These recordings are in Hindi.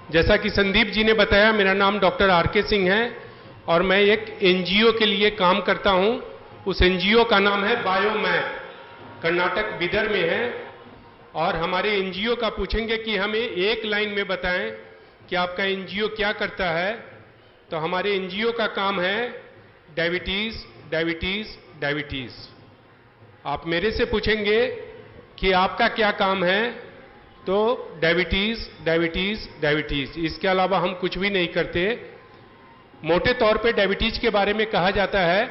जैसा कि संदीप जी ने बताया, मेरा नाम डॉक्टर आर.के. सिंह है और मैं एक एनजीओ के लिए काम करता हूं। उस एनजीओ का नाम है बायोमैप, कर्नाटक बिदर में है। और हमारे एनजीओ का पूछेंगे कि हमें एक लाइन में बताएं कि आपका एनजीओ क्या करता है, तो हमारे एनजीओ का काम है डायबिटीज, डायबिटीज, डायबिटीज। आप मेरे से पूछेंगे कि आपका क्या काम है, तो डायबिटीज, डायबिटीज, डायबिटीज, इसके अलावा हम कुछ भी नहीं करते। मोटे तौर पे डायबिटीज के बारे में कहा जाता है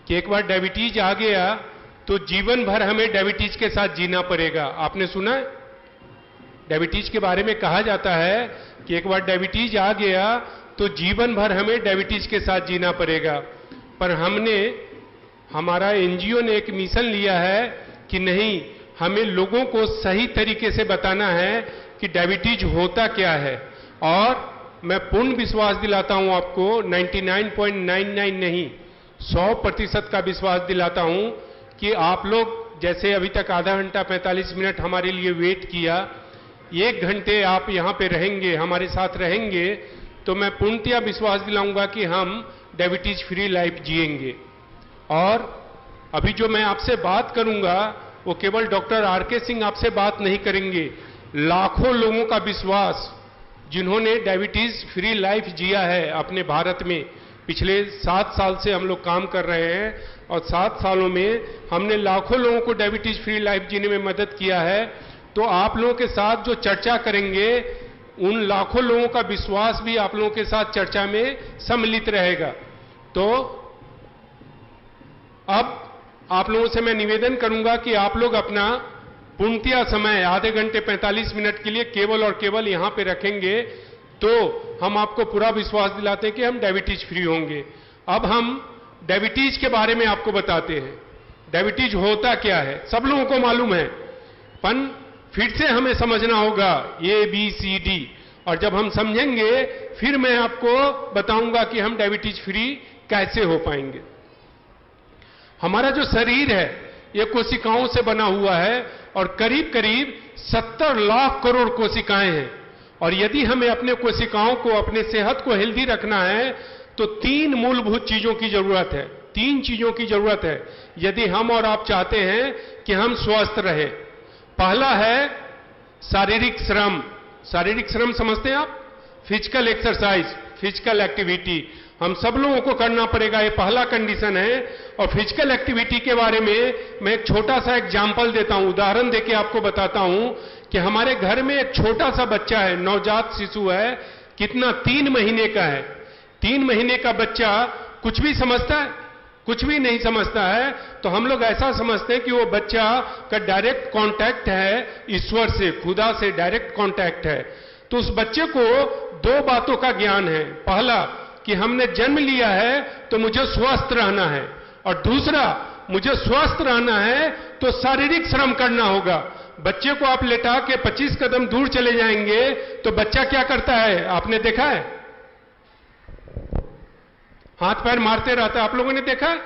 कि एक बार डायबिटीज आ गया तो जीवन भर हमें डायबिटीज के साथ जीना पड़ेगा। आपने सुना है? डायबिटीज के बारे में कहा जाता है कि एक बार डायबिटीज आ गया तो जीवन भर हमें डायबिटीज के साथ जीना पड़ेगा। पर हमारा एनजीओ ने एक मिशन लिया है कि नहीं, हमें लोगों को सही तरीके से बताना है कि डायबिटीज होता क्या है। और मैं पूर्ण विश्वास दिलाता हूं आपको, 99.99 नहीं, 100% का विश्वास दिलाता हूं कि आप लोग जैसे अभी तक आधा घंटा 45 मिनट हमारे लिए वेट किया, 1 घंटे आप यहां पे रहेंगे, हमारे साथ रहेंगे, तो मैं पूर्णतया विश्वास दिलाऊंगा कि हम डायबिटीज फ्री लाइफ जिएंगे। और अभी जो मैं आपसे बात करूंगा वो केवल डॉक्टर आर.के. सिंह आपसे बात नहीं करेंगे। लाखों लोगों का विश्वास, जिन्होंने डायबिटीज फ्री लाइफ जिया है अपने भारत में। पिछले 7 साल से हम लोग काम कर रहे हैं और 7 सालों में हमने लाखों लोगों को डायबिटीज फ्री लाइफ जीने में मदद किया है। तो आप लोगों के साथ जो चर्चा करेंगे, उन लाखों लोगों का विश्वास भी आप लोगों के साथ चर्चा में सम्मिलित रहेगा। तो अब आप लोगों से मैं निवेदन करूंगा कि आप लोग अपना पूर्णतया समय आधे घंटे 45 मिनट के लिए केवल और केवल यहां पे रखेंगे, तो हम आपको पूरा विश्वास दिलाते हैं कि हम डायबिटीज फ्री होंगे। अब हम डायबिटीज के बारे में आपको बताते हैं। डायबिटीज होता क्या है, सब लोगों को मालूम है, पर फिर से हमें समझना होगा ABCD, और जब हम समझेंगे फिर मैं आपको बताऊंगा कि हम डायबिटीज फ्री कैसे हो पाएंगे। हमारा जो शरीर है ये कोशिकाओं से बना हुआ है और करीब करीब 70 लाख करोड़ कोशिकाएं हैं। और यदि हमें अपने कोशिकाओं को, अपने सेहत को हेल्दी रखना है तो 3 मूलभूत चीजों की जरूरत है, 3 चीजों की जरूरत है यदि हम और आप चाहते हैं कि हम स्वस्थ रहे। पहला है शारीरिक श्रम। शारीरिक श्रम समझते हैं आप? फिजिकल एक्सरसाइज, फिजिकल एक्टिविटी हम सब लोगों को करना पड़ेगा, ये पहला कंडीशन है। और फिजिकल एक्टिविटी के बारे में मैं एक छोटा सा एग्जाम्पल देता हूं, उदाहरण देके आपको बताता हूं कि हमारे घर में एक छोटा सा बच्चा है, नवजात शिशु है, कितना 3 महीने का है। 3 महीने का बच्चा कुछ भी समझता है? कुछ भी नहीं समझता है। तो हम लोग ऐसा समझते हैं कि वो बच्चा का डायरेक्ट कांटेक्ट है ईश्वर से, खुदा से डायरेक्ट कांटेक्ट है। तो उस बच्चे को 2 बातों का ज्ञान है। पहला कि हमने जन्म लिया है तो मुझे स्वस्थ रहना है, और दूसरा मुझे स्वस्थ रहना है तो शारीरिक श्रम करना होगा। बच्चे को आप लेटा के 25 कदम दूर चले जाएंगे तो बच्चा क्या करता है, आपने देखा है? हाथ पैर मारते रहता है, आप लोगों ने देखा है?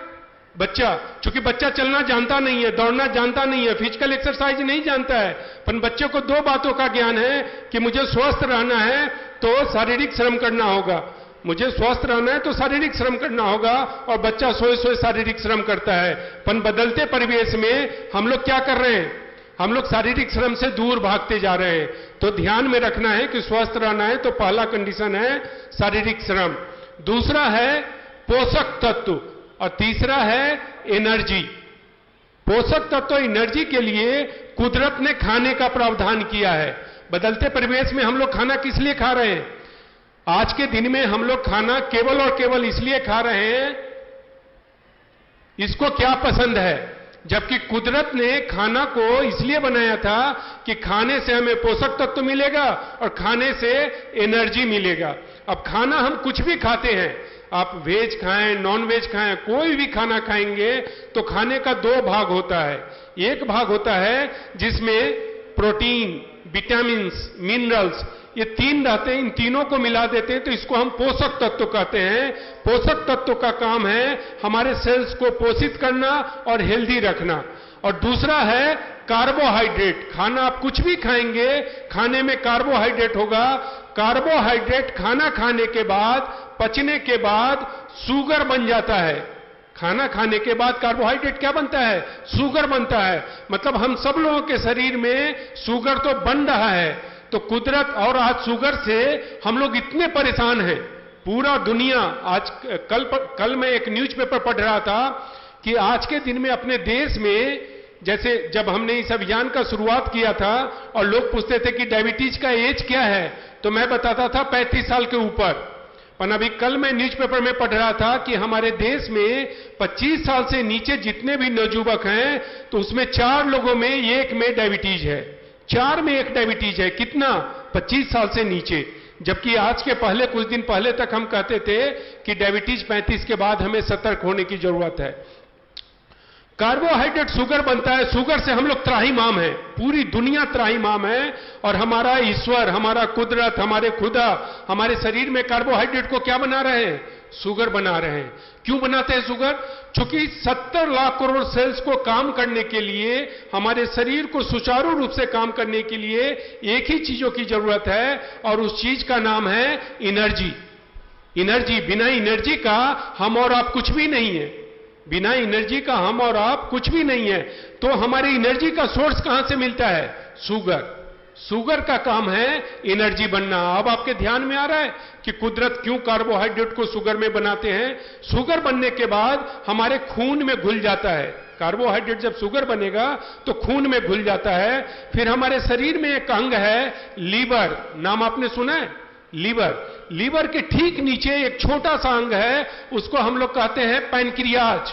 बच्चा, चूंकि बच्चा चलना जानता नहीं है, दौड़ना जानता नहीं है, फिजिकल एक्सरसाइज नहीं जानता है, पर बच्चे को 2 बातों का ज्ञान है कि मुझे स्वस्थ रहना है तो शारीरिक श्रम करना होगा, मुझे स्वस्थ रहना है तो शारीरिक श्रम करना होगा। और बच्चा सोए शारीरिक श्रम करता है। पर बदलते परिवेश में हम लोग क्या कर रहे हैं, हम लोग शारीरिक श्रम से दूर भागते जा रहे हैं। तो ध्यान में रखना है कि स्वस्थ रहना है तो पहला कंडीशन है शारीरिक श्रम, दूसरा है पोषक तत्व, और तीसरा है एनर्जी। पोषक तत्व एनर्जी के लिए कुदरत ने खाने का प्रावधान किया है। बदलते परिवेश में हम लोग खाना किस लिए खा रहे हैं? आज के दिन में हम लोग खाना केवल और केवल इसलिए खा रहे हैं, इसको क्या पसंद है, जबकि कुदरत ने खाना को इसलिए बनाया था कि खाने से हमें पोषक तत्व मिलेगा और खाने से एनर्जी मिलेगा। अब खाना हम कुछ भी खाते हैं, आप वेज खाएं, नॉन वेज खाएं, कोई भी खाना खाएंगे तो खाने का 2 भाग होता है। एक भाग होता है जिसमें प्रोटीन, विटामिन्स, मिनरल्स, ये 3 रहते हैं, इन तीनों को मिला देते हैं तो इसको हम पोषक तत्व कहते हैं। पोषक तत्व का काम है हमारे सेल्स को पोषित करना और हेल्दी रखना। और दूसरा है कार्बोहाइड्रेट। खाना आप कुछ भी खाएंगे, खाने में कार्बोहाइड्रेट होगा। कार्बोहाइड्रेट खाना खाने के बाद, पचने के बाद शुगर बन जाता है। खाना खाने के बाद कार्बोहाइड्रेट क्या बनता है? शुगर बनता है। मतलब हम सब लोगों के शरीर में शुगर तो बन रहा है। तो कुदरत, और आज शुगर से हम लोग इतने परेशान हैं, पूरा दुनिया। आज कल मैं एक न्यूज़पेपर पढ़ रहा था कि आज के दिन में अपने देश में, जैसे जब हमने इस अभियान का शुरुआत किया था और लोग पूछते थे कि डायबिटीज का एज क्या है, तो मैं बताता था 35 साल के ऊपर। पर अभी कल मैं न्यूज़पेपर में पढ़ रहा था कि हमारे देश में 25 साल से नीचे जितने भी नवयुवक हैं, तो उसमें 4 लोगों में 1 में डायबिटीज है। 4 में 1 डायबिटीज है। कितना? 25 साल से नीचे। जबकि आज के पहले, कुछ दिन पहले तक हम कहते थे कि डायबिटीज 35 के बाद हमें सतर्क होने की जरूरत है। कार्बोहाइड्रेट शुगर बनता है। शुगर से हम लोग त्राहिमाम हैं, पूरी दुनिया त्राहिमाम है। और हमारा ईश्वर, हमारा कुदरत, हमारे खुदा हमारे शरीर में कार्बोहाइड्रेट को क्या बना रहे हैं? शुगर बना रहे हैं। क्यों बनाते हैं शुगर? चूंकि 70 लाख करोड़ सेल्स को काम करने के लिए, हमारे शरीर को सुचारू रूप से काम करने के लिए एक ही चीजों की जरूरत है, और उस चीज का नाम है एनर्जी। एनर्जी, बिना एनर्जी का हम और आप कुछ भी नहीं है। बिना एनर्जी का हम और आप कुछ भी नहीं है। तो हमारी एनर्जी का सोर्स कहां से मिलता है? शुगर। शुगर का काम है एनर्जी बनना। अब आपके ध्यान में आ रहा है कि कुदरत क्यों कार्बोहाइड्रेट को शुगर में बनाते हैं? शुगर बनने के बाद हमारे खून में घुल जाता है। कार्बोहाइड्रेट जब शुगर बनेगा तो खून में घुल जाता है। फिर हमारे शरीर में एक अंग है लीवर, नाम आपने सुना है? लीवर। लीवर के ठीक नीचे एक छोटा सा अंग है, उसको हम लोग कहते हैं पैनक्रियाज।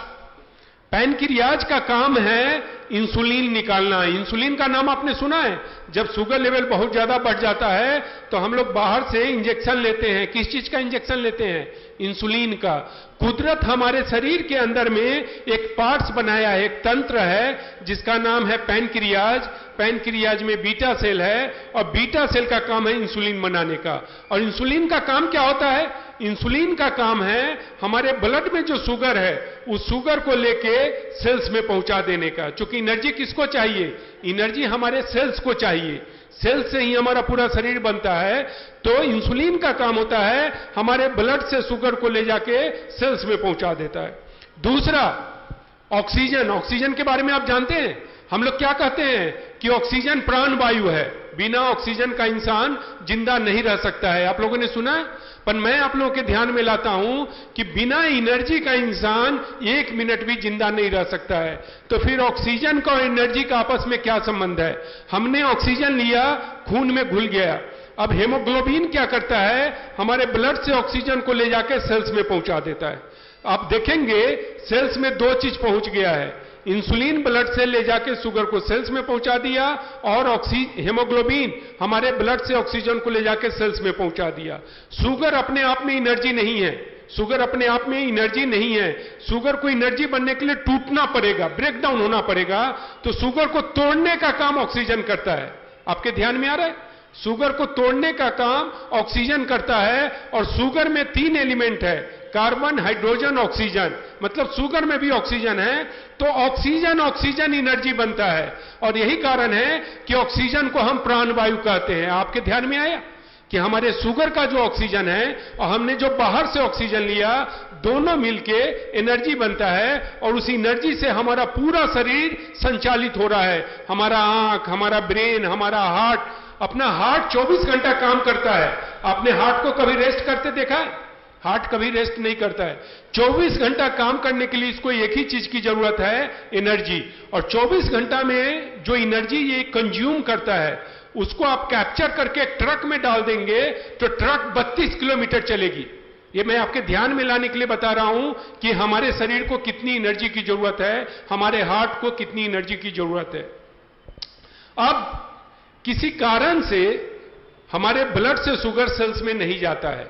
पैनक्रियाज का काम है इंसुलिन निकालना। इंसुलिन का नाम आपने सुना है? जब शुगर लेवल बहुत ज्यादा बढ़ जाता है तो हम लोग बाहर से इंजेक्शन लेते हैं। किस चीज का इंजेक्शन लेते हैं? इंसुलिन का। कुदरत हमारे शरीर के अंदर में एक पार्ट्स बनाया है, एक तंत्र है जिसका नाम है पैनक्रियाज। पैनक्रियाज में बीटा सेल है, और बीटा सेल का काम है इंसुलिन बनाने का। और इंसुलिन का काम क्या होता है? इंसुलिन का काम है हमारे ब्लड में जो शुगर है, उस शुगर को लेके सेल्स में पहुंचा देने का। क्योंकि एनर्जी किसको चाहिए? एनर्जी हमारे सेल्स को चाहिए। सेल्स से ही हमारा पूरा शरीर बनता है। तो इंसुलिन का काम होता है हमारे ब्लड से शुगर को ले जाके सेल्स में पहुंचा देता है। दूसरा, ऑक्सीजन। ऑक्सीजन के बारे में आप जानते हैं? हम लोग क्या कहते हैं कि ऑक्सीजन प्राण वायु है। बिना ऑक्सीजन का इंसान जिंदा नहीं रह सकता है। आप लोगों ने सुना है? पर मैं आप लोगों के ध्यान में लाता हूं कि बिना एनर्जी का इंसान 1 मिनट भी जिंदा नहीं रह सकता है। तो फिर ऑक्सीजन का और एनर्जी का आपस में क्या संबंध है? हमने ऑक्सीजन लिया, खून में घुल गया। अब हेमोग्लोबिन क्या करता है? हमारे ब्लड से ऑक्सीजन को ले जाकर सेल्स में पहुंचा देता है। आप देखेंगे सेल्स में 2 चीज पहुंच गया है। इंसुलिन ब्लड से ले जाके शुगर को सेल्स में पहुंचा दिया, और हेमोग्लोबिन हमारे ब्लड से ऑक्सीजन को ले जाके सेल्स में पहुंचा दिया। शुगर अपने आप में एनर्जी नहीं है। शुगर अपने आप में एनर्जी नहीं है। शुगर को एनर्जी बनने के लिए टूटना पड़ेगा, ब्रेक डाउन होना पड़ेगा। तो शुगर को तोड़ने का काम ऑक्सीजन करता है। आपके ध्यान में आ रहा है? शुगर को तोड़ने का काम ऑक्सीजन करता है। और शुगर में 3 एलिमेंट है, कार्बन, हाइड्रोजन, ऑक्सीजन। मतलब शुगर में भी ऑक्सीजन है। तो ऑक्सीजन एनर्जी बनता है। और यही कारण है कि ऑक्सीजन को हम प्राण वायु कहते हैं। आपके ध्यान में आया कि हमारे शुगर का जो ऑक्सीजन है और हमने जो बाहर से ऑक्सीजन लिया, दोनों मिलके एनर्जी बनता है। और उस एनर्जी से हमारा पूरा शरीर संचालित हो रहा है। हमारा आंख, हमारा ब्रेन, हमारा हार्ट। अपना हार्ट 24 घंटा काम करता है। आपने हार्ट को कभी रेस्ट करते देखा है? हार्ट कभी रेस्ट नहीं करता है। 24 घंटा काम करने के लिए इसको एक ही चीज की जरूरत है, एनर्जी। और 24 घंटा में जो एनर्जी ये कंज्यूम करता है, उसको आप कैप्चर करके ट्रक में डाल देंगे तो ट्रक 32 किलोमीटर चलेगी। ये मैं आपके ध्यान में लाने के लिए बता रहा हूं कि हमारे शरीर को कितनी एनर्जी की जरूरत है, हमारे हार्ट को कितनी एनर्जी की जरूरत है। अब किसी कारण से हमारे ब्लड से शुगर सेल्स में नहीं जाता है।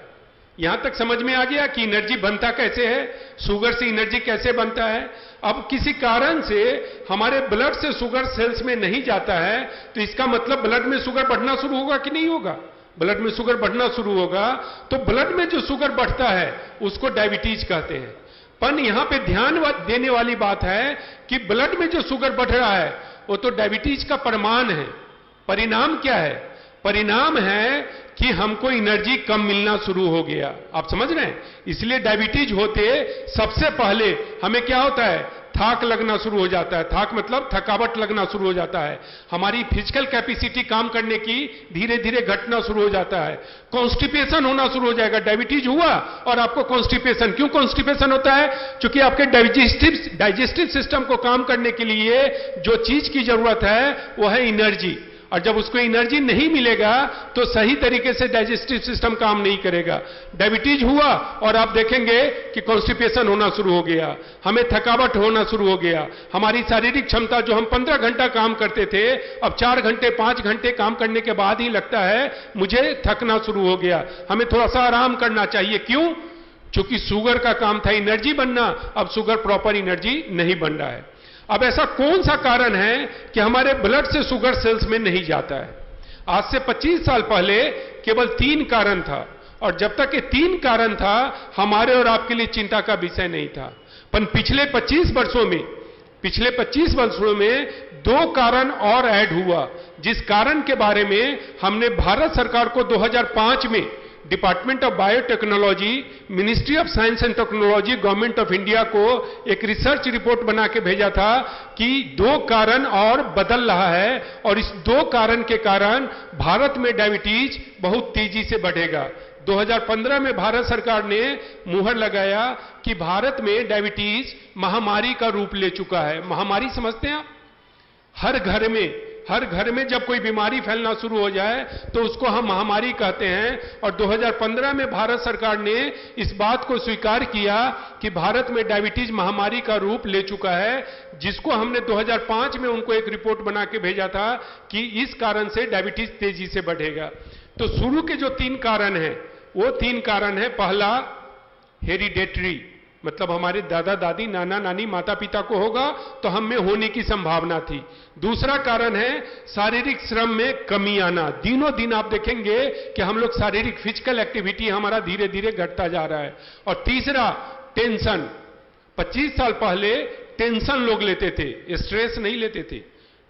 यहां तक समझ में आ गया कि एनर्जी बनता कैसे है, शुगर से एनर्जी कैसे बनता है। अब किसी कारण से हमारे ब्लड से शुगर सेल्स में नहीं जाता है, तो इसका मतलब ब्लड में शुगर बढ़ना शुरू होगा कि नहीं होगा? ब्लड में शुगर बढ़ना शुरू होगा। तो ब्लड में जो शुगर बढ़ता है उसको डायबिटीज कहते हैं। पर यहां पे ध्यान देने वाली बात है कि ब्लड में जो शुगर बढ़ रहा है वो तो डायबिटीज का प्रमाण है। परिणाम क्या है? परिणाम है कि हमको एनर्जी कम मिलना शुरू हो गया। आप समझ रहे हैं? इसलिए डायबिटीज होते सबसे पहले हमें क्या होता है? थाक लगना शुरू हो जाता है। थाक मतलब थकावट लगना शुरू हो जाता है। हमारी फिजिकल कैपेसिटी काम करने की धीरे धीरे घटना शुरू हो जाता है। कॉन्स्टिपेशन होना शुरू हो जाएगा। डायबिटीज हुआ और आपको कॉन्स्टिपेशन। क्यों कॉन्स्टिपेशन होता है? क्योंकि आपके डाइजेस्टिव सिस्टम को काम करने के लिए जो चीज की जरूरत है वो है एनर्जी, और जब उसको एनर्जी नहीं मिलेगा तो सही तरीके से डाइजेस्टिव सिस्टम काम नहीं करेगा। डायबिटीज हुआ और आप देखेंगे कि कॉन्स्टिपेशन होना शुरू हो गया, हमें थकावट होना शुरू हो गया। हमारी शारीरिक क्षमता, जो हम 15 घंटा काम करते थे, अब 4 घंटे 5 घंटे काम करने के बाद ही लगता है मुझे थकना शुरू हो गया, हमें थोड़ा सा आराम करना चाहिए। क्यों? क्योंकि शुगर का काम था एनर्जी बनना, अब शुगर प्रॉपर एनर्जी नहीं बन रहा है। अब ऐसा कौन सा कारण है कि हमारे ब्लड से शुगर सेल्स में नहीं जाता है? आज से 25 साल पहले केवल 3 कारण था, और जब तक ये 3 कारण था हमारे और आपके लिए चिंता का विषय नहीं था। पर पिछले 25 वर्षों में 2 कारण और ऐड हुआ, जिस कारण के बारे में हमने भारत सरकार को 2005 में department of biotechnology, ministry of science and technology, government of India को एक रिसर्च रिपोर्ट बना के भेजा था कि 2 कारण और बदल रहा है, और इस 2 कारण के कारण भारत में डायबिटीज बहुत तेजी से बढ़ेगा। 2015 में भारत सरकार ने मुहर लगाया कि भारत में डायबिटीज महामारी का रूप ले चुका है। महामारी समझते हैं आप? हर घर में जब कोई बीमारी फैलना शुरू हो जाए तो उसको हम महामारी कहते हैं। और 2015 में भारत सरकार ने इस बात को स्वीकार किया कि भारत में डायबिटीज महामारी का रूप ले चुका है, जिसको हमने 2005 में उनको एक रिपोर्ट बना के भेजा था कि इस कारण से डायबिटीज तेजी से बढ़ेगा। तो शुरू के जो 3 कारण हैं वो 3 कारण है। पहला, हेरिडेटरी, मतलब हमारे दादा दादी, नाना नानी, माता पिता को होगा तो हम में होने की संभावना थी। दूसरा कारण है शारीरिक श्रम में कमी आना। दिनों दिन आप देखेंगे कि हम लोग शारीरिक फिजिकल एक्टिविटी हमारा धीरे धीरे घटता जा रहा है। और तीसरा, टेंशन। 25 साल पहले टेंशन लोग लेते थे, स्ट्रेस नहीं लेते थे।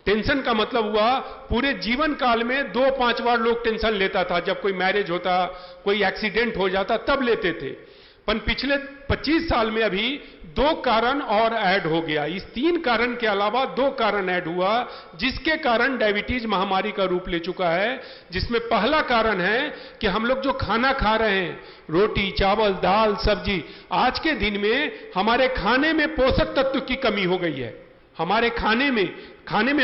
टेंशन का मतलब हुआ पूरे जीवन काल में 2-5 बार लोग टेंशन लेता था। जब कोई मैरिज होता, कोई एक्सीडेंट हो जाता, तब लेते थे। पर पिछले 25 साल में अभी 2 कारण और ऐड हो गया। इस 3 कारण के अलावा 2 कारण ऐड हुआ, जिसके कारण डायबिटीज महामारी का रूप ले चुका है। जिसमें पहला कारण है कि हम लोग जो खाना खा रहे हैं, रोटी, चावल, दाल, सब्जी, आज के दिन में हमारे खाने में पोषक तत्व की कमी हो गई है। हमारे खाने में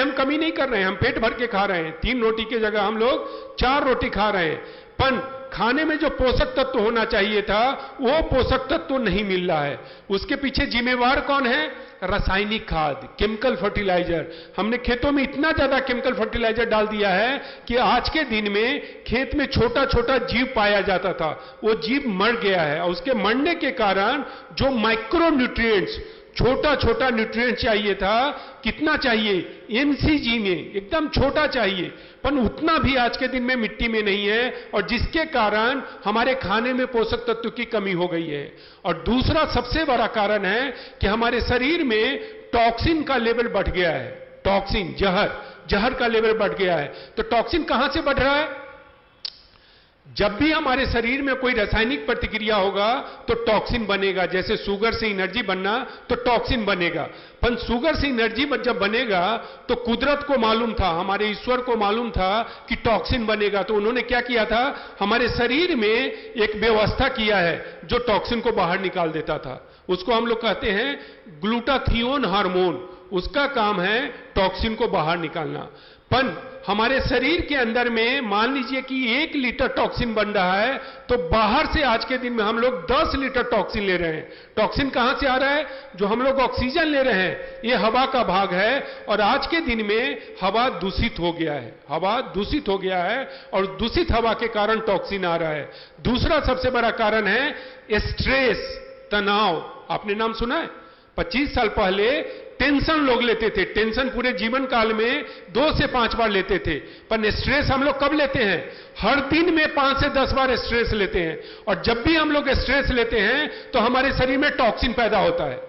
हम कमी नहीं कर रहे हैं, हम पेट भर के खा रहे हैं। 3 रोटी की जगह हम लोग 4 रोटी खा रहे हैं, पर खाने में जो पोषक तत्व होना चाहिए था वो पोषक तत्व नहीं मिल रहा है। उसके पीछे जिम्मेवार कौन है? रासायनिक खाद, केमिकल फर्टिलाइजर। हमने खेतों में इतना ज्यादा केमिकल फर्टिलाइजर डाल दिया है कि आज के दिन में खेत में छोटा छोटा जीव पाया जाता था, वो जीव मर गया है। और उसके मरने के कारण जो माइक्रो न्यूट्रिएंट्स, छोटा छोटा न्यूट्रिएंट चाहिए था, कितना चाहिए? एमसीजी में एकदम छोटा चाहिए, पर उतना भी आज के दिन में मिट्टी में नहीं है, और जिसके कारण हमारे खाने में पोषक तत्व की कमी हो गई है। और दूसरा सबसे बड़ा कारण है कि हमारे शरीर में टॉक्सिन का लेवल बढ़ गया है। टॉक्सिन, जहर का लेवल बढ़ गया है। तो टॉक्सिन कहां से बढ़ रहा है? जब भी हमारे शरीर में कोई रासायनिक प्रतिक्रिया होगा तो टॉक्सिन बनेगा। जैसे शुगर से एनर्जी बनना, तो टॉक्सिन बनेगा। पर शुगर से एनर्जी जब बनेगा तो कुदरत को मालूम था, हमारे ईश्वर को मालूम था कि टॉक्सिन बनेगा। तो उन्होंने क्या किया था? हमारे शरीर में एक व्यवस्था किया है जो टॉक्सिन को बाहर निकाल देता था। उसको हम लोग कहते हैं ग्लूटाथियोन हार्मोन। उसका काम है टॉक्सिन को बाहर निकालना। पर हमारे शरीर के अंदर में मान लीजिए कि 1 लीटर टॉक्सिन बन रहा है, तो बाहर से आज के दिन में हम लोग 10 लीटर टॉक्सिन ले रहे हैं। टॉक्सिन कहां से आ रहा है? जो हम लोग ऑक्सीजन ले रहे हैं, ये हवा का भाग है। और आज के दिन में हवा दूषित हो गया है, हवा दूषित हो गया है, और दूषित हवा के कारण टॉक्सिन आ रहा है। दूसरा सबसे बड़ा कारण है स्ट्रेस, तनाव। आपने नाम सुना है? 25 साल पहले टेंशन लोग लेते थे। टेंशन पूरे जीवन काल में 2 से 5 बार लेते थे। पर स्ट्रेस हम लोग कब लेते हैं? हर दिन में 5 से 10 बार स्ट्रेस लेते हैं। और जब भी हम लोग स्ट्रेस लेते हैं तो हमारे शरीर में टॉक्सिन पैदा होता है।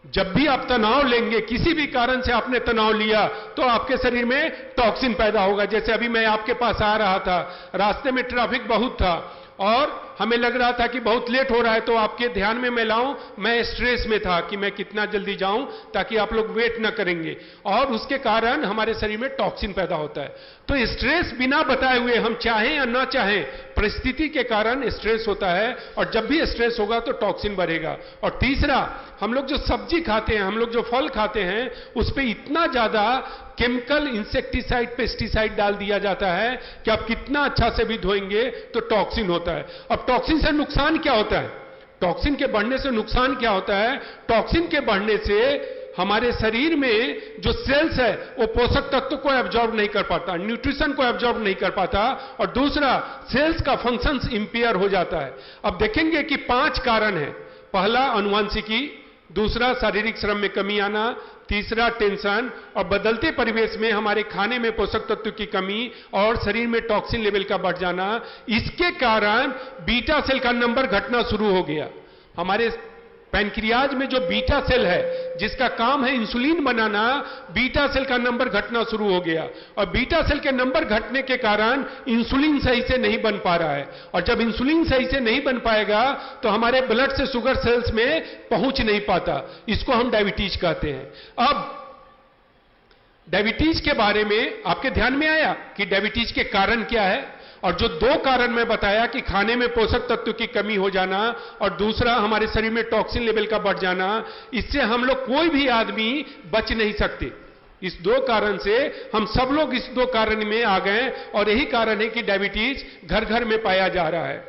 जब भी आप तनाव लेंगे, किसी भी कारण से आपने तनाव लिया, तो आपके शरीर में टॉक्सिन पैदा होगा। जैसे अभी मैं आपके पास आ रहा था, रास्ते में ट्रैफिक बहुत था और हमें लग रहा था कि बहुत लेट हो रहा है, तो आपके ध्यान में मैं लाऊं, मैं स्ट्रेस में था कि मैं कितना जल्दी जाऊं ताकि आप लोग वेट ना करेंगे, और उसके कारण हमारे शरीर में टॉक्सिन पैदा होता है। तो स्ट्रेस बिना बताए हुए, हम चाहें या ना चाहें, परिस्थिति के कारण स्ट्रेस होता है, और जब भी स्ट्रेस होगा तो टॉक्सिन बढ़ेगा। और तीसरा, हम लोग जो सब्जी खाते हैं, हम लोग जो फल खाते हैं, उस पर इतना ज्यादा केमिकल, इंसेक्टिसाइड, पेस्टिसाइड डाल दिया जाता है कि आप कितना अच्छा से भी धोएंगे तो टॉक्सिन होता है। अब टॉक्सिन से नुकसान क्या होता है? टॉक्सिन के बढ़ने से नुकसान क्या होता है? टॉक्सिन के बढ़ने से हमारे शरीर में जो सेल्स है वो पोषक तत्व को एब्जॉर्ब नहीं कर पाता, न्यूट्रिशन को एब्जॉर्ब नहीं कर पाता, और दूसरा, सेल्स का फंक्शंस इंपेयर हो जाता है। अब देखेंगे कि 5 कारण है। पहला, अनुवांशिकी; दूसरा, शारीरिक श्रम में कमी आना; तीसरा, टेंशन; और बदलते परिवेश में हमारे खाने में पोषक तत्व की कमी और शरीर में टॉक्सिन लेवल का बढ़ जाना। इसके कारण बीटा सेल का नंबर घटना शुरू हो गया। हमारे पैनक्रियाज में जो बीटा सेल है, जिसका काम है इंसुलिन बनाना, बीटा सेल का नंबर घटना शुरू हो गया, और बीटा सेल के नंबर घटने के कारण इंसुलिन सही से नहीं बन पा रहा है, और जब इंसुलिन सही से नहीं बन पाएगा तो हमारे ब्लड से शुगर सेल्स में पहुंच नहीं पाता। इसको हम डायबिटीज कहते हैं। अब डायबिटीज के बारे में आपके ध्यान में आया कि डायबिटीज के कारण क्या है, और जो 2 कारण मैं बताया कि खाने में पोषक तत्व की कमी हो जाना और दूसरा हमारे शरीर में टॉक्सिन लेवल का बढ़ जाना, इससे हम लोग कोई भी आदमी बच नहीं सकते। इस 2 कारण से हम सब लोग इस 2 कारण में आ गए, और यही कारण है कि डायबिटीज घर घर में पाया जा रहा है।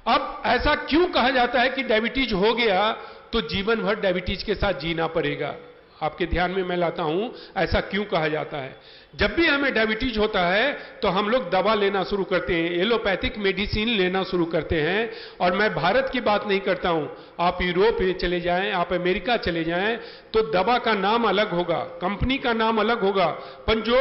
अब ऐसा क्यों कहा जाता है कि डायबिटीज हो गया तो जीवन भर डायबिटीज के साथ जीना पड़ेगा? आपके ध्यान में मैं लाता हूं, ऐसा क्यों कहा जाता है? जब भी हमें डायबिटीज होता है तो हम लोग दवा लेना शुरू करते हैं, एलोपैथिक मेडिसिन लेना शुरू करते हैं। और मैं भारत की बात नहीं करता हूं, आप यूरोप चले जाएं, आप अमेरिका चले जाएं, तो दवा का नाम अलग होगा, कंपनी का नाम अलग होगा, पर जो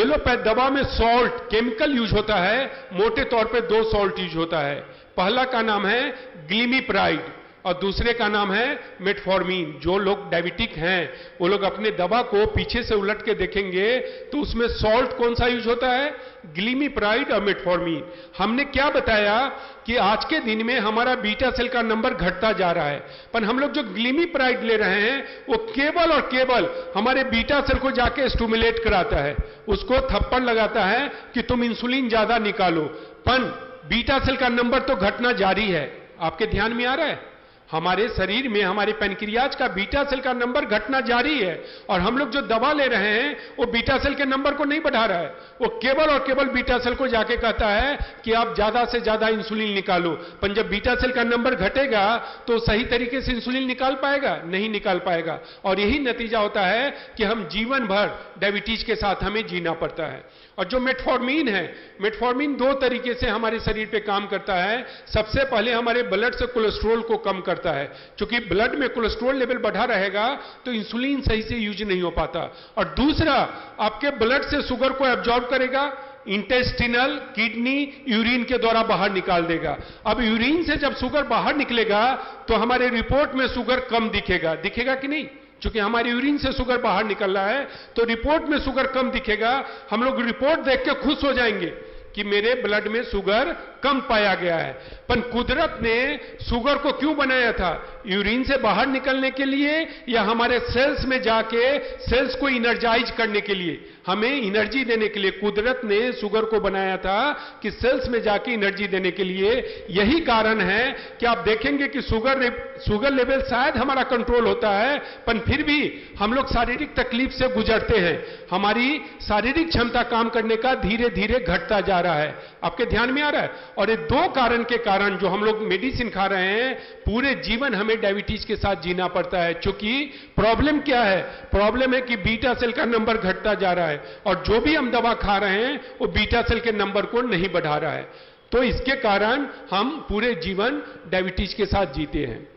एलोपैथ दवा में सॉल्ट, केमिकल यूज होता है, मोटे तौर पे 2 सॉल्ट यूज होता है। पहला का नाम है ग्लिमिप्राइड और दूसरे का नाम है मेटफॉर्मिन। जो लोग डायबिटिक हैं वो लोग अपने दवा को पीछे से उलट के देखेंगे तो उसमें सॉल्ट कौन सा यूज होता है? ग्लिमिप्राइड और मेटफॉर्मिन। हमने क्या बताया कि आज के दिन में हमारा बीटा सेल का नंबर घटता जा रहा है, पर हम लोग जो ग्लिमिप्राइड ले रहे हैं वो केवल और केवल हमारे बीटा सेल को जाके स्टिमुलेट कराता है, उसको थप्पड़ लगाता है कि तुम इंसुलिन ज्यादा निकालो, पर बीटा सेल का नंबर तो घटना जारी है। आपके ध्यान में आ रहा है? हमारे शरीर में, हमारे पैनक्रियाज का बीटा सेल का नंबर घटना जारी है, और हम लोग जो दवा ले रहे हैं वो बीटा सेल के नंबर को नहीं बढ़ा रहा है, वो केवल और केवल बीटा सेल को जाके कहता है कि आप ज्यादा से ज्यादा इंसुलिन निकालो। पर जब बीटा सेल का नंबर घटेगा तो सही तरीके से इंसुलिन निकाल पाएगा? नहीं निकाल पाएगा, और यही नतीजा होता है कि हम जीवन भर डायबिटीज के साथ हमें जीना पड़ता है। और जो मेटफॉर्मिन है, मेटफॉर्मिन 2 तरीके से हमारे शरीर पे काम करता है। सबसे पहले हमारे ब्लड से कोलेस्ट्रॉल को कम करता है, क्योंकि ब्लड में कोलेस्ट्रॉल लेवल बढ़ा रहेगा तो इंसुलिन सही से यूज नहीं हो पाता। और दूसरा, आपके ब्लड से शुगर को एब्जॉर्ब करेगा, इंटेस्टिनल, किडनी, यूरिन के द्वारा बाहर निकाल देगा। अब यूरिन से जब शुगर बाहर निकलेगा तो हमारे रिपोर्ट में शुगर कम दिखेगा, दिखेगा कि नहीं? क्योंकि हमारे यूरिन से शुगर बाहर निकल रहा है तो रिपोर्ट में शुगर कम दिखेगा। हम लोग रिपोर्ट देख के खुश हो जाएंगे कि मेरे ब्लड में शुगर कम पाया गया है। पर कुदरत ने शुगर को क्यों बनाया था? यूरिन से बाहर निकलने के लिए या हमारे सेल्स में जाके सेल्स को इनर्जाइज करने के लिए, हमें एनर्जी देने के लिए कुदरत ने शुगर को बनाया था कि सेल्स में जाके एनर्जी देने के लिए। यही कारण है कि आप देखेंगे कि शुगर लेवल शायद हमारा कंट्रोल होता है, पर फिर भी हम लोग शारीरिक तकलीफ से गुजरते हैं। हमारी शारीरिक क्षमता काम करने का धीरे धीरे घटता जा रहा है। आपके ध्यान में आ रहा है? और ये 2 कारण के कारण जो हम लोग मेडिसिन खा रहे हैं, पूरे जीवन हमें डायबिटीज के साथ जीना पड़ता है। क्योंकि प्रॉब्लम क्या है? प्रॉब्लम है कि बीटा सेल का नंबर घटता जा रहा है, और जो भी हम दवा खा रहे हैं वो बीटा सेल के नंबर को नहीं बढ़ा रहा है। तो इसके कारण हम पूरे जीवन डायबिटीज के साथ जीते हैं।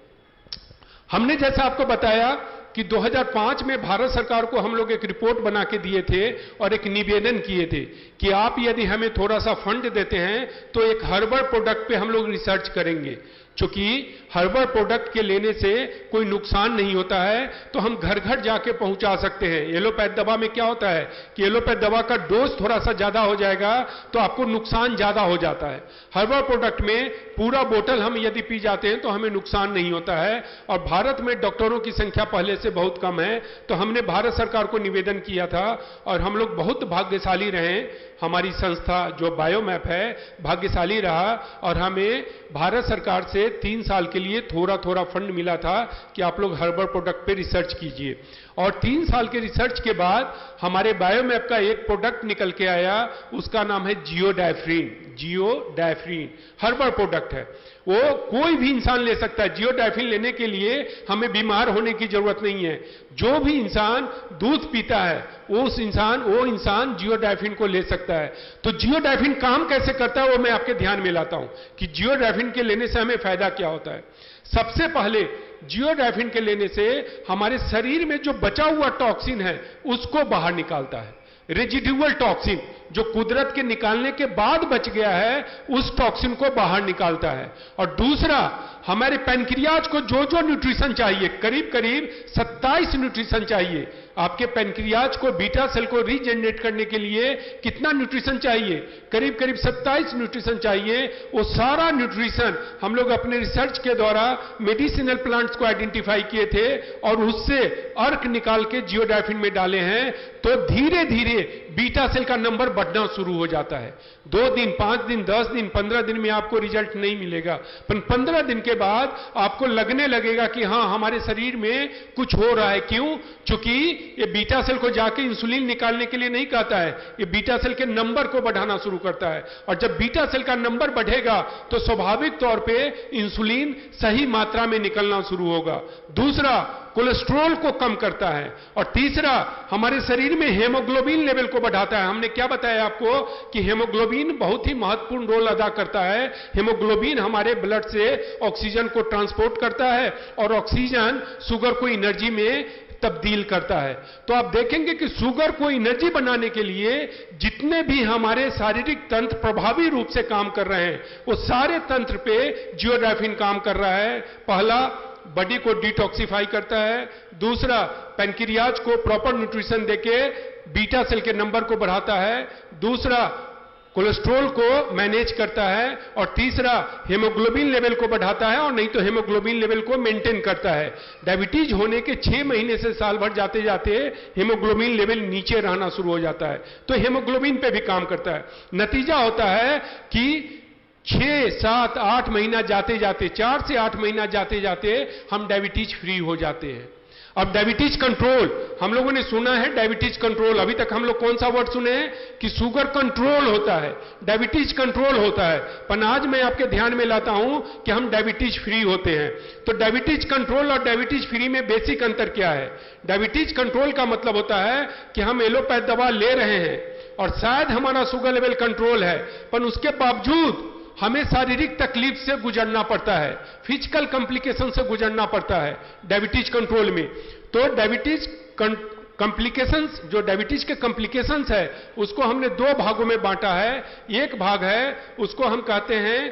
हमने जैसा आपको बताया कि 2005 में भारत सरकार को हम लोग एक रिपोर्ट बना के दिए थे और एक निवेदन किए थे कि आप यदि हमें थोड़ा सा फंड देते हैं तो एक हर्बल प्रोडक्ट पे हम लोग रिसर्च करेंगे। चूंकि हर्बल प्रोडक्ट के लेने से कोई नुकसान नहीं होता है, तो हम घर घर जाके पहुंचा सकते हैं। एलोपैथ दवा में क्या होता है कि एलोपैथ दवा का डोज थोड़ा सा ज्यादा हो जाएगा तो आपको नुकसान ज्यादा हो जाता है। हर्बल प्रोडक्ट में पूरा बोतल हम यदि पी जाते हैं तो हमें नुकसान नहीं होता है। और भारत में डॉक्टरों की संख्या पहले से बहुत कम है, तो हमने भारत सरकार को निवेदन किया था और हम लोग बहुत भाग्यशाली रहे। हमारी संस्था जो बायोमैप है भाग्यशाली रहा और हमें भारत सरकार से 3 साल के लिए थोड़ा थोड़ा फंड मिला था कि आप लोग हर्बल प्रोडक्ट पे रिसर्च कीजिए। और 3 साल के रिसर्च के बाद हमारे बायोमैप का एक प्रोडक्ट निकल के आया, उसका नाम है जियोडायफ्रीन। जियोडायफ्रीन हर्बल प्रोडक्ट है, वो कोई भी इंसान ले सकता है। जियोडायफ्रीन लेने के लिए हमें बीमार होने की जरूरत नहीं है। जो भी इंसान दूध पीता है वो इंसान जियोडायफ्रीन को ले सकता है। तो जियोडायफ्रीन काम कैसे करता है वो मैं आपके ध्यान में लाता हूं कि जियोडायफ्रीन के लेने से हमें फायदा क्या होता है। सबसे पहले जियोडायफ्रीन के लेने से हमारे शरीर में जो बचा हुआ टॉक्सिन है उसको बाहर निकालता है। रेजिडुअल टॉक्सिन जो कुदरत के निकालने के बाद बच गया है उस टॉक्सिन को बाहर निकालता है। और दूसरा, हमारे पैनक्रियाज को जो जो न्यूट्रिशन चाहिए, करीब करीब 27 न्यूट्रिशन चाहिए। आपके पैनक्रियाज को बीटा सेल को रीजनरेट करने के लिए कितना न्यूट्रिशन चाहिए? करीब करीब 27 न्यूट्रिशन चाहिए। वो सारा न्यूट्रिशन हम लोग अपने रिसर्च के द्वारा मेडिसिनल प्लांट्स को आइडेंटिफाई किए थे और उससे अर्क निकाल के जियोडायफ्रीन में डाले हैं। तो धीरे धीरे बीटा सेल का नंबर बढ़ना शुरू हो जाता है। 2 दिन, 5 दिन, 10 दिन, 15 दिन में आपको रिजल्ट नहीं मिलेगा, पर 15 दिन के बाद आपको लगने लगेगा कि हां हमारे शरीर में कुछ हो रहा है। क्यों? क्योंकि ये बीटा सेल को जाके इंसुलिन निकालने के लिए नहीं कहता है, ये बीटा सेल के नंबर को बढ़ाना शुरू करता है। और जब बीटा सेल का नंबर बढ़ेगा तो स्वाभाविक तौर पे इंसुलिन सही मात्रा में निकलना शुरू होगा। दूसरा, कोलेस्ट्रॉल को कम करता है। और तीसरा, हमारे शरीर में हेमोग्लोबिन लेवल को बढ़ाता है। हमने क्या बताया आपको कि हेमोग्लोबिन बहुत ही महत्वपूर्ण रोल अदा करता है। हेमोग्लोबिन हमारे ब्लड से ऑक्सीजन को ट्रांसपोर्ट करता है और ऑक्सीजन शुगर को एनर्जी में तब्दील करता है। तो आप देखेंगे कि शुगर को एनर्जी बनाने के लिए जितने भी हमारे शारीरिक तंत्र प्रभावी रूप से काम कर रहे हैं वो सारे तंत्र पे जियोडायफ्रीन काम कर रहा है। पहला, बॉडी को डिटॉक्सिफाई करता है। दूसरा, पैनक्रियाज को प्रॉपर न्यूट्रिशन देके बीटा सेल के नंबर को बढ़ाता है। दूसरा, कोलेस्ट्रॉल को मैनेज करता है। और तीसरा, हेमोग्लोबिन लेवल को बढ़ाता है और नहीं तो हेमोग्लोबिन लेवल को मेंटेन करता है। डायबिटीज होने के 6 महीने से साल भर जाते जाते हेमोग्लोबिन लेवल नीचे रहना शुरू हो जाता है, तो हेमोग्लोबिन पे भी काम करता है। नतीजा होता है कि 6, 7, 8 महीना जाते जाते, 4 से 8 महीना जाते जाते हम डायबिटीज फ्री हो जाते हैं। अब डायबिटीज कंट्रोल, हम लोगों ने सुना है डायबिटीज कंट्रोल, अभी तक हम लोग कौन सा वर्ड सुने हैं कि शुगर कंट्रोल होता है, डायबिटीज कंट्रोल होता है। पर आज मैं आपके ध्यान में लाता हूं कि हम डायबिटीज फ्री होते हैं। तो डायबिटीज कंट्रोल और डायबिटीज फ्री में बेसिक अंतर क्या है? डायबिटीज कंट्रोल का मतलब होता है कि हम एलोपैथ दवा ले रहे हैं और शायद हमारा शुगर लेवल कंट्रोल है, पर उसके बावजूद हमें शारीरिक तकलीफ से गुजरना पड़ता है, फिजिकल कॉम्प्लिकेशन से गुजरना पड़ता है डायबिटीज कंट्रोल में। तो डायबिटीज कॉम्प्लिकेशंस, जो डायबिटीज के कॉम्प्लिकेशंस है उसको हमने 2 भागों में बांटा है। एक भाग है उसको हम कहते हैं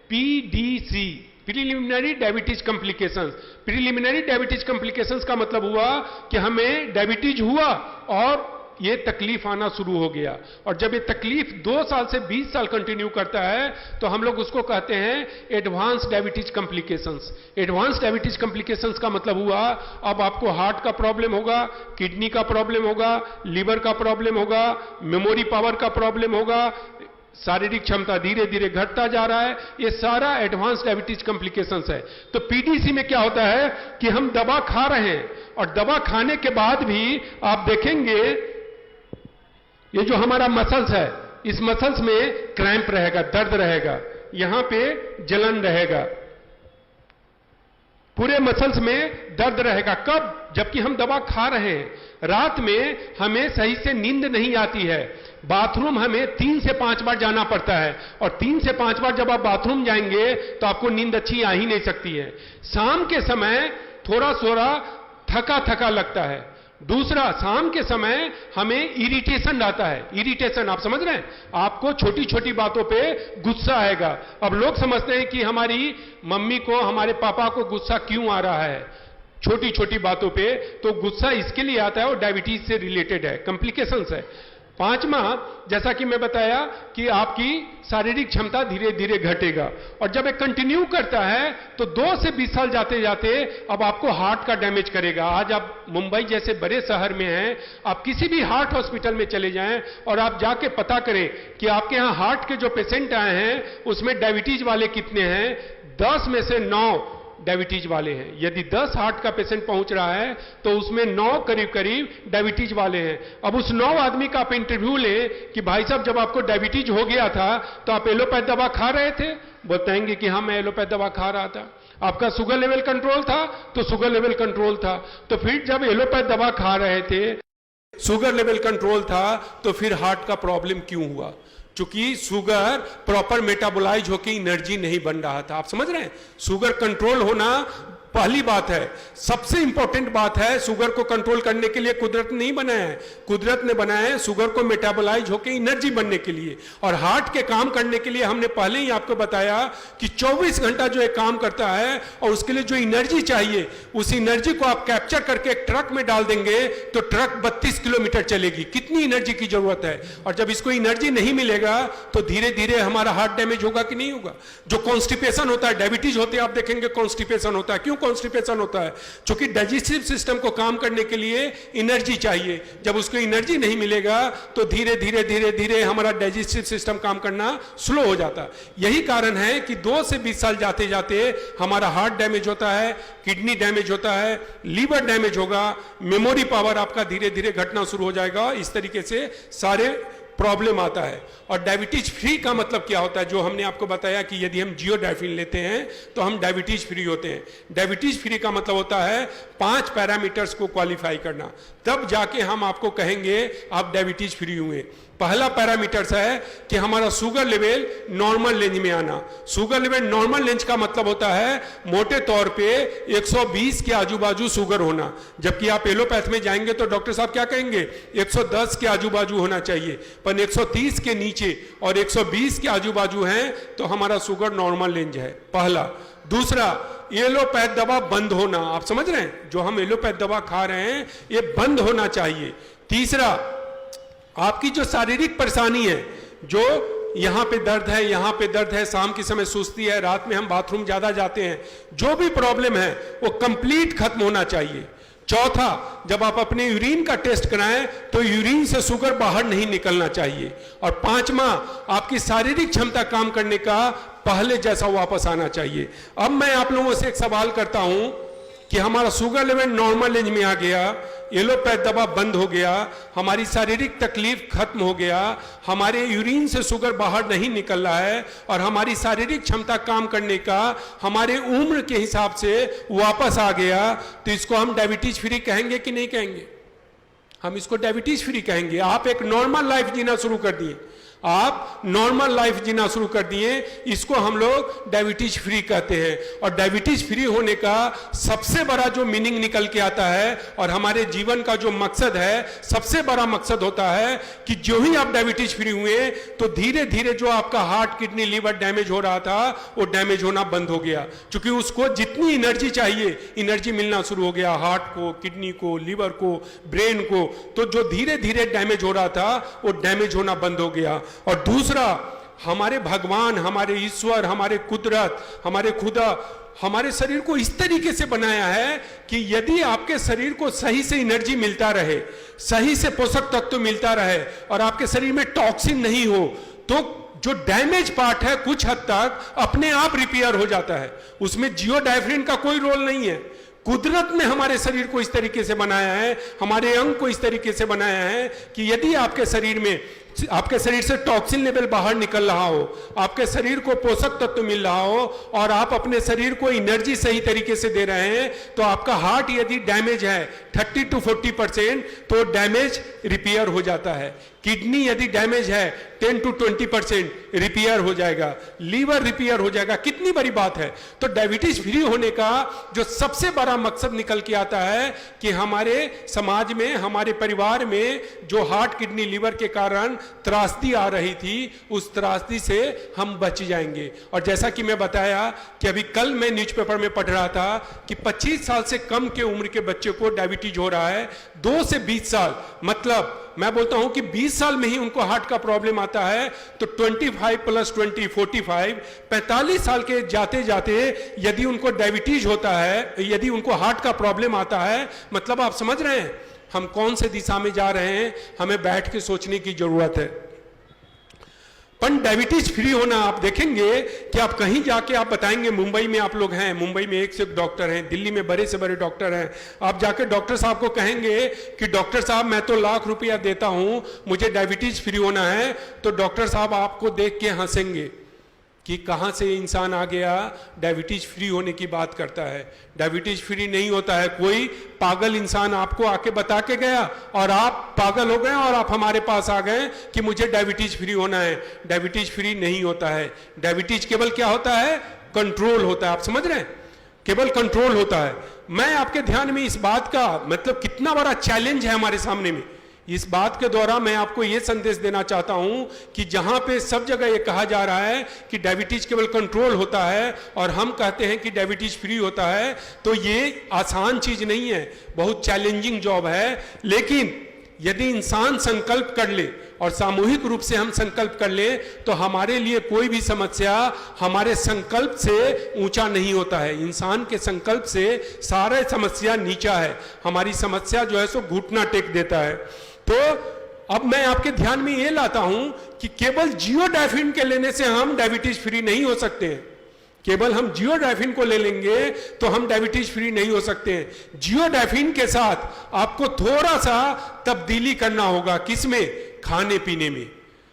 PDC, preliminary diabetes complications. Preliminary diabetes complications का मतलब हुआ कि हमें डायबिटीज हुआ और ये तकलीफ आना शुरू हो गया, और जब ये तकलीफ 2 साल से 20 साल कंटिन्यू करता है तो हम लोग उसको कहते हैं advance diabetes complications. Advance diabetes complications का मतलब हुआ अब आपको हार्ट का प्रॉब्लम होगा, किडनी का प्रॉब्लम होगा, लीवर का प्रॉब्लम होगा, मेमोरी पावर का प्रॉब्लम होगा, शारीरिक क्षमता धीरे धीरे घटता जा रहा है। ये सारा एडवांस डायबिटीज कॉम्प्लिकेशंस है। तो पीडीसी में क्या होता है कि हम दवा खा रहे हैं और दवा खाने के बाद भी आप देखेंगे ये जो हमारा मसल्स है, इस मसल्स में क्रैम्प रहेगा, दर्द रहेगा, यहां पे जलन रहेगा, पूरे मसल्स में दर्द रहेगा। कब? जबकि हम दवा खा रहे हैं। रात में हमें सही से नींद नहीं आती है, बाथरूम हमें 3 से 5 बार जाना पड़ता है, और 3 से 5 बार जब आप बाथरूम जाएंगे तो आपको नींद अच्छी आ ही नहीं सकती है। शाम के समय थोड़ा थोड़ा थका थका लगता है, दूसरा, शाम के समय हमें इरिटेशन आता है। इरिटेशन, आप समझ रहे हैं? आपको छोटी छोटी बातों पे गुस्सा आएगा। अब लोग समझते हैं कि हमारी मम्मी को, हमारे पापा को गुस्सा क्यों आ रहा है छोटी छोटी बातों पे, तो गुस्सा इसके लिए आता है और डायबिटीज से रिलेटेड है, कॉम्प्लिकेशंस है। पांचवा, जैसा कि मैं बताया कि आपकी शारीरिक क्षमता धीरे धीरे घटेगा, और जब एक कंटिन्यू करता है तो 2 से 20 साल जाते जाते अब आपको हार्ट का डैमेज करेगा। आज आप मुंबई जैसे बड़े शहर में हैं, आप किसी भी हार्ट हॉस्पिटल में चले जाएं और आप जाके पता करें कि आपके यहाँ हार्ट के जो पेशेंट आए हैं उसमें डायबिटीज वाले कितने हैं। 10 में से 9 डायबिटीज वाले हैं। यदि 10 हार्ट का पेशेंट पहुंच रहा है तो उसमें 9 करीब करीब डायबिटीज वाले हैं। अब उस 9 आदमी का आप इंटरव्यू लें कि भाई साहब जब आपको डायबिटीज हो गया था तो आप एलोपैथ दवा खा रहे थे? बताएंगे कि हाँ, मैं एलोपैथ दवा खा रहा था। आपका शुगर लेवल कंट्रोल था तो शुगर लेवल कंट्रोल था। तो फिर जब एलोपैथ दवा खा रहे थे, शुगर लेवल कंट्रोल था, तो फिर हार्ट का प्रॉब्लम क्यों हुआ? क्योंकि शुगर प्रॉपर मेटाबोलाइज होकर एनर्जी नहीं बन रहा था। आप समझ रहे हैं? शुगर कंट्रोल होना पहली बात है, सबसे इंपॉर्टेंट बात है। शुगर को कंट्रोल करने के लिए कुदरत नहीं बनाया है, कुदरत ने बनाया है शुगर को मेटाबोलाइज होकर एनर्जी बनने के लिए। और हार्ट के काम करने के लिए हमने पहले ही आपको बताया कि 24 घंटा जो एक काम करता है, और उसके लिए जो एनर्जी चाहिए उस एनर्जी को आप कैप्चर करके एक ट्रक में डाल देंगे तो ट्रक 32 किलोमीटर चलेगी। कितनी एनर्जी की जरूरत है? और जब इसको एनर्जी नहीं मिलेगा तो धीरे धीरे हमारा हार्ट डैमेज होगा कि नहीं होगा? जो कॉन्स्टिपेशन होता है, डायबिटीज होते हैं, आप देखेंगे कॉन्स्टिपेशन होता है। क्यों कॉन्स्टिपेशन होता है? क्योंकि डाइजेस्टिव सिस्टम को काम करने के लिए एनर्जी चाहिए। जब उसको एनर्जी नहीं मिलेगा तो धीरे धीरे धीरे धीरे हमारा डाइजेस्टिव सिस्टम काम करना स्लो हो जाता है। यही कारण है कि 2 से 20 साल जाते जाते हमारा हार्ट डैमेज होता है, किडनी डैमेज होता है, लीवर डैमेज होगा, मेमोरी पावर आपका धीरे धीरे घटना शुरू हो जाएगा। इस तरीके से सारे प्रॉब्लम आता है। और डायबिटीज फ्री का मतलब क्या होता है? जो हमने आपको बताया कि यदि हम जियोडाइफिन लेते हैं तो हम डायबिटीज फ्री होते हैं। डायबिटीज फ्री का मतलब होता है 5 पैरामीटर्स को क्वालिफाई करना, तब जाके हम आपको कहेंगे आप डायबिटीज फ्री हुए। पहला पैरामीटर्स है कि हमारा शुगर लेवल नॉर्मल रेंज में आना। शुगर लेवल नॉर्मल रेंज का मतलब होता है मोटे तौर पे 120 के आजू बाजू शुगर होना। जबकि आप एलोपैथ में जाएंगे तो डॉक्टर साहब क्या कहेंगे? 110 के आजू बाजू होना चाहिए, पर 130 के नीचे और 120 के आजू बाजू है तो हमारा शुगर नॉर्मल रेंज है, पहला। दूसरा, एलोपैथ दवा बंद होना। आप समझ रहे हैं? जो हम एलोपैथ दवा खा रहे हैं ये बंद होना चाहिए। तीसरा, आपकी जो शारीरिक परेशानी है, जो यहां पे दर्द है, यहां पे दर्द है, शाम के समय सुस्ती है, रात में हम बाथरूम ज्यादा जाते हैं, जो भी प्रॉब्लम है वो कंप्लीट खत्म होना चाहिए। चौथा, जब आप अपने यूरिन का टेस्ट कराएं तो यूरिन से शुगर बाहर नहीं निकलना चाहिए। और पांचवा, आपकी शारीरिक क्षमता काम करने का पहले जैसा वापस आना चाहिए। अब मैं आप लोगों से एक सवाल करता हूं कि हमारा शुगर लेवल नॉर्मल रेंज में आ गया, एलोपैथ दवा बंद हो गया, हमारी शारीरिक तकलीफ खत्म हो गया, हमारे यूरिन से शुगर बाहर नहीं निकल रहा है, और हमारी शारीरिक क्षमता काम करने का हमारे उम्र के हिसाब से वापस आ गया, तो इसको हम डायबिटीज फ्री कहेंगे कि नहीं कहेंगे? हम इसको डायबिटीज फ्री कहेंगे। आप एक नॉर्मल लाइफ जीना शुरू कर दिए, आप नॉर्मल लाइफ जीना शुरू कर दिए, इसको हम लोग डायबिटीज फ्री कहते हैं। और डायबिटीज फ्री होने का सबसे बड़ा जो मीनिंग निकल के आता है और हमारे जीवन का जो मकसद है, सबसे बड़ा मकसद होता है कि जो ही आप डायबिटीज फ्री हुए तो धीरे धीरे जो आपका हार्ट, किडनी, लीवर डैमेज हो रहा था वो डैमेज होना बंद हो गया। क्योंकि उसको जितनी एनर्जी चाहिए, एनर्जी मिलना शुरू हो गया, हार्ट को, किडनी को, लीवर को, ब्रेन को। तो जो धीरे धीरे डैमेज हो रहा था वो डैमेज होना बंद हो गया। और दूसरा, हमारे भगवान, हमारे ईश्वर, हमारे कुदरत, हमारे खुदा हमारे शरीर को इस तरीके से बनाया है कि यदि आपके शरीर को सही से एनर्जी मिलता रहे, सही से पोषक तत्व मिलता रहे और आपके शरीर में टॉक्सिन नहीं हो, तो जो डैमेज पार्ट है कुछ हद तक अपने आप रिपेयर हो जाता है। उसमें जियोडाइफिन का कोई रोल नहीं है। कुदरत ने हमारे शरीर को इस तरीके से बनाया है, हमारे अंग को इस तरीके से बनाया है कि यदि आपके शरीर में आपके शरीर से टॉक्सिन लेवल बाहर निकल रहा हो, आपके शरीर को पोषक तत्व मिल रहा हो और आप अपने शरीर को एनर्जी सही तरीके से दे रहे हैं, तो आपका हार्ट यदि डैमेज है 30 to 40% तो डैमेज रिपेयर हो जाता है। किडनी यदि डैमेज है 10 to 20% रिपेयर हो जाएगा, लीवर रिपेयर हो जाएगा। कितनी बड़ी बात है। तो डायबिटीज फ्री होने का जो सबसे बड़ा मकसद निकल के आता है कि हमारे समाज में, हमारे परिवार में जो हार्ट, किडनी, लीवर के कारण त्रासदी आ रही थी, उस त्रासदी से हम बच जाएंगे। और जैसा कि मैं बताया कि अभी कल मैं न्यूज़पेपर में पढ़ रहा था कि 25 साल से कम के उम्र के बच्चे को डायबिटीज हो रहा है, 2 से 20 साल, मतलब मैं बोलता हूं कि 20 साल में ही उनको हार्ट का प्रॉब्लम आता है। तो 25 + 20 45, 45 साल के जाते जाते यदि उनको डायबिटीज होता है, यदि उनको हार्ट का प्रॉब्लम आता है, मतलब आप समझ रहे हैं हम कौन से दिशा में जा रहे हैं। हमें बैठ के सोचने की जरूरत है। पर डायबिटीज फ्री होना, आप देखेंगे कि आप कहीं जाके आप बताएंगे, मुंबई में आप लोग हैं, मुंबई में एक से एक डॉक्टर हैं, दिल्ली में बड़े से बड़े डॉक्टर हैं, आप जाके डॉक्टर साहब को कहेंगे कि डॉक्टर साहब मैं तो लाख रुपया देता हूं, मुझे डायबिटीज फ्री होना है, तो डॉक्टर साहब आपको देख के हंसेंगे कि कहां से इंसान आ गया, डायबिटीज फ्री होने की बात करता है। डायबिटीज फ्री नहीं होता है। कोई पागल इंसान आपको आके बता के गया और आप पागल हो गए और आप हमारे पास आ गए कि मुझे डायबिटीज फ्री होना है। डायबिटीज फ्री नहीं होता है। डायबिटीज केवल क्या होता है, कंट्रोल होता है। आप समझ रहे हैं, केवल कंट्रोल होता है। मैं आपके ध्यान में इस बात का मतलब कितना बड़ा चैलेंज है हमारे सामने में, इस बात के द्वारा मैं आपको यह संदेश देना चाहता हूं कि जहां पे सब जगह यह कहा जा रहा है कि डायबिटीज केवल कंट्रोल होता है और हम कहते हैं कि डायबिटीज फ्री होता है, तो ये आसान चीज नहीं है, बहुत चैलेंजिंग जॉब है। लेकिन यदि इंसान संकल्प कर ले और सामूहिक रूप से हम संकल्प कर ले, तो हमारे लिए कोई भी समस्या हमारे संकल्प से ऊंचा नहीं होता है। इंसान के संकल्प से सारा समस्या नीचा है। हमारी समस्या जो है सो घुटना टेक देता है। तो अब मैं आपके ध्यान में ये लाता हूं कि केवल जियोडाइफिन के लेने से हम डायबिटीज फ्री नहीं हो सकते हैं। केवल हम जियोडाइफिन को ले लेंगे तो हम डायबिटीज फ्री नहीं हो सकते हैं। जियोडाइफिन के साथ आपको थोड़ा सा तब्दीली करना होगा। किसमें? खाने पीने में।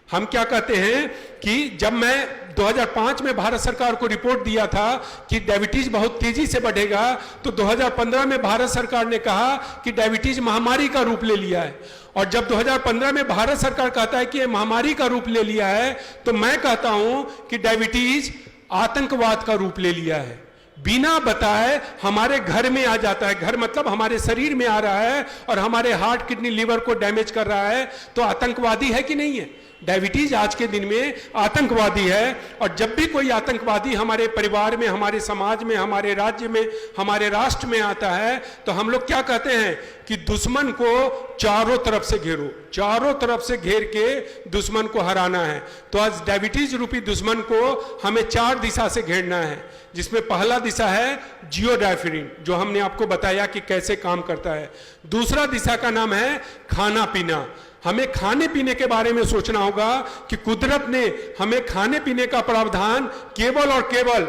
हम क्या कहते हैं कि जब मैं 2005 में भारत सरकार को रिपोर्ट दिया था कि डायबिटीज बहुत तेजी से बढ़ेगा, तो 2015 में भारत सरकार ने कहा कि डायबिटीज महामारी का रूप ले लिया है। और जब 2015 में भारत सरकार कहता है कि यह महामारी का रूप ले लिया है, तो मैं कहता हूं कि डायबिटीज आतंकवाद का रूप ले लिया है। बिना बताए हमारे घर में आ जाता है। घर मतलब हमारे शरीर में आ रहा है और हमारे हार्ट, किडनी, लीवर को डैमेज कर रहा है। तो आतंकवादी है कि नहीं है? डायबिटीज आज के दिन में आतंकवादी है। और जब भी कोई आतंकवादी हमारे परिवार में, हमारे समाज में, हमारे राज्य में, हमारे राष्ट्र में आता है, तो हम लोग क्या कहते हैं कि दुश्मन को चारों तरफ से घेरो, चारों तरफ से घेर के दुश्मन को हराना है। तो आज डायबिटीज रूपी दुश्मन को हमें 4 दिशा से घेरना है, जिसमें पहला दिशा है जियोडाइफिन, जो हमने आपको बताया कि कैसे काम करता है। दूसरा दिशा का नाम है खाना पीना। हमें खाने पीने के बारे में सोचना होगा कि कुदरत ने हमें खाने पीने का प्रावधान केवल और केवल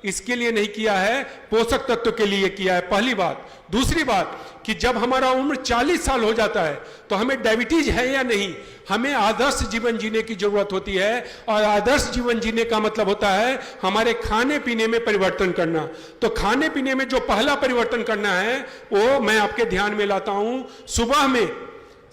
इसके लिए नहीं किया है, पोषक तत्व के लिए किया है, पहली बात। दूसरी बात कि जब हमारा उम्र 40 साल हो जाता है तो हमें डायबिटीज है या नहीं, हमें आदर्श जीवन जीने की जरूरत होती है। और आदर्श जीवन जीने का मतलब होता है हमारे खाने पीने में परिवर्तन करना। तो खाने पीने में जो पहला परिवर्तन करना है वो मैं आपके ध्यान में लाता हूं। सुबह में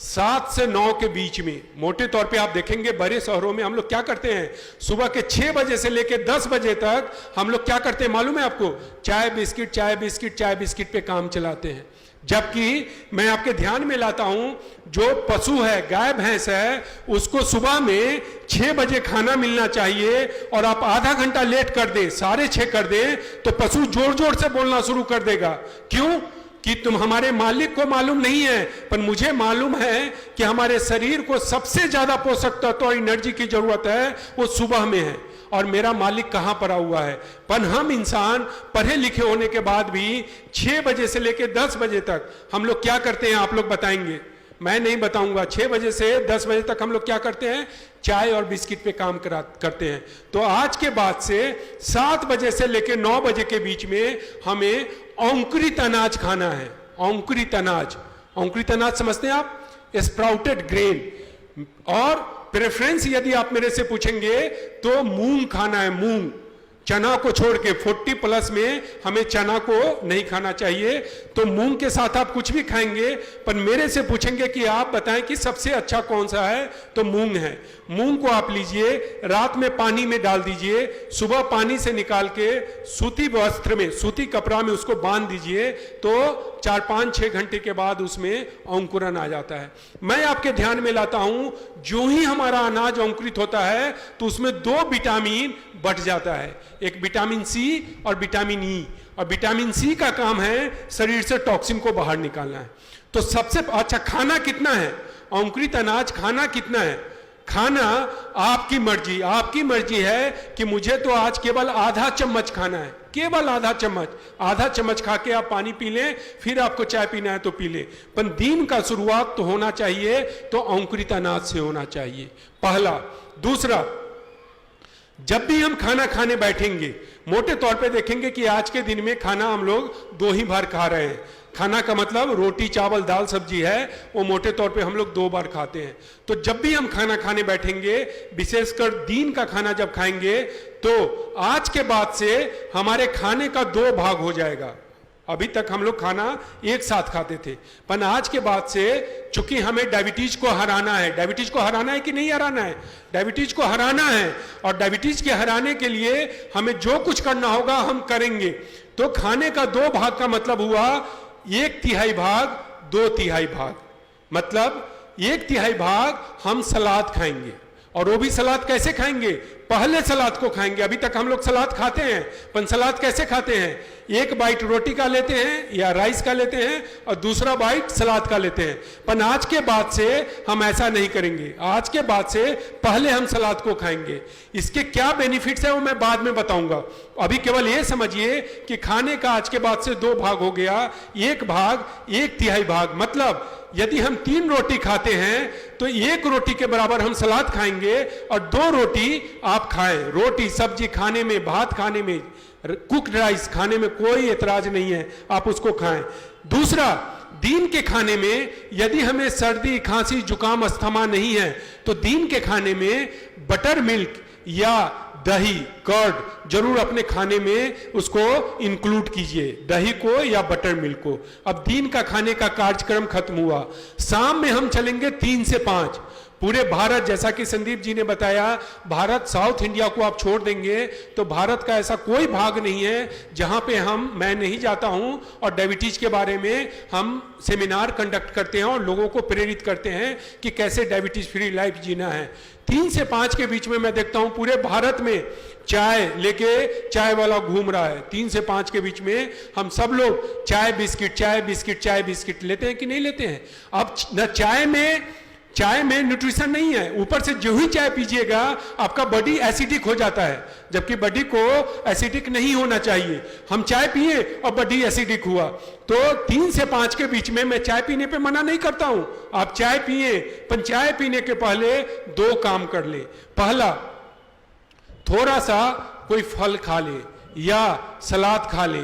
7 से 9 के बीच में, मोटे तौर पे आप देखेंगे बड़े शहरों में हम लोग क्या करते हैं, सुबह के 6 बजे से लेकर 10 बजे तक हम लोग क्या करते हैं मालूम है आपको? चाय बिस्किट, चाय बिस्किट, चाय बिस्किट पे काम चलाते हैं। जबकि मैं आपके ध्यान में लाता हूं, जो पशु है, गाय भैंस है, उसको सुबह में 6 बजे खाना मिलना चाहिए और आप आधा घंटा लेट कर दें, 6:30 कर दें, तो पशु जोर जोर से बोलना शुरू कर देगा। क्यों? कि तुम हमारे मालिक को मालूम नहीं है, पर मुझे मालूम है कि हमारे शरीर को सबसे ज्यादा पोषक तत्व और एनर्जी की जरूरत है वो सुबह में है, और मेरा मालिक कहां पड़ा हुआ है। पर हम इंसान पढ़े लिखे होने के बाद भी 6 बजे से लेकर 10 बजे तक हम लोग क्या करते हैं, आप लोग बताएंगे, मैं नहीं बताऊंगा। 6 बजे से 10 बजे तक हम लोग क्या करते हैं, चाय और बिस्किट पे काम करते हैं। तो आज के बाद से 7 बजे से लेकर 9 बजे के बीच में हमें अंकुरित अनाज खाना है। अंकुरित अनाज, अंकुरित अनाज समझते हैं आप? Sprouted grain. और प्रेफरेंस यदि आप मेरे से पूछेंगे तो मूंग खाना है, मूंग, चना को छोड़ के 40+ में हमें चना को नहीं खाना चाहिए। तो मूंग के साथ आप कुछ भी खाएंगे, पर मेरे से पूछेंगे कि आप बताएं कि सबसे अच्छा कौन सा है, तो मूंग है। मूंग को आप लीजिए, रात में पानी में डाल दीजिए, सुबह पानी से निकाल के सूती वस्त्र में, सूती कपड़ा में उसको बांध दीजिए, तो 4-5-6 घंटे के बाद उसमें अंकुरन आ जाता है। मैं आपके ध्यान में लाता हूं, जो ही हमारा अनाज अंकुरित होता है तो उसमें 2 विटामिन बढ़ जाता है, एक विटामिन सी और विटामिन ई। और विटामिन सी का काम है शरीर से टॉक्सिन को बाहर निकालना है। तो सबसे अच्छा खाना कितना है, अंकुरित अनाज खाना कितना है? खाना आपकी मर्जी, आपकी मर्जी है कि मुझे तो आज केवल आधा चम्मच खाना है, केवल आधा चम्मच। आधा चम्मच खा के आप पानी पी लें, फिर आपको चाय पीना है तो पी लें, पर दिन का शुरुआत तो होना चाहिए तो अंकुरित अनाज से होना चाहिए, पहला। दूसरा, जब भी हम खाना खाने बैठेंगे, मोटे तौर पे देखेंगे कि आज के दिन में खाना हम लोग 2 ही बार खा रहे हैं। खाना का मतलब रोटी चावल दाल सब्जी है, वो मोटे तौर पे हम लोग 2 बार खाते हैं। तो जब भी हम खाना खाने बैठेंगे, विशेषकर दिन का खाना जब खाएंगे, तो आज के बाद से हमारे खाने का 2 भाग हो जाएगा। अभी तक हम लोग खाना एक साथ खाते थे, पर आज के बाद से चूंकि हमें डायबिटीज को हराना है, डायबिटीज को हराना है कि नहीं हराना है, डायबिटीज को हराना है, और डायबिटीज के हराने के लिए हमें जो कुछ करना होगा हम करेंगे। तो खाने का 2 भाग का मतलब हुआ 1/3 भाग 2/3 भाग, मतलब 1/3 भाग हम सलाद खाएंगे। और वो भी सलाद कैसे खाएंगे? पहले सलाद को खाएंगे। अभी तक हम लोग सलाद खाते हैं, पर सलाद कैसे खाते हैं? 1 बाइट रोटी का लेते हैं या राइस का लेते हैं और दूसरा बाइट सलाद का लेते हैं। पर आज के बाद से हम ऐसा नहीं करेंगे। आज के बाद से पहले हम सलाद को खाएंगे। इसके क्या बेनिफिट्स है वो मैं बाद में बताऊंगा। अभी केवल ये समझिए कि खाने का आज के बाद से 2 भाग हो गया, 1 भाग 1/3 भाग। मतलब यदि हम 3 रोटी खाते हैं तो 1 रोटी के बराबर हम सलाद खाएंगे और 2 रोटी आप खाएं। रोटी सब्जी खाने में, भात खाने में, कुक्ड राइस खाने में कोई एतराज नहीं है, आप उसको खाएं। दूसरा, दिन के खाने में यदि हमें सर्दी खांसी जुकाम अस्थमा नहीं है तो दिन के खाने में बटर मिल्क या दही कर्ड जरूर अपने खाने में उसको इंक्लूड कीजिए, दही को या बटर मिल्क को। अब दिन का खाने का कार्यक्रम खत्म हुआ, शाम में हम चलेंगे 3 से 5। पूरे भारत, जैसा कि संदीप जी ने बताया, भारत साउथ इंडिया को आप छोड़ देंगे तो भारत का ऐसा कोई भाग नहीं है जहां पे मैं नहीं जाता हूं और डायबिटीज के बारे में हम सेमिनार कंडक्ट करते हैं और लोगों को प्रेरित करते हैं कि कैसे डायबिटीज फ्री लाइफ जीना है। 3 से 5 के बीच में मैं देखता हूं पूरे भारत में चाय लेके चाय वाला घूम रहा है। 3 से 5 के बीच में हम सब लोग चाय बिस्किट चाय बिस्किट चाय बिस्किट लेते हैं कि नहीं लेते हैं? अब न चाय में न्यूट्रिशन नहीं है, ऊपर से जो ही चाय पीजिएगा आपका बॉडी एसिडिक हो जाता है, जबकि बॉडी को एसिडिक नहीं होना चाहिए। हम चाय पिए और बॉडी एसिडिक हुआ। तो 3 से 5 के बीच में मैं चाय पीने पे मना नहीं करता हूं, आप चाय पिए, पर चाय पीने के पहले 2 काम कर ले। पहला, थोड़ा सा कोई फल खा ले या सलाद खा ले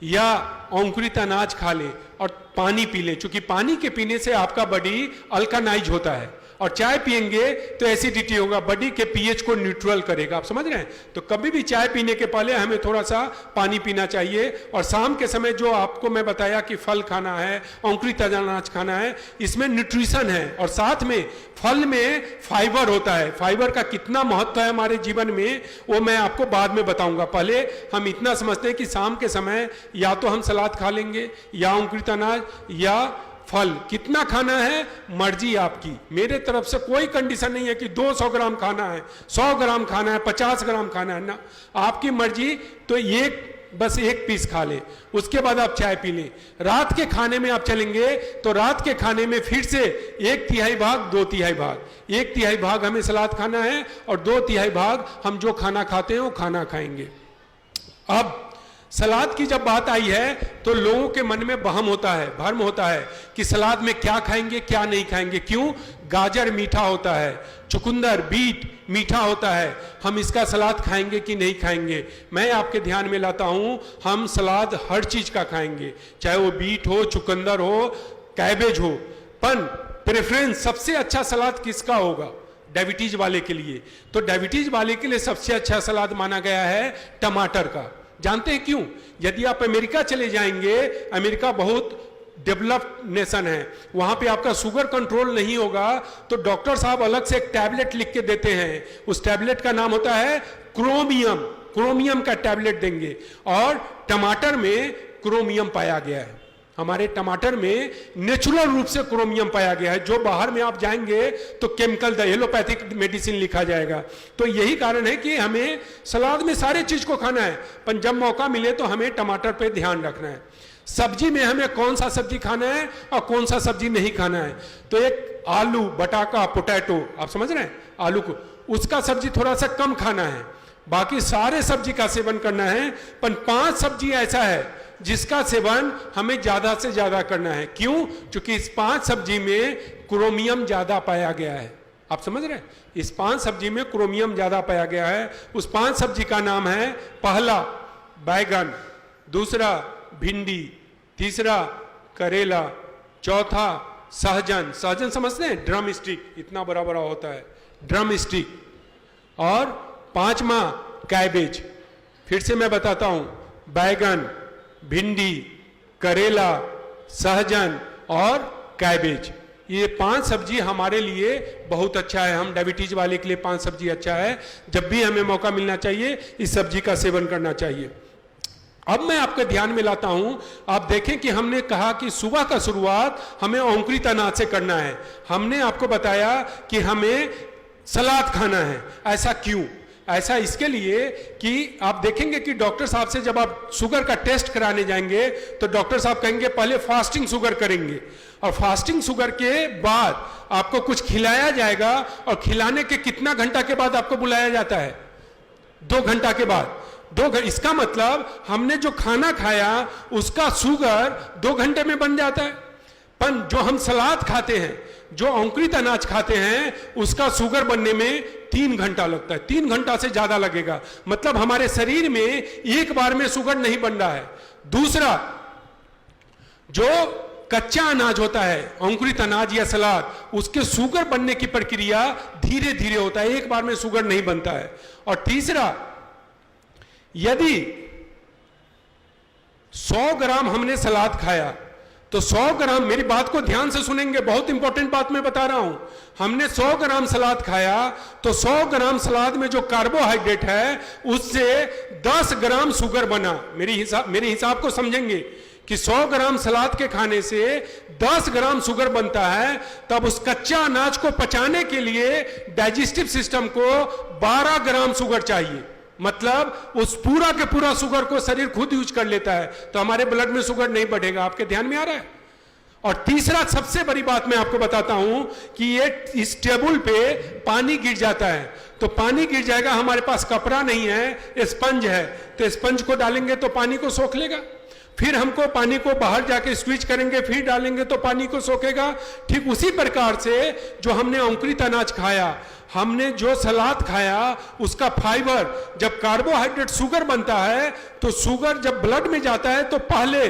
या अंकुरित अनाज खा ले और पानी पी ले, क्योंकि पानी के पीने से आपका बॉडी अल्कानाइज होता है और चाय पिएंगे तो एसिडिटी होगा, बॉडी के पीएच को न्यूट्रल करेगा। आप समझ रहे हैं? तो कभी भी चाय पीने के पहले हमें थोड़ा सा पानी पीना चाहिए। और शाम के समय जो आपको मैं बताया कि फल खाना है, अंकुरित अनाज खाना है, इसमें न्यूट्रिशन है और साथ में फल में फाइबर होता है। फाइबर का कितना महत्व है हमारे जीवन में वो मैं आपको बाद में बताऊंगा। पहले हम इतना समझते हैं कि शाम के समय या तो हम सलाद खा लेंगे या अंकुरित अनाज या फल। कितना खाना है मर्जी आपकी, मेरे तरफ से कोई कंडीशन नहीं है कि 200 ग्राम खाना है, 100 ग्राम खाना है, 50 ग्राम खाना है ना, आपकी मर्जी। तो बस 1 पीस खा ले, उसके बाद आप चाय पी लें। रात के खाने में आप चलेंगे तो रात के खाने में फिर से 1/3 भाग 2/3 भाग, 1/3 भाग हमें सलाद खाना है और 2/3 भाग हम जो खाना खाते हैं वो खाना खाएंगे। अब सलाद की जब बात आई है तो लोगों के मन में भ्रम होता है कि सलाद में क्या खाएंगे क्या नहीं खाएंगे। क्यों? गाजर मीठा होता है, चुकंदर बीट मीठा होता है, हम इसका सलाद खाएंगे कि नहीं खाएंगे। मैं आपके ध्यान में लाता हूं, हम सलाद हर चीज का खाएंगे, चाहे वो बीट हो, चुकंदर हो, कैबेज हो। पर प्रेफरेंस सबसे अच्छा सलाद किसका होगा? डायबिटीज वाले के लिए। तो डायबिटीज वाले के लिए सबसे अच्छा सलाद माना गया है टमाटर का। जानते हैं क्यों? यदि आप अमेरिका चले जाएंगे, अमेरिका बहुत डेवलप्ड नेशन है, वहां पे आपका शुगर कंट्रोल नहीं होगा तो डॉक्टर साहब अलग से एक टैबलेट लिख के देते हैं। उस टैबलेट का नाम होता है क्रोमियम। क्रोमियम का टैबलेट देंगे, और टमाटर में क्रोमियम पाया गया है। हमारे टमाटर में नेचुरल रूप से क्रोमियम पाया गया है, जो बाहर में आप जाएंगे तो केमिकल एलोपैथिक मेडिसिन लिखा जाएगा। तो यही कारण है कि हमें सलाद में सारे चीज को खाना है, पर जब मौका मिले तो हमें टमाटर पे ध्यान रखना है। सब्जी में हमें कौन सा सब्जी खाना है और कौन सा सब्जी नहीं खाना है। तो एक आलू, बटाका, पोटैटो, आप समझ रहे हैं, आलू को, उसका सब्जी थोड़ा सा कम खाना है, बाकी सारे सब्जी का सेवन करना है। पर 5 सब्जी ऐसा है जिसका सेवन हमें ज्यादा से ज्यादा करना है। क्यों? क्योंकि इस 5 सब्जी में क्रोमियम ज्यादा पाया गया है। आप समझ रहे हैं, इस 5 सब्जी में क्रोमियम ज्यादा पाया गया है। उस 5 सब्जी का नाम है, पहला बैगन, दूसरा भिंडी, तीसरा करेला, चौथा सहजन। सहजन समझते हैं, ड्रम स्टिक, इतना बड़ा बड़ा होता है, ड्रम स्टिक, और 5वां कैबेज। फिर से मैं बताता हूं, बैगन, भिंडी, करेला, सहजन और कैबेज। ये 5 सब्जी हमारे लिए बहुत अच्छा है। हम डायबिटीज वाले के लिए 5 सब्जी अच्छा है। जब भी हमें मौका मिलना चाहिए इस सब्जी का सेवन करना चाहिए। अब मैं आपके ध्यान में लाता हूं, आप देखें कि हमने कहा कि सुबह का शुरुआत हमें अंकुरित अनाज से करना है। हमने आपको बताया कि हमें सलाद खाना है। ऐसा क्यों? ऐसा इसके लिए कि आप देखेंगे कि डॉक्टर साहब से जब आप शुगर का टेस्ट कराने जाएंगे तो डॉक्टर साहब कहेंगे पहले फास्टिंग शुगर करेंगे, और फास्टिंग शुगर के बाद आपको कुछ खिलाया जाएगा, और खिलाने के कितना घंटा के बाद आपको बुलाया जाता है? 2 घंटा के बाद। इसका मतलब हमने जो खाना खाया उसका शुगर 2 घंटे में बन जाता है। पर जो हम सलाद खाते हैं, जो अंकुरित अनाज खाते हैं, उसका शुगर बनने में 3 घंटा लगता है। 3 घंटा से ज्यादा लगेगा। मतलब हमारे शरीर में एक बार में शुगर नहीं बन रहा है। दूसरा, जो कच्चा अनाज होता है, अंकुरित अनाज या सलाद, उसके शुगर बनने की प्रक्रिया धीरे धीरे होता है, एक बार में शुगर नहीं बनता है। और तीसरा, यदि 100 ग्राम हमने सलाद खाया तो 100 ग्राम, मेरी बात को ध्यान से सुनेंगे, बहुत इंपॉर्टेंट बात मैं बता रहा हूं। हमने 100 ग्राम सलाद खाया तो 100 ग्राम सलाद में जो कार्बोहाइड्रेट है उससे 10 ग्राम शुगर बना। मेरे हिसाब को समझेंगे कि 100 ग्राम सलाद के खाने से 10 ग्राम शुगर बनता है। तब उस कच्चा अनाज को पचाने के लिए डाइजेस्टिव सिस्टम को 12 ग्राम शुगर चाहिए। मतलब उस पूरा के पूरा शुगर को शरीर खुद यूज कर लेता है, तो हमारे ब्लड में शुगर नहीं बढ़ेगा। आपके ध्यान में आ रहा है? और तीसरा, सबसे बड़ी बात मैं आपको बताता हूं कि ये इस टेबल पे पानी गिर जाता है, तो पानी गिर जाएगा, हमारे पास कपड़ा नहीं है, स्पंज है, तो स्पंज को डालेंगे तो पानी को सोख लेगा। फिर हमको पानी को बाहर जाके स्विच करेंगे, फिर डालेंगे तो पानी को सोखेगा। ठीक उसी प्रकार से जो हमने अंकुरित अनाज खाया, हमने जो सलाद खाया, उसका फाइबर, जब कार्बोहाइड्रेट शुगर बनता है तो शुगर जब ब्लड में जाता है तो पहले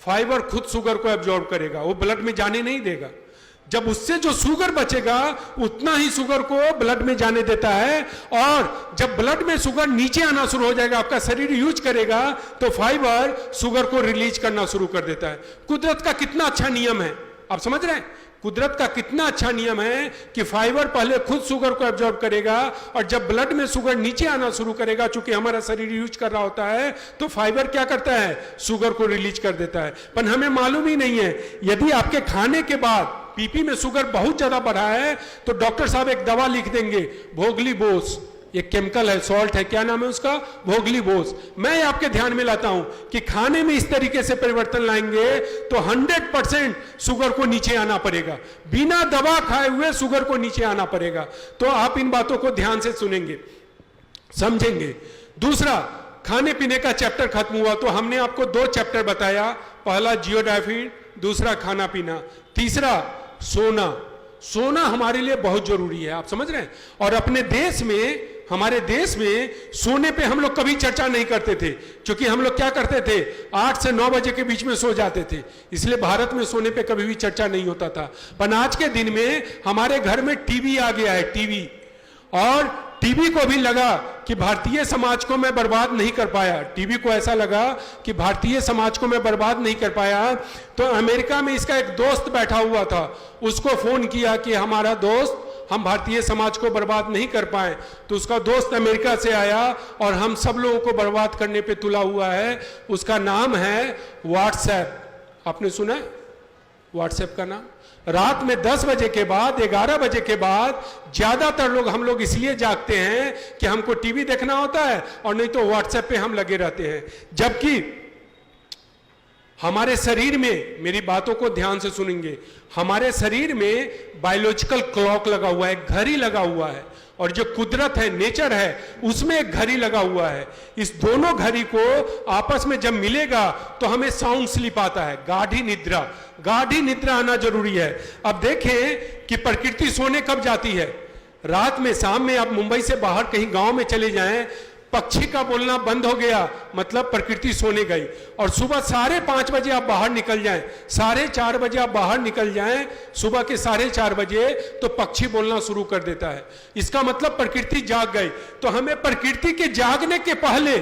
फाइबर खुद शुगर को एब्जॉर्ब करेगा, वो ब्लड में जाने नहीं देगा। जब उससे जो शुगर बचेगा उतना ही शुगर को ब्लड में जाने देता है, और जब ब्लड में शुगर नीचे आना शुरू हो जाएगा, आपका शरीर यूज करेगा, तो फाइबर शुगर को रिलीज करना शुरू कर देता है। कुदरत का कितना अच्छा नियम है, आप समझ रहे हैं? कुदरत का कितना अच्छा नियम है कि फाइबर पहले खुद शुगर को एब्जॉर्ब करेगा, और जब ब्लड में शुगर नीचे आना शुरू करेगा, चूंकि हमारा शरीर यूज कर रहा होता है, तो फाइबर क्या करता है? शुगर को रिलीज कर देता है। पर हमें मालूम ही नहीं है। यदि आपके खाने के बाद पीपी में शुगर बहुत ज्यादा बढ़ा है तो डॉक्टर साहब एक दवा लिख देंगे, भोगली बोस, ये केमिकल है, सॉल्ट है, क्या नाम है उसका? भोगली बोस। मैं आपके ध्यान में लाता हूं कि खाने में इस तरीके से परिवर्तन लाएंगे तो 100% शुगर को नीचे आना पड़ेगा, बिना दवा खाए हुए शुगर को नीचे आना पड़ेगा। तो आप इन बातों को ध्यान से सुनेंगे, समझेंगे। दूसरा, खाने पीने का चैप्टर खत्म हुआ तो हमने आपको 2 चैप्टर बताया, पहला जियोडाइफिड, दूसरा खाना पीना, तीसरा सोना। सोना हमारे लिए बहुत जरूरी है, आप समझ रहे हैं? और अपने देश में हमारे देश में सोने पे हम लोग कभी चर्चा नहीं करते थे, क्योंकि हम लोग क्या करते थे 8 से 9 बजे के बीच में सो जाते थे, इसलिए भारत में सोने पे कभी भी चर्चा नहीं होता था। पर आज के दिन में हमारे घर में टीवी आ गया है, टीवी, और टीवी को भी लगा कि भारतीय समाज को मैं बर्बाद नहीं कर पाया, टीवी को ऐसा लगा कि भारतीय समाज को मैं बर्बाद नहीं कर पाया, तो अमेरिका में इसका एक दोस्त बैठा हुआ था, उसको फोन किया कि हमारा दोस्त, हम भारतीय समाज को बर्बाद नहीं कर पाए, तो उसका दोस्त अमेरिका से आया और हम सब लोगों को बर्बाद करने पे तुला हुआ है। उसका नाम है व्हाट्सएप। आपने सुना है व्हाट्सएप का नाम? रात में 10 बजे के बाद, 11 बजे के बाद ज्यादातर लोग, हम लोग इसलिए जागते हैं कि हमको टीवी देखना होता है, और नहीं तो व्हाट्सएप पे हम लगे रहते हैं। जबकि हमारे शरीर में, मेरी बातों को ध्यान से सुनेंगे, हमारे शरीर में बायोलॉजिकल क्लॉक लगा हुआ है, घड़ी लगा हुआ है, और जो कुदरत है, नेचर है, उसमें एक घड़ी लगा हुआ है। इस दोनों घड़ी को आपस में जब मिलेगा तो हमें साउंड स्लीप आता है, गाढ़ी निद्रा। गाढ़ी निद्रा आना जरूरी है। अब देखें कि प्रकृति सोने कब जाती है? रात में, शाम में। आप मुंबई से बाहर कहीं गांव में चले जाएं, पक्षी का बोलना बंद हो गया, मतलब प्रकृति सोने गई। और सुबह 5:30 बजे आप बाहर निकल जाएं, 4:30 बजे आप बाहर निकल जाएं, सुबह के 4:30 बजे, तो पक्षी बोलना शुरू कर देता है। इसका मतलब प्रकृति जाग गई। तो हमें प्रकृति के जागने के पहले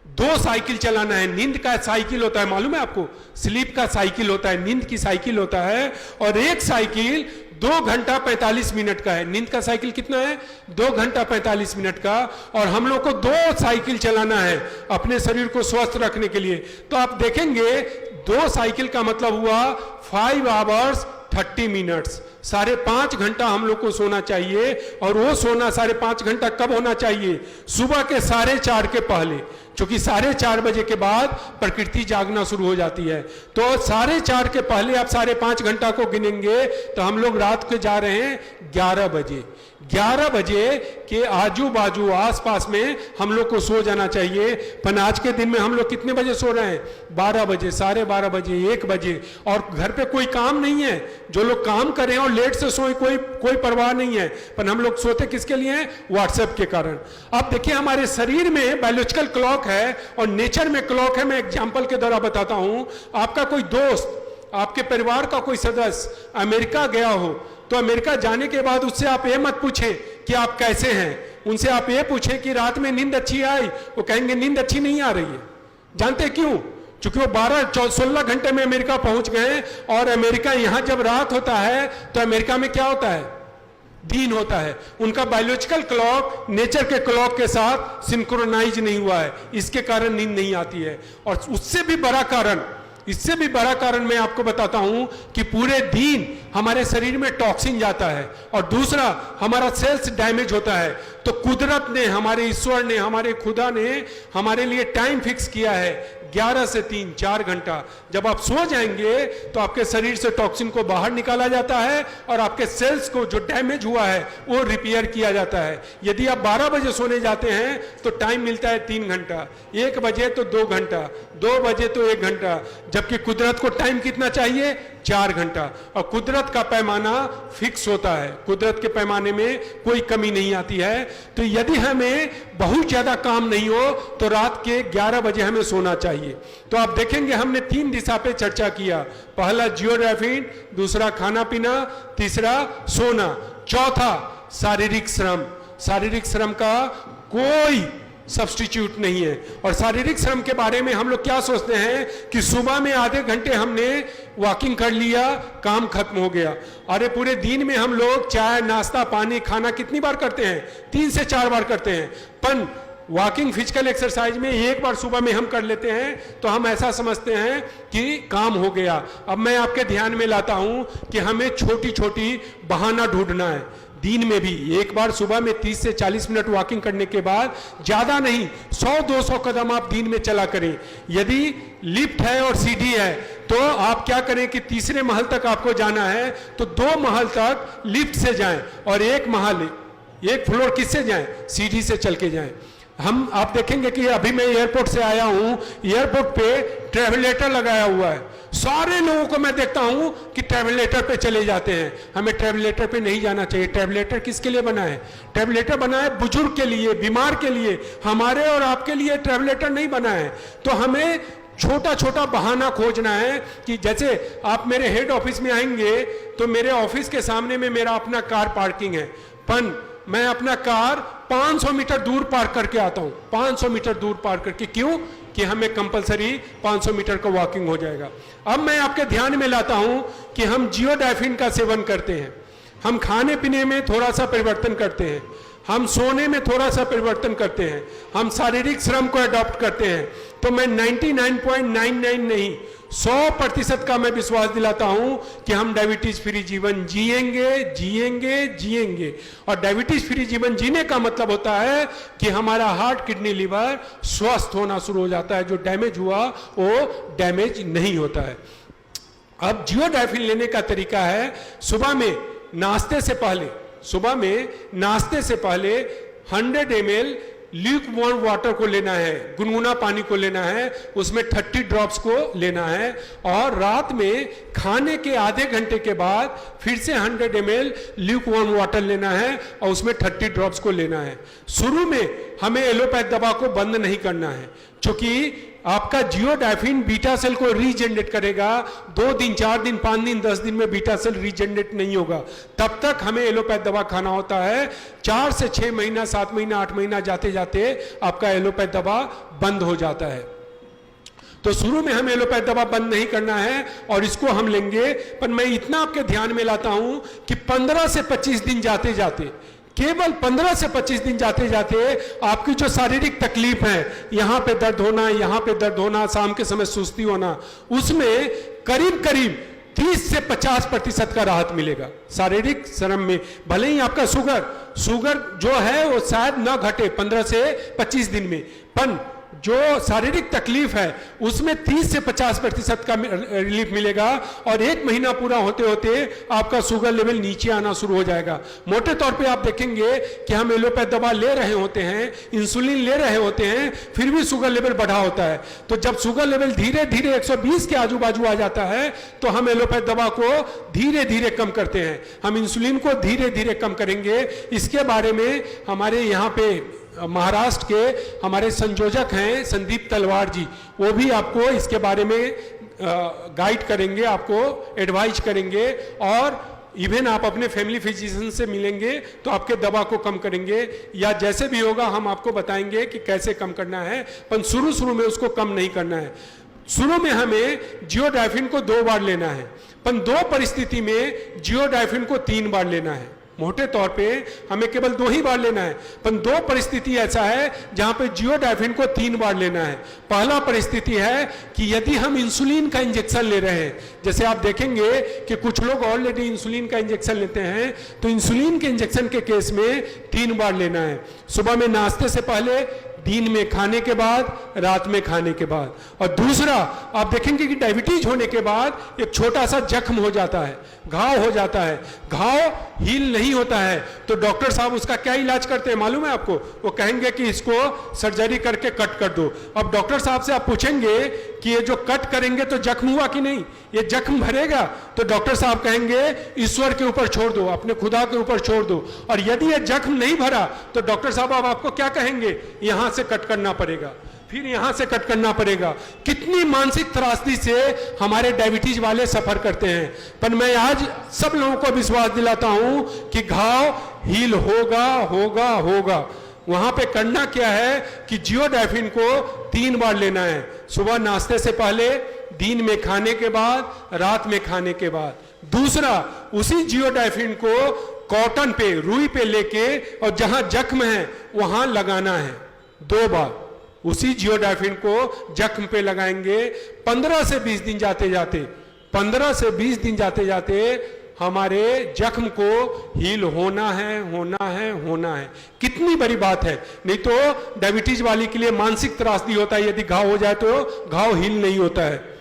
2 साइकिल चलाना है। नींद का साइकिल होता है, मालूम है आपको? स्लीप का साइकिल होता है, नींद की साइकिल होता है, और एक साइकिल 2 घंटा 45 मिनट का है। नींद का साइकिल कितना है? 2 घंटा 45 मिनट का। और हम लोग को 2 साइकिल चलाना है अपने शरीर को स्वस्थ रखने के लिए। तो आप देखेंगे 2 साइकिल का मतलब हुआ 5 आवर्स 30 मिनट्स। 5.5 घंटा हम लोग को सोना चाहिए। और वो सोना 5.5 घंटा कब होना चाहिए? सुबह के 4:30 के पहले, क्योंकि 4:30 बजे के बाद प्रकृति जागना शुरू हो जाती है। तो 4:30 के पहले आप 5.5 घंटा को गिनेंगे तो हम लोग रात को जा रहे हैं 11 बजे। 11 बजे के आजू बाजू आसपास में हम लोग को सो जाना चाहिए। पर आज के दिन में हम लोग कितने बजे सो रहे हैं? 12 बजे, 12:30 बजे, 1 बजे। और घर पे कोई काम नहीं है, जो लोग काम कर रहे हैं और लेट से सोए, कोई परवाह नहीं है। पर हम लोग सोते किसके लिए हैं? व्हाट्सएप के कारण। अब देखिए हमारे शरीर में बायोलॉजिकल क्लॉक है और नेचर में क्लॉक है। मैं एग्जाम्पल के द्वारा बताता हूं। आपका कोई दोस्त, आपके परिवार का कोई सदस्य अमेरिका गया हो, तो अमेरिका जाने के बाद उससे आप ये मत पूछें कि आप कैसे हैं। उनसे आप ये पूछें कि रात में नींद अच्छी आई। वो कहेंगे नींद अच्छी नहीं आ रही है। जानते क्यों? क्योंकि वो 16 घंटे में अमेरिका पहुंच गए। और अमेरिका, यहां जब रात होता है तो अमेरिका में क्या होता है? दिन होता है। उनका बायोलॉजिकल क्लॉक नेचर के क्लॉक के साथ सिंक्रोनाइज नहीं हुआ है, इसके कारण नींद नहीं आती है। और उससे भी बड़ा कारण, इससे भी बड़ा कारण मैं आपको बताता हूं कि पूरे दिन हमारे शरीर में टॉक्सिन जाता है, और दूसरा हमारा सेल्स डैमेज होता है। तो कुदरत ने, हमारे ईश्वर ने, हमारे खुदा ने हमारे लिए टाइम फिक्स किया है 11 से 3, 4 घंटा। जब आप सो जाएंगे तो आपके शरीर से टॉक्सिन को बाहर निकाला जाता है और आपके सेल्स को जो डैमेज हुआ है वो रिपेयर किया जाता है। यदि आप 12 बजे सोने जाते हैं तो टाइम मिलता है 3 घंटा, 1 बजे तो 2 घंटा, 2 बजे तो 1 घंटा, जबकि कुदरत को टाइम कितना चाहिए? 4 घंटा। और कुदरत का पैमाना फिक्स होता है, कुदरत के पैमाने में कोई कमी नहीं आती है। तो यदि हमें बहुत ज्यादा काम नहीं हो तो रात के 11 बजे हमें सोना चाहिए। तो आप देखेंगे हमने 3 दिशा पे चर्चा किया। पहला जियोग्राफी, दूसरा खाना पीना, तीसरा सोना, चौथा शारीरिक श्रम। शारीरिक श्रम का कोई सब्स्टिट्यूट नहीं है। और शारीरिक श्रम के बारे में हम लोग क्या सोचते हैं कि सुबह में आधे घंटे हमने वॉकिंग कर लिया, काम खत्म हो गया। अरे पूरे दिन में हम लोग चाय, नाश्ता, पानी, खाना कितनी बार करते हैं? 3 से 4 बार करते हैं। पर वॉकिंग, फिजिकल एक्सरसाइज में 1 बार सुबह में हम कर लेते हैं तो हम ऐसा समझते हैं कि काम हो गया। अब मैं आपके ध्यान में लाता हूं कि हमें छोटी छोटी बहाना ढूंढना है। दिन में भी 1 बार सुबह में 30 से 40 मिनट वॉकिंग करने के बाद, ज्यादा नहीं, 100-200 कदम आप दिन में चला करें। यदि लिफ्ट है और सीढ़ी है तो आप क्या करें कि 3रे महल तक आपको जाना है तो 2 महल तक लिफ्ट से जाएं और 1 फ्लोर किससे जाएं? सीढ़ी से चल के जाएं। आप देखेंगे कि अभी मैं एयरपोर्ट से आया हूं, एयरपोर्ट पे ट्रेवलेटर लगाया हुआ है। सारे लोगों को मैं देखता हूं कि ट्रेवलेटर पे चले जाते हैं। हमें ट्रेवलेटर पे नहीं जाना चाहिए। ट्रेवलेटर किसके लिए बना है? ट्रेवलेटर बना है बुजुर्ग के लिए, बीमार के लिए। हमारे और आपके लिए ट्रेवलेटर नहीं बना है। तो हमें छोटा छोटा बहाना खोजना है कि जैसे आप मेरे हेड ऑफिस में आएंगे तो मेरे ऑफिस के सामने में मेरा अपना कार पार्किंग है, पर मैं अपना कार 500 मीटर दूर पार्क करके आता हूं। 500 मीटर दूर पार्क करके, क्यों? कि हमें कंपलसरी 500 मीटर का वॉकिंग हो जाएगा। अब मैं आपके ध्यान में लाता हूं कि हम जियोडाइफिन का सेवन करते हैं, हम खाने पीने में थोड़ा सा परिवर्तन करते हैं, हम सोने में थोड़ा सा परिवर्तन करते हैं, हम शारीरिक श्रम को अडॉप्ट करते हैं। तो मैं 99.99 नहीं, 100% का मैं विश्वास दिलाता हूं कि हम डायबिटीज फ्री जीवन जिएंगे। और डायबिटीज फ्री जीवन जीने का मतलब होता है कि हमारा हार्ट, किडनी, लिवर स्वस्थ होना शुरू हो जाता है। जो डैमेज हुआ वो डैमेज नहीं होता है। अब जियोडाइफिन लेने का तरीका है, सुबह में नाश्ते से पहले 100 ml ल्यूक वार्म वाटर को लेना है, गुनगुना पानी को लेना है, उसमें 30 ड्रॉप्स को लेना है। और रात में खाने के आधे घंटे के बाद फिर से 100 ml ल्यूक वार्म वाटर लेना है और उसमें 30 ड्रॉप्स को लेना है। शुरू में हमें एलोपैथ दवा को बंद नहीं करना है, क्योंकि आपका जियोडाइफिन बीटा सेल को रीजनरेट करेगा। 2 दिन, 4 दिन, 5 दिन, 10 दिन में बीटा सेल रीजनरेट नहीं होगा। तब तक हमें एलोपैथ दवा खाना होता है। 4 से 6 महीना, 7 महीना, 8 महीना जाते जाते आपका एलोपैथ दवा बंद हो जाता है। तो शुरू में हमें एलोपैथ दवा बंद नहीं करना है और इसको हम लेंगे। पर मैं इतना आपके ध्यान में लाता हूं कि 15 से 25 दिन जाते जाते, केवल 15 से 25 दिन जाते जाते आपकी जो शारीरिक तकलीफ है, यहां पे दर्द होना, यहां पे दर्द होना, शाम के समय सुस्ती होना, उसमें करीब 30 से 50% का राहत मिलेगा शारीरिक श्रम में। भले ही आपका शुगर जो है वो शायद ना घटे 15 से 25 दिन में, पर जो शारीरिक तकलीफ है उसमें 30 से 50% का रिलीफ मिलेगा। और 1 महीना पूरा होते होते आपका शुगर लेवल नीचे आना शुरू हो जाएगा। मोटे तौर पे आप देखेंगे कि हम एलोपैथ दवा ले रहे होते हैं, इंसुलिन ले रहे होते हैं, फिर भी शुगर लेवल बढ़ा होता है। तो जब शुगर लेवल धीरे धीरे 120 के आजू बाजू आ जाता है तो हम एलोपैथ दवा को धीरे धीरे कम करते हैं, हम इंसुलिन को धीरे धीरे कम करेंगे। इसके बारे में हमारे यहाँ पे महाराष्ट्र के हमारे संयोजक हैं संदीप तलवार जी, वो भी आपको इसके बारे में गाइड करेंगे, आपको एडवाइज करेंगे। और इवन आप अपने फैमिली फिजिशियन से मिलेंगे तो आपके दवा को कम करेंगे, या जैसे भी होगा हम आपको बताएंगे कि कैसे कम करना है। पर शुरू में उसको कम नहीं करना है। शुरू में हमें जियोडाइफिन को 2 बार लेना है, पर 2 परिस्थिति में जियोडाइफिन को 3 बार लेना है। मोटे तौर पे हमें केवल 2 ही बार लेना है, पर 2 परिस्थिति ऐसा है जहां पे जियोडाइफिन को 3 बार लेना है। पहला परिस्थिति है कि यदि हम इंसुलिन का इंजेक्शन ले रहे हैं, जैसे आप देखेंगे कि कुछ लोग ऑलरेडी इंसुलिन का इंजेक्शन लेते हैं, तो इंसुलिन के इंजेक्शन के केस में 3 बार लेना है। सुबह में नाश्ते से पहले, दिन में खाने के बाद, रात में खाने के बाद। और दूसरा, आप देखेंगे कि डायबिटीज होने के बाद एक छोटा सा जख्म हो जाता है, घाव हो जाता है, घाव हील नहीं होता है, तो डॉक्टर साहब उसका क्या इलाज करते हैं मालूम है आपको? वो कहेंगे कि इसको सर्जरी करके कट कर दो। अब डॉक्टर साहब से आप पूछेंगे कि ये जो कट करेंगे तो जख्म हुआ कि नहीं, ये जख्म भरेगा? तो डॉक्टर साहब कहेंगे ईश्वर के ऊपर छोड़ दो, अपने खुदा के ऊपर छोड़ दो। और यदि ये जख्म नहीं भरा तो डॉक्टर साहब अब आपको क्या कहेंगे? यहां से कट करना पड़ेगा, फिर यहां से कट करना पड़ेगा। कितनी मानसिक त्रासदी से हमारे डायबिटीज वाले सफर करते हैं। पर मैं आज सब लोगों को विश्वास दिलाता हूं कि घाव हील होगा। वहां पे करना क्या है कि जियोडाइफिन को 3 बार लेना है, सुबह नाश्ते से पहले, दिन में खाने के बाद, रात में खाने के बाद। दूसरा, उसी जियोडाइफिन को कॉटन पे, रुई पे लेके और जहां जख्म है वहां लगाना है 2 बार। उसी जियोडाइफिन को जख्म पे लगाएंगे। 15 से 20 दिन जाते जाते हमारे जख्म को हील होना है। कितनी बड़ी बात है। नहीं तो डायबिटीज वाली के लिए मानसिक त्रासदी होता है, यदि घाव हो जाए तो घाव हील नहीं होता है।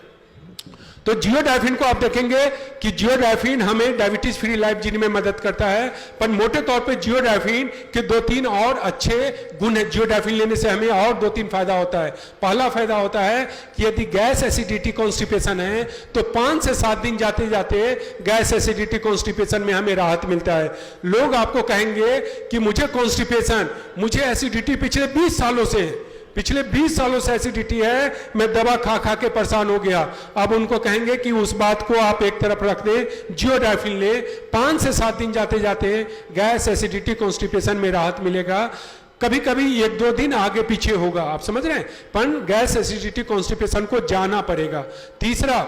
तो जियोडाइफिन को आप देखेंगे कि जियोडाइफिन हमें डायबिटीज फ्री लाइफ जीने में मदद करता है, पर मोटे तौर पे जियोडाइफिन के 2-3 और अच्छे गुण है। जियोडाइफिन लेने से हमें और 2-3 फायदा होता है। पहला फायदा होता है कि यदि गैस एसिडिटी कॉन्स्टिपेशन है तो 5 से 7 दिन जाते जाते गैस एसिडिटी कॉन्स्टिपेशन में हमें राहत मिलता है। लोग आपको कहेंगे कि मुझे कॉन्स्टिपेशन, मुझे एसिडिटी पिछले 20 सालों से एसिडिटी है, मैं दवा खा खा के परेशान हो गया। अब उनको कहेंगे कि उस बात को आप एक तरफ रख दें, जियोडाइफिन ले, 5 से 7 दिन जाते जाते गैस एसिडिटी कॉन्स्टिपेशन में राहत मिलेगा। कभी कभी 1-2 दिन आगे पीछे होगा, आप समझ रहे हैं, पर गैस एसिडिटी कॉन्स्टिपेशन को जाना पड़ेगा। तीसरा,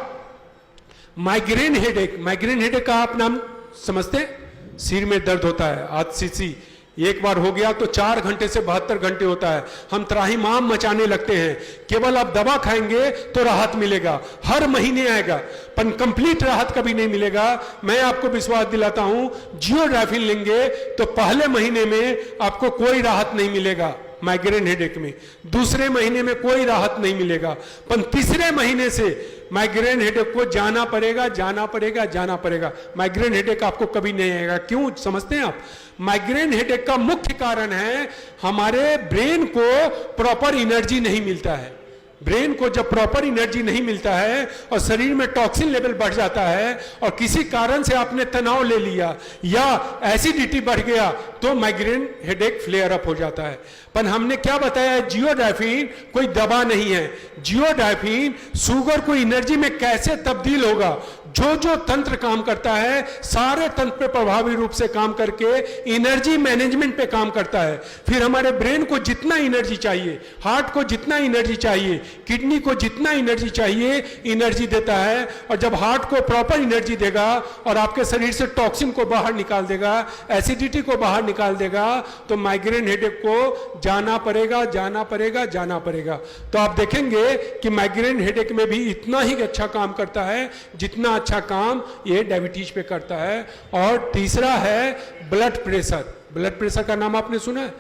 माइग्रेन हेडेक का आप नाम समझते हैं? सिर में दर्द होता है, आदसीसी, एक बार हो गया तो 4 घंटे से 72 घंटे होता है। हम त्राहिमाम मचाने लगते हैं। केवल आप दवा खाएंगे तो राहत मिलेगा, हर महीने आएगा, पर कंप्लीट राहत कभी नहीं मिलेगा। मैं आपको विश्वास दिलाता हूं, जियोडाइफिन लेंगे तो पहले महीने में आपको कोई राहत नहीं मिलेगा माइग्रेन हेडेक में, दूसरे महीने में कोई राहत नहीं मिलेगा, पर तीसरे महीने से माइग्रेन हेडेक को जाना पड़ेगा। माइग्रेन हेडेक आपको कभी नहीं आएगा। क्यों समझते हैं आप? माइग्रेन हेडेक का मुख्य कारण है हमारे ब्रेन को प्रॉपर एनर्जी नहीं मिलता है। ब्रेन को जब प्रॉपर एनर्जी नहीं मिलता है और शरीर में टॉक्सिन लेवल बढ़ जाता है और किसी कारण से आपने तनाव ले लिया या एसिडिटी बढ़ गया तो माइग्रेन हेडेक फ्लेयर अप हो जाता है। पर हमने क्या बताया, जियोडाइफिन कोई दवा नहीं है। जियोडाइफिन शुगर को एनर्जी में कैसे तब्दील होगा, जो तंत्र काम करता है सारे तंत्र पे प्रभावी रूप से काम करके एनर्जी मैनेजमेंट पे काम करता है। फिर हमारे ब्रेन को जितना एनर्जी चाहिए, हार्ट को जितना एनर्जी चाहिए, किडनी को जितना एनर्जी चाहिए, एनर्जी देता है। और जब हार्ट को प्रॉपर एनर्जी देगा और आपके शरीर से टॉक्सिन को बाहर निकाल देगा, एसिडिटी को बाहर निकाल देगा, तो माइग्रेन हेडेक को जाना पड़ेगा। तो आप देखेंगे कि माइग्रेन हेडेक में भी इतना ही अच्छा काम करता है जितना अच्छा काम ये डायबिटीज पे करता है। और तीसरा है ब्लड प्रेशर का नाम आपने सुना है?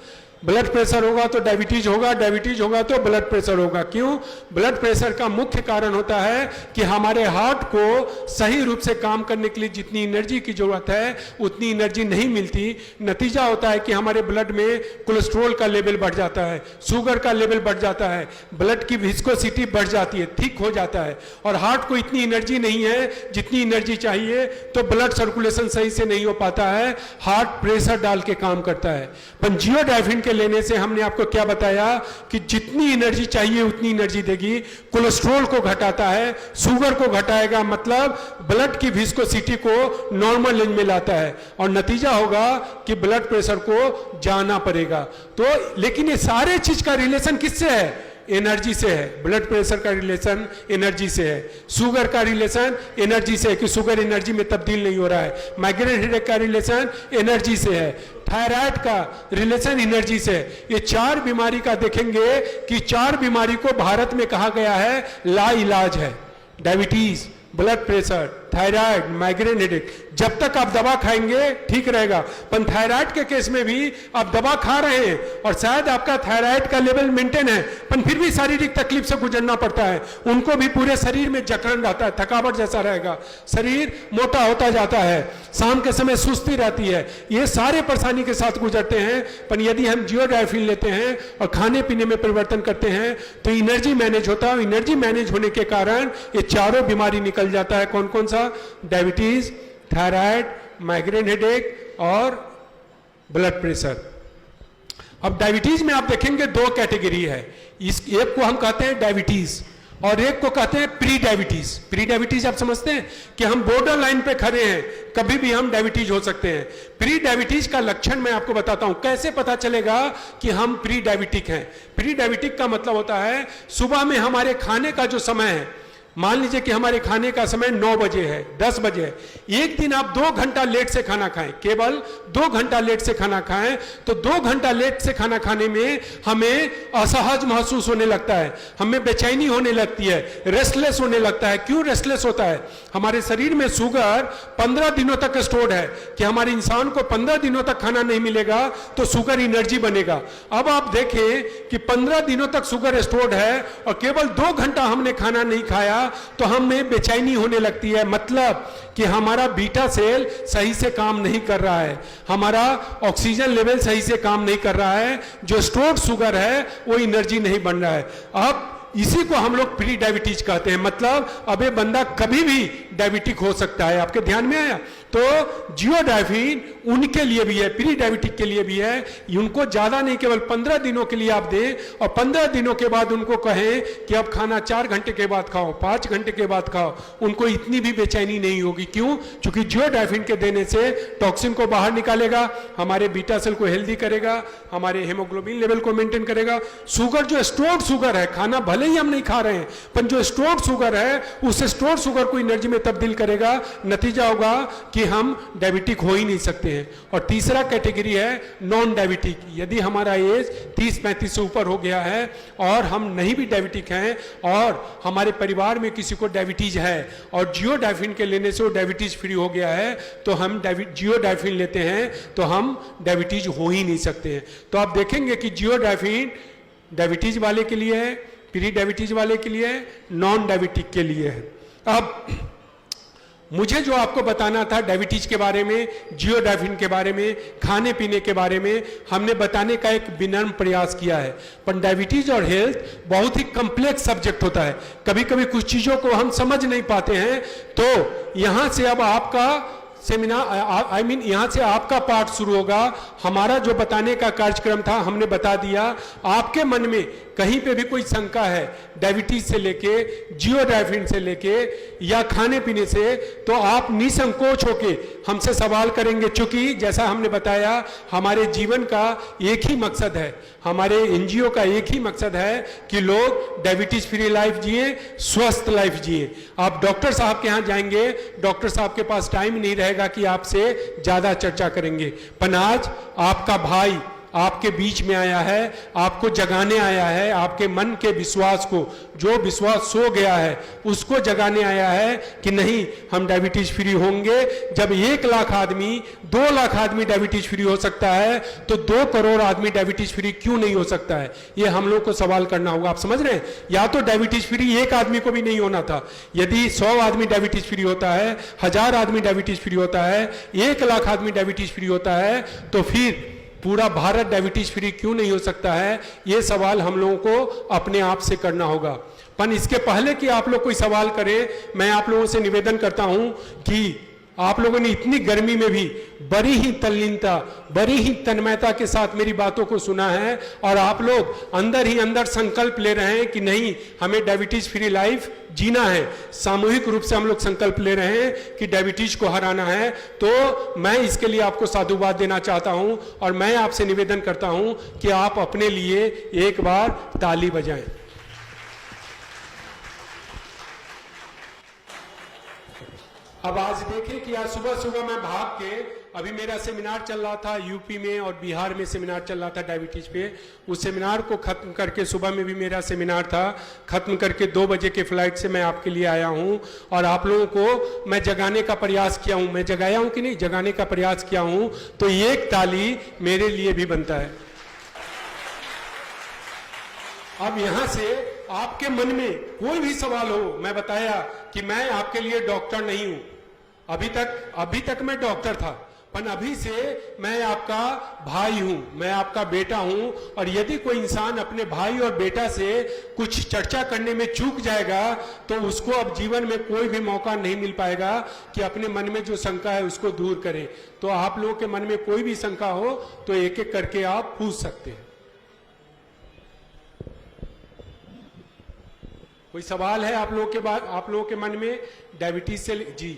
ब्लड प्रेशर होगा तो डायबिटीज होगा, डायबिटीज होगा तो ब्लड प्रेशर होगा। क्यों? ब्लड प्रेशर का मुख्य कारण होता है कि हमारे हार्ट को सही रूप से काम करने के लिए जितनी एनर्जी की जरूरत है उतनी एनर्जी नहीं मिलती। नतीजा होता है कि हमारे ब्लड में कोलेस्ट्रॉल का लेवल बढ़ जाता है, शुगर का लेवल बढ़ जाता है, ब्लड की विस्कोसिटी बढ़ जाती है, थिक हो जाता है। और हार्ट को इतनी एनर्जी नहीं है जितनी एनर्जी चाहिए, तो ब्लड सर्कुलेशन सही से नहीं हो पाता है, हार्ट प्रेशर डाल के काम करता है। पर जियोडाइफिन लेने से हमने आपको क्या बताया कि जितनी एनर्जी चाहिए उतनी एनर्जी देगी, कोलेस्ट्रॉल को घटाता है, शुगर को घटाएगा, मतलब ब्लड की विस्कोसिटी को नॉर्मल रेंज में लाता है। और नतीजा होगा कि ब्लड प्रेशर को जाना पड़ेगा। तो लेकिन ये सारे चीज का रिलेशन किससे है? एनर्जी से है। ब्लड प्रेशर का रिलेशन एनर्जी से है, शुगर का रिलेशन एनर्जी से है कि शुगर एनर्जी में तब्दील नहीं हो रहा है, माइग्रेन हेडेक का रिलेशन एनर्जी से है, थायराइड का रिलेशन एनर्जी से है। ये 4 बीमारी का देखेंगे कि 4 बीमारी को भारत में कहा गया है लाइलाज है। Diabetes, blood pressure, thyroid, migraine headache, जब तक आप दवा खाएंगे ठीक रहेगा। पर थायराइड के केस में भी आप दवा खा रहे हैं और शायद आपका थायराइड का लेवल मेंटेन है, पर फिर भी शारीरिक तकलीफ से गुजरना पड़ता है। उनको भी पूरे शरीर में जकड़न रहता है, थकावट जैसा रहेगा, शरीर मोटा होता जाता है, शाम के समय सुस्ती रहती है, ये सारे परेशानी के साथ गुजरते हैं। पर यदि हम जियोडाइफिन लेते हैं और खाने पीने में परिवर्तन करते हैं तो एनर्जी मैनेज होता है। एनर्जी मैनेज होने के कारण ये चारों बीमारी निकल जाता है। कौन कौन सा? डायबिटीज, थायराइड, माइग्रेन हेडेक और ब्लड प्रेशर। अब डायबिटीज में आप देखेंगे 2 कैटेगरी है। इस एक को हम कहते हैं डायबिटीज और एक को कहते हैं प्री डायबिटीज। प्री डायबिटीज आप समझते हैं कि हम बॉर्डर लाइन पे खड़े हैं, कभी भी हम डायबिटीज हो सकते हैं। प्री डायबिटीज का लक्षण मैं आपको बताता हूं, कैसे पता चलेगा कि हम प्री डायबिटिक हैं। प्री डायबिटिक का मतलब होता है सुबह में हमारे खाने का जो समय है, मान लीजिए कि हमारे खाने का समय 9 बजे है, 10 बजे है, एक दिन आप 2 घंटा लेट से खाना खाएं, केवल 2 घंटा लेट से खाना खाएं, तो 2 घंटा लेट से खाना खाने में हमें असहज महसूस होने लगता है, हमें बेचैनी होने लगती है, रेस्टलेस होने लगता है। क्यों रेस्टलेस होता है? हमारे शरीर में शुगर 15 दिनों तक स्टोर्ड है कि हमारे इंसान को 15 दिनों तक खाना नहीं मिलेगा तो शुगर एनर्जी बनेगा। अब आप देखें कि 15 दिनों तक शुगर स्टोर्ड है और केवल 2 घंटा हमने खाना नहीं खाया तो हमें बेचैनी होने लगती है, मतलब कि हमारा बीटा सेल सही से काम नहीं कर रहा है, हमारा ऑक्सीजन लेवल सही से काम नहीं कर रहा है, जो स्टोर्ड शुगर है वो एनर्जी नहीं बन रहा है। अब इसी को हम लोग प्री डायबिटीज कहते हैं, मतलब अब ये बंदा कभी भी डायबिटिक हो सकता है। आपके ध्यान में आया? तो जियोडाइफिन उनके लिए भी है, प्री डायबिटिक के लिए भी है। उनको ज्यादा नहीं, केवल 15 दिनों के लिए आप दें और 15 दिनों के बाद उनको कहें कि अब खाना 4 घंटे के बाद खाओ, 5 घंटे के बाद खाओ, उनको इतनी भी बेचैनी नहीं होगी। क्यों? क्योंकि जियोडाइफिन के देने से टॉक्सिन को बाहर निकालेगा, हमारे बीटा सेल को हेल्दी करेगा, हमारे हेमोग्लोबिन लेवल को मेंटेन करेगा। शुगर जो स्टोर्ड शुगर है, खाना भले ही हम नहीं खा रहे हैं, पर जो स्टोर्ड शुगर है उस स्टोर्ड शुगर को एनर्जी में तब्दील करेगा। नतीजा होगा कि हम डायबिटिक हो ही नहीं सकते हैं। और तीसरा कैटेगरी है नॉन डायबिटिक। यदि हमारा एज 30-35 से ऊपर हो गया है और हम नहीं भी डायबिटिक हैं और हमारे परिवार में किसी को डायबिटीज है और जियोडाइफिन के लेने से वो डायबिटीज फ्री हो गया है, तो हम जियोडाइफिन लेते हैं तो हम डायबिटीज हो ही नहीं सकते हैं। तो आप देखेंगे कि जियोडाइफिन डायबिटीज वाले के लिए है, प्री डायबिटीज वाले के लिए है, नॉन डायबिटिक के लिए है। अब मुझे जो आपको बताना था डायबिटीज के बारे में, जियोडाइफिन के बारे में, खाने पीने के बारे में, हमने बताने का एक विनम्र प्रयास किया है। पर डायबिटीज और हेल्थ बहुत ही कॉम्प्लेक्स सब्जेक्ट होता है, कभी कभी कुछ चीजों को हम समझ नहीं पाते हैं। तो यहां से अब आपका सेमिनार यहां से आपका पार्ट शुरू होगा। हमारा जो बताने का कार्यक्रम था हमने बता दिया। आपके मन में कहीं पे भी कोई शंका है डायबिटीज से लेके, जियोडाइफिन से लेके या खाने पीने से, तो आप निसंकोच होके हमसे सवाल करेंगे। चूंकि जैसा हमने बताया हमारे जीवन का एक ही मकसद है, हमारे एनजीओ का एक ही मकसद है कि लोग डायबिटीज फ्री लाइफ जिए, स्वस्थ लाइफ जिए। आप डॉक्टर साहब के यहाँ जाएंगे, डॉक्टर साहब के पास टाइम नहीं रहेगा कि आपसे ज्यादा चर्चा करेंगे। पर आज आपका भाई आपके बीच में आया है, आपको जगाने आया है, आपके मन के विश्वास को, जो विश्वास सो गया है उसको जगाने आया है कि नहीं, हम डायबिटीज फ्री होंगे। जब 1 लाख आदमी, 2 लाख आदमी डायबिटीज फ्री हो सकता है तो 2 करोड़ आदमी डायबिटीज फ्री क्यों नहीं हो सकता है? ये हम लोग को सवाल करना होगा। आप समझ रहे हैं? या तो डायबिटीज फ्री 1 आदमी को भी नहीं होना था। यदि 100 आदमी डायबिटीज फ्री होता है, 1000 आदमी डायबिटीज फ्री होता है, 1 लाख आदमी डायबिटीज फ्री होता है, तो फिर पूरा भारत डायबिटीज फ्री क्यों नहीं हो सकता है? ये सवाल हम लोगों को अपने आप से करना होगा। पर इसके पहले कि आप लोग कोई सवाल करें, मैं आप लोगों से निवेदन करता हूं कि आप लोगों ने इतनी गर्मी में भी बड़ी ही तल्लीनता, बड़ी ही तन्मयता के साथ मेरी बातों को सुना है और आप लोग अंदर ही अंदर संकल्प ले रहे हैं कि नहीं, हमें डायबिटीज फ्री लाइफ जीना है। सामूहिक रूप से हम लोग संकल्प ले रहे हैं कि डायबिटीज को हराना है। तो मैं इसके लिए आपको साधुवाद देना चाहता हूं और मैं आपसे निवेदन करता हूं कि आप अपने लिए एक बार ताली बजाएं। अब आज देखें कि आज सुबह सुबह मैं भाग के, अभी मेरा सेमिनार चल रहा था यूपी में और बिहार में सेमिनार चल रहा था डायबिटीज पे। उस सेमिनार को खत्म करके, सुबह में भी मेरा सेमिनार था, खत्म करके 2 बजे के फ्लाइट से मैं आपके लिए आया हूं और आप लोगों को मैं जगाने का प्रयास किया हूं। मैं जगाया हूं कि नहीं? जगाने का प्रयास किया हूं। तो एक ताली मेरे लिए भी बनता है। अब यहां से आपके मन में कोई भी सवाल हो, मैं बताया कि मैं आपके लिए डॉक्टर नहीं हूं। अभी तक मैं डॉक्टर था, पर अभी से मैं आपका भाई हूं, मैं आपका बेटा हूं। और यदि कोई इंसान अपने भाई और बेटा से कुछ चर्चा करने में चूक जाएगा तो उसको अब जीवन में कोई भी मौका नहीं मिल पाएगा कि अपने मन में जो शंका है उसको दूर करें। तो आप लोगों के मन में कोई भी शंका हो तो एक एक करके आप पूछ सकते हैं। कोई सवाल है आप लोगों के मन में डायबिटीज से? जी,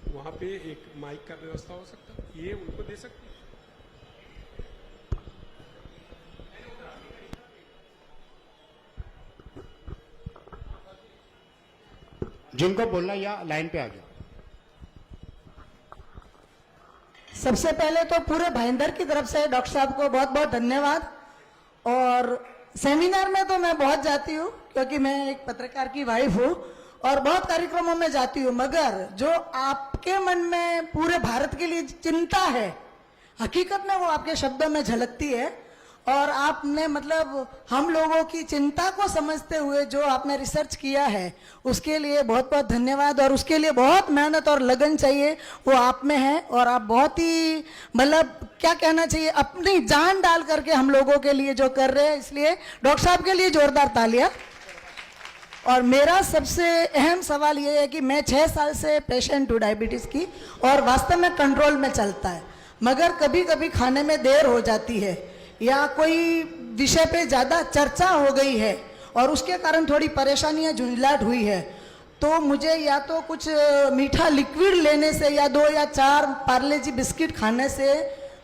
वहां पे एक माइक का व्यवस्था हो सकता है, ये उनको दे सकते हैं। जिनको बोलना या लाइन पे आ जाओ। सबसे पहले तो पूरे भाईंदर की तरफ से डॉक्टर साहब को बहुत बहुत धन्यवाद। और सेमिनार में तो मैं बहुत जाती हूँ क्योंकि मैं एक पत्रकार की वाइफ हूँ और बहुत कार्यक्रमों में जाती हूँ, मगर जो आपके मन में पूरे भारत के लिए चिंता है, हकीकत में वो आपके शब्दों में झलकती है। और आपने मतलब हम लोगों की चिंता को समझते हुए जो आपने रिसर्च किया है उसके लिए बहुत बहुत धन्यवाद। और उसके लिए बहुत मेहनत और लगन चाहिए, वो आप में है। और आप बहुत ही मतलब क्या कहना चाहिए, अपनी जान डाल करके हम लोगों के लिए जो कर रहे हैं, इसलिए डॉक्टर साहब के लिए जोरदार तालियां। और मेरा सबसे अहम सवाल ये है कि मैं 6 साल से पेशेंट हूँ डायबिटीज़ की, और वास्तव में कंट्रोल में चलता है, मगर कभी कभी खाने में देर हो जाती है या कोई विषय पे ज़्यादा चर्चा हो गई है और उसके कारण थोड़ी परेशानियाँ झुंझलाहट हुई है, तो मुझे या तो कुछ मीठा लिक्विड लेने से या 2 या 4 पार्ले जी बिस्किट खाने से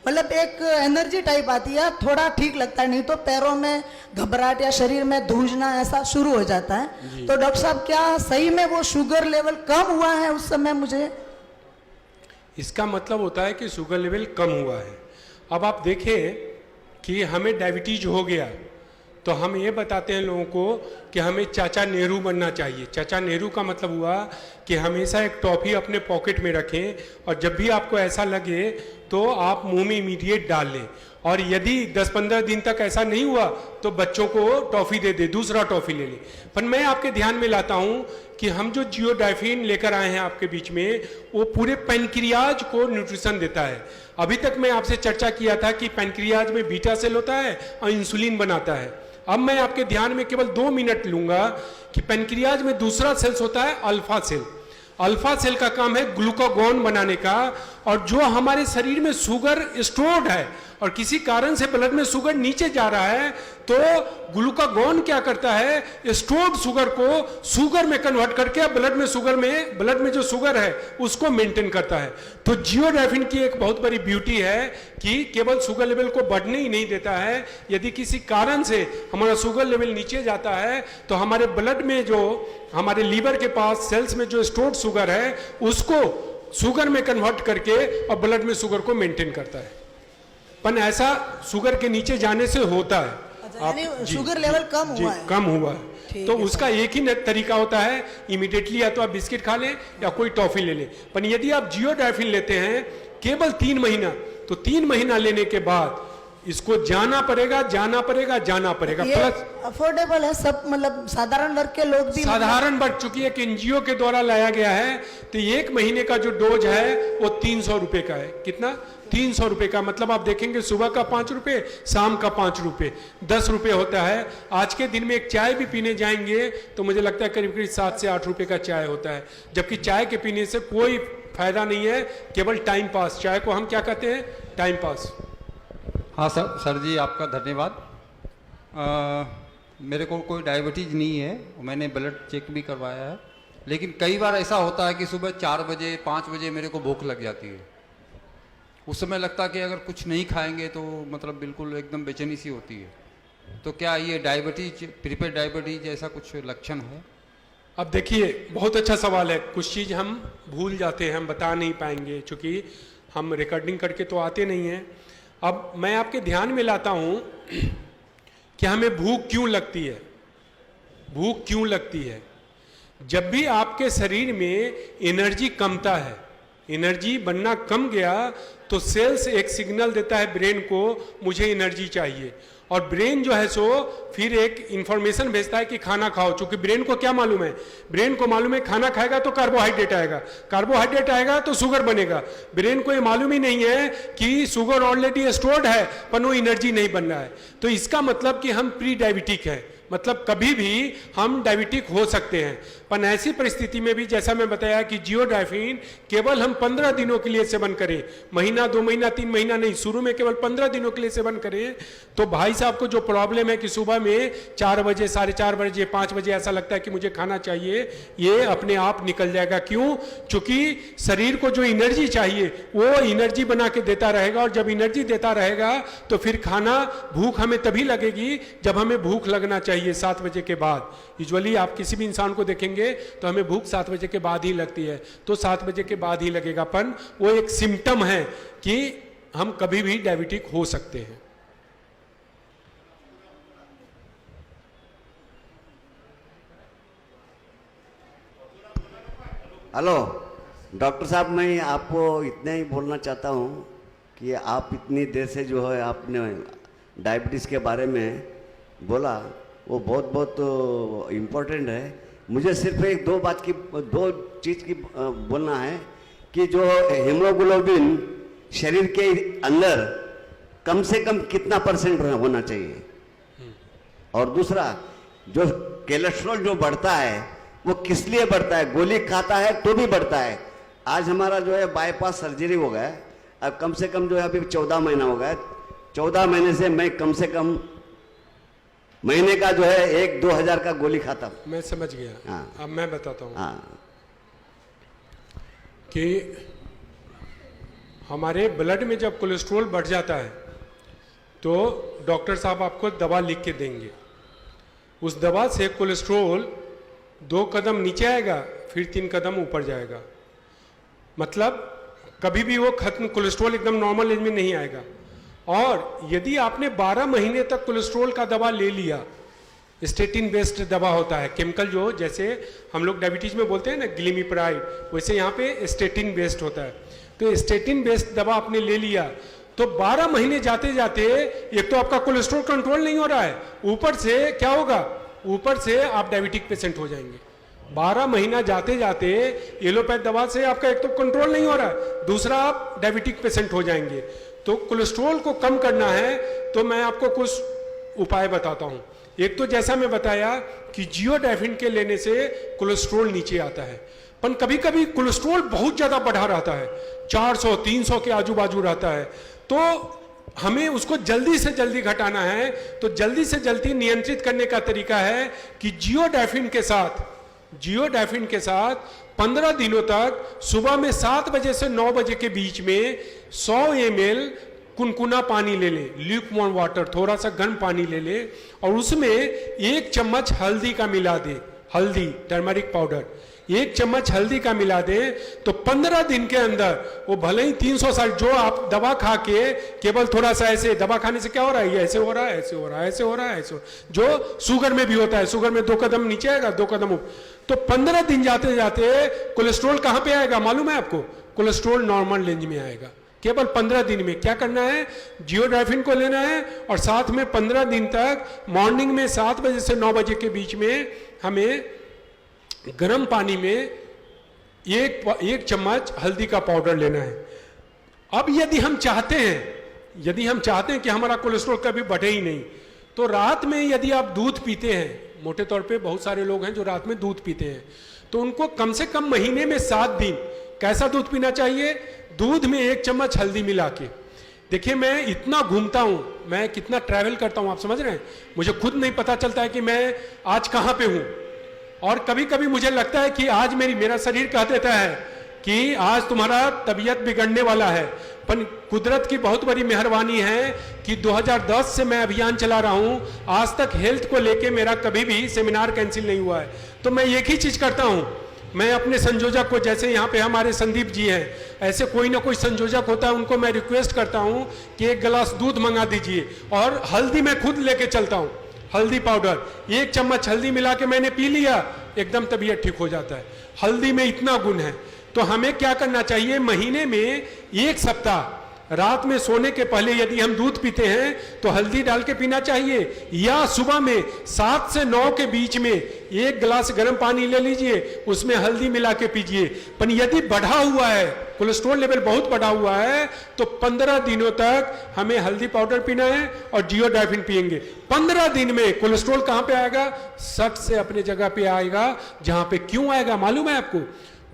मतलब एक एनर्जी टाइप आती है, थोड़ा ठीक लगता है, नहीं तो पैरों में घबराहट या शरीर में धूजना ऐसा शुरू हो जाता है। तो डॉक्टर साहब क्या सही में वो शुगर लेवल कम हुआ है उस समय? मुझे इसका मतलब होता है कि शुगर लेवल कम हुआ है। अब आप देखें कि हमें डायबिटीज हो गया तो हम ये बताते हैं लोगों को कि हमें चाचा नेहरू बनना चाहिए। चाचा नेहरू का मतलब हुआ कि हमेशा एक टॉफ़ी अपने पॉकेट में रखें और जब भी आपको ऐसा लगे तो आप मुंह में इमीडिएट डाल लें, और यदि 10-15 दिन तक ऐसा नहीं हुआ तो बच्चों को टॉफ़ी दे दे, दूसरा टॉफ़ी ले लें। पर मैं आपके ध्यान में लाता हूं कि हम जो जियोडाइफिन लेकर आए हैं आपके बीच में, वो पूरे पैनक्रियाज को न्यूट्रिशन देता है। अभी तक मैं आपसे चर्चा किया था कि पैनक्रियाज में बीटा सेल होता है और इंसुलिन बनाता है। अब मैं आपके ध्यान में केवल 2 मिनट लूंगा कि पैनक्रियाज में दूसरा सेल्स होता है अल्फा सेल। अल्फा सेल का काम है ग्लूकागॉन बनाने का, और जो हमारे शरीर में शुगर स्टोर्ड है और किसी कारण से ब्लड में शुगर नीचे जा रहा है, तो ग्लूकागॉन क्या करता है, स्टोर्ड शुगर को शुगर में कन्वर्ट करके ब्लड में जो शुगर है उसको मेंटेन करता है। तो जियोडाइफिन की एक बहुत बड़ी ब्यूटी है कि केवल शुगर लेवल को बढ़ने ही नहीं देता है, यदि किसी कारण से हमारा शुगर लेवल नीचे जाता है तो हमारे ब्लड में जो हमारे लीवर के पास सेल्स में जो स्टोर्ड शुगर है उसको शुगर में कन्वर्ट करके और ब्लड में शुगर को मेंटेन करता है। पर ऐसा शुगर के नीचे जाने से होता है। यानी शुगर लेवल कम हुआ है? कम हुआ है। तो उसका एक ही तरीका होता है, इमीडिएटली या तो आप बिस्किट खा लें या कोई टॉफी ले लें। पर यदि आप जियोडाइफिन लेते हैं केवल 3 महीना, तो 3 महीना लेने के बाद इसको जाना पड़ेगा। प्लस अफोर्डेबल है सब, मतलब साधारण वर्ग के लोग भी, साधारण वर्ग, चूंकि एक एनजीओ के द्वारा लाया गया है, तो 1 महीने का जो डोज है वो 300 रुपए का है। कितना? 300 रुपए का। मतलब आप देखेंगे सुबह का 5 रुपए, शाम का 5 रुपए, 10 रुपए होता है। आज के दिन में एक चाय भी पीने जाएंगे तो मुझे लगता है करीब करीब 7 से 8 रुपए का चाय होता है, जबकि चाय के पीने से कोई फायदा नहीं है, केवल टाइम पास। चाय को हम क्या कहते हैं? Time pass. हाँ सर जी आपका धन्यवाद। मेरे को कोई डायबिटीज़ नहीं है, मैंने ब्लड चेक भी करवाया है, लेकिन कई बार ऐसा होता है कि सुबह 4 बजे 5 बजे मेरे को भूख लग जाती है। उस समय लगता है कि अगर कुछ नहीं खाएंगे तो मतलब बिल्कुल एकदम बेचैनी सी होती है। तो क्या ये डायबिटीज, प्रीपेड डायबिटीज ऐसा कुछ लक्षण है? अब देखिए, बहुत अच्छा सवाल है। कुछ चीज़ हम भूल जाते हैं, हम बता नहीं पाएंगे चूँकि हम रिकॉर्डिंग करके तो आते नहीं हैं। अब मैं आपके ध्यान में लाता हूं कि हमें भूख क्यों लगती है। भूख क्यों लगती है? जब भी आपके शरीर में एनर्जी कमता है, एनर्जी बनना कम गया, तो सेल्स एक सिग्नल देता है ब्रेन को, मुझे एनर्जी चाहिए, और ब्रेन जो है सो फिर एक इंफॉर्मेशन भेजता है कि खाना खाओ। चूंकि ब्रेन को क्या मालूम है? ब्रेन को मालूम है खाना खाएगा तो कार्बोहाइड्रेट आएगा, कार्बोहाइड्रेट आएगा तो शुगर बनेगा। ब्रेन को ये मालूम ही नहीं है कि शुगर ऑलरेडी स्टोर्ड है पर वो एनर्जी नहीं बन रहा है। तो इसका मतलब कि हम प्री डायबिटिक है, मतलब कभी भी हम डायबिटिक हो सकते हैं। पर ऐसी परिस्थिति में भी जैसा मैं बताया कि जियोडाइफिन केवल हम 15 दिनों के लिए सेवन करें, महीना 2 महीना 3 महीना नहीं, शुरू में केवल 15 दिनों के लिए सेवन करें, तो भाई साहब को जो प्रॉब्लम है कि सुबह में 4 बजे 4:30 बजे 5 बजे ऐसा लगता है कि मुझे खाना चाहिए, ये अपने आप निकल जाएगा। क्यों? क्योंकि शरीर को जो एनर्जी चाहिए वो एनर्जी बना के देता रहेगा, और जब एनर्जी देता रहेगा तो फिर खाना, भूख हमें तभी लगेगी जब हमें भूख लगना चाहिए 7 बजे के बाद। यूजुअली आप किसी भी इंसान को देखेंगे तो हमें भूख 7 बजे के बाद ही लगती है, तो 7 बजे के बाद ही लगेगा। पर वो एक सिम्टम है कि हम कभी भी डायबिटिक हो सकते हैं। हेलो डॉक्टर साहब, मैं आपको इतना ही बोलना चाहता हूँ कि आप इतनी देर से जो है आपने डायबिटीज़ के बारे में बोला, वो बहुत बहुत इम्पोर्टेंट है। मुझे सिर्फ एक दो चीज़ की बोलना है कि जो हीमोग्लोबिन शरीर के अंदर कम से कम कितना % होना चाहिए, और दूसरा जो कोलेस्ट्रॉल जो बढ़ता है वो किस लिए बढ़ता है? गोली खाता है तो भी बढ़ता है। आज हमारा जो है बाईपास सर्जरी हो गया, अब कम से कम जो है अभी 14 महीना हो गया। 14 महीने से मैं कम से कम महीने का जो है 1-2 हज़ार का गोली खाता हूं। मैं समझ गया। हाँ। अब मैं बताता हूँ हाँ, कि हमारे ब्लड में जब कोलेस्ट्रॉल बढ़ जाता है तो डॉक्टर साहब आपको दवा लिख के देंगे। उस दवा से कोलेस्ट्रॉल 2 कदम नीचे आएगा, फिर 3 कदम ऊपर जाएगा। मतलब कभी भी वो खत्म, कोलेस्ट्रॉल एकदम नॉर्मल रेंज में नहीं आएगा। और यदि आपने 12 महीने तक कोलेस्ट्रॉल का दवा ले लिया, स्टेटिन बेस्ड दवा होता है, केमिकल जो जैसे हम लोग डायबिटीज में बोलते हैं ना ग्लिमिप्राइड, वैसे यहाँ पे स्टेटिन बेस्ड होता है। तो स्टेटिन बेस्ड दवा आपने ले लिया तो 12 महीने जाते जाते एक तो आपका कोलेस्ट्रॉल कंट्रोल नहीं हो रहा है, ऊपर से क्या होगा, ऊपर से आप डायबिटिक पेशेंट हो जाएंगे। 12 महीना जाते जाते एलोपैथ दवा से आपका एक तो कंट्रोल नहीं हो रहा है, दूसरा आप डायबिटिक पेशेंट हो जाएंगे। तो कोलेस्ट्रॉल को कम करना है तो मैं आपको कुछ उपाय बताता हूं। एक तो जैसा मैं बताया कि जियोडाइफिन के लेने से कोलेस्ट्रॉल नीचे आता है, पर कभी कभी कोलेस्ट्रॉल बहुत ज्यादा बढ़ा रहता है, 400-300 के आजू बाजू रहता है, तो हमें उसको जल्दी से जल्दी घटाना है। तो जल्दी से जल्दी नियंत्रित करने का तरीका है कि जियोडाइफिन के साथ 15 दिनों तक सुबह में 7 बजे से 9 बजे के बीच में 100 ml कुनकुना पानी ले लें, ल्यूकवार्म वाटर, थोड़ा सा गर्म पानी ले लें और उसमें 1 चम्मच हल्दी का मिला दें, हल्दी टर्मरिक पाउडर 1 चम्मच हल्दी का मिला दें। तो 15 दिन के अंदर वो भले ही 300 साल जो आप दवा खा के केवल थोड़ा सा ऐसे, दवा खाने से क्या हो रहा है, ये ऐसे हो रहा है, ऐसे हो रहा है, ऐसे हो रहा है, ऐसे हो, जो शुगर में भी होता है, शुगर में 2 कदम नीचे आएगा, 2 कदम ऊपर। तो 15 दिन जाते जाते कोलेस्ट्रॉल कहां पे आएगा मालूम है आपको? कोलेस्ट्रॉल नॉर्मल रेंज में आएगा। केवल 15 दिन में क्या करना है, जियोडाइफिन को लेना है और साथ में 15 दिन तक मॉर्निंग में 7 बजे से 9 बजे के बीच में हमें गर्म पानी में 1 चम्मच हल्दी का पाउडर लेना है। अब यदि हम चाहते हैं कि हमारा कोलेस्ट्रॉल कभी बढ़े ही नहीं, तो रात में यदि आप दूध पीते हैं, मोटे तौर पे बहुत सारे लोग हैं जो रात में दूध पीते हैं, तो उनको कम से कम महीने में 7 दिन कैसा दूध पीना चाहिए, दूध में 1 चम्मच हल्दी मिला के। देखिए मैं इतना घूमता हूं, मैं कितना ट्रैवल करता हूं, आप समझ रहे हैं, मुझे खुद नहीं पता चलता है कि मैं आज कहां पे हूं। और कभी कभी मुझे लगता है कि आज मेरा शरीर कह देता है कि आज तुम्हारा तबीयत बिगड़ने वाला है, पर कुदरत की बहुत बड़ी मेहरबानी है कि 2010 से मैं अभियान चला रहा हूं, आज तक हेल्थ को लेके मेरा कभी भी सेमिनार कैंसिल नहीं हुआ है। तो मैं एक ही चीज करता हूं, मैं अपने संयोजक को, जैसे यहाँ पे हमारे संदीप जी हैं, ऐसे कोई ना कोई संयोजक होता है, उनको मैं रिक्वेस्ट करता हूँ कि 1 गिलास दूध मंगा दीजिए और हल्दी मैं खुद लेके चलता हूँ, हल्दी पाउडर 1 चम्मच हल्दी मिला के मैंने पी लिया, एकदम तबीयत ठीक हो जाता है। हल्दी में इतना गुण है। तो हमें क्या करना चाहिए, महीने में 1 सप्ताह रात में सोने के पहले यदि हम दूध पीते हैं तो हल्दी डाल के पीना चाहिए, या सुबह में 7 से 9 के बीच में 1 गिलास गर्म पानी ले लीजिए, उसमें हल्दी मिला के पीजिए। पर यदि बढ़ा हुआ है, कोलेस्ट्रॉल लेवल बहुत बढ़ा हुआ है, तो 15 दिनों तक हमें हल्दी पाउडर पीना है और जियोडाइफिन पिएंगे। 15 दिन में कोलेस्ट्रॉल कहां पे आएगा, सट से अपने जगह पे आएगा, जहां पे क्यों आएगा मालूम है आपको?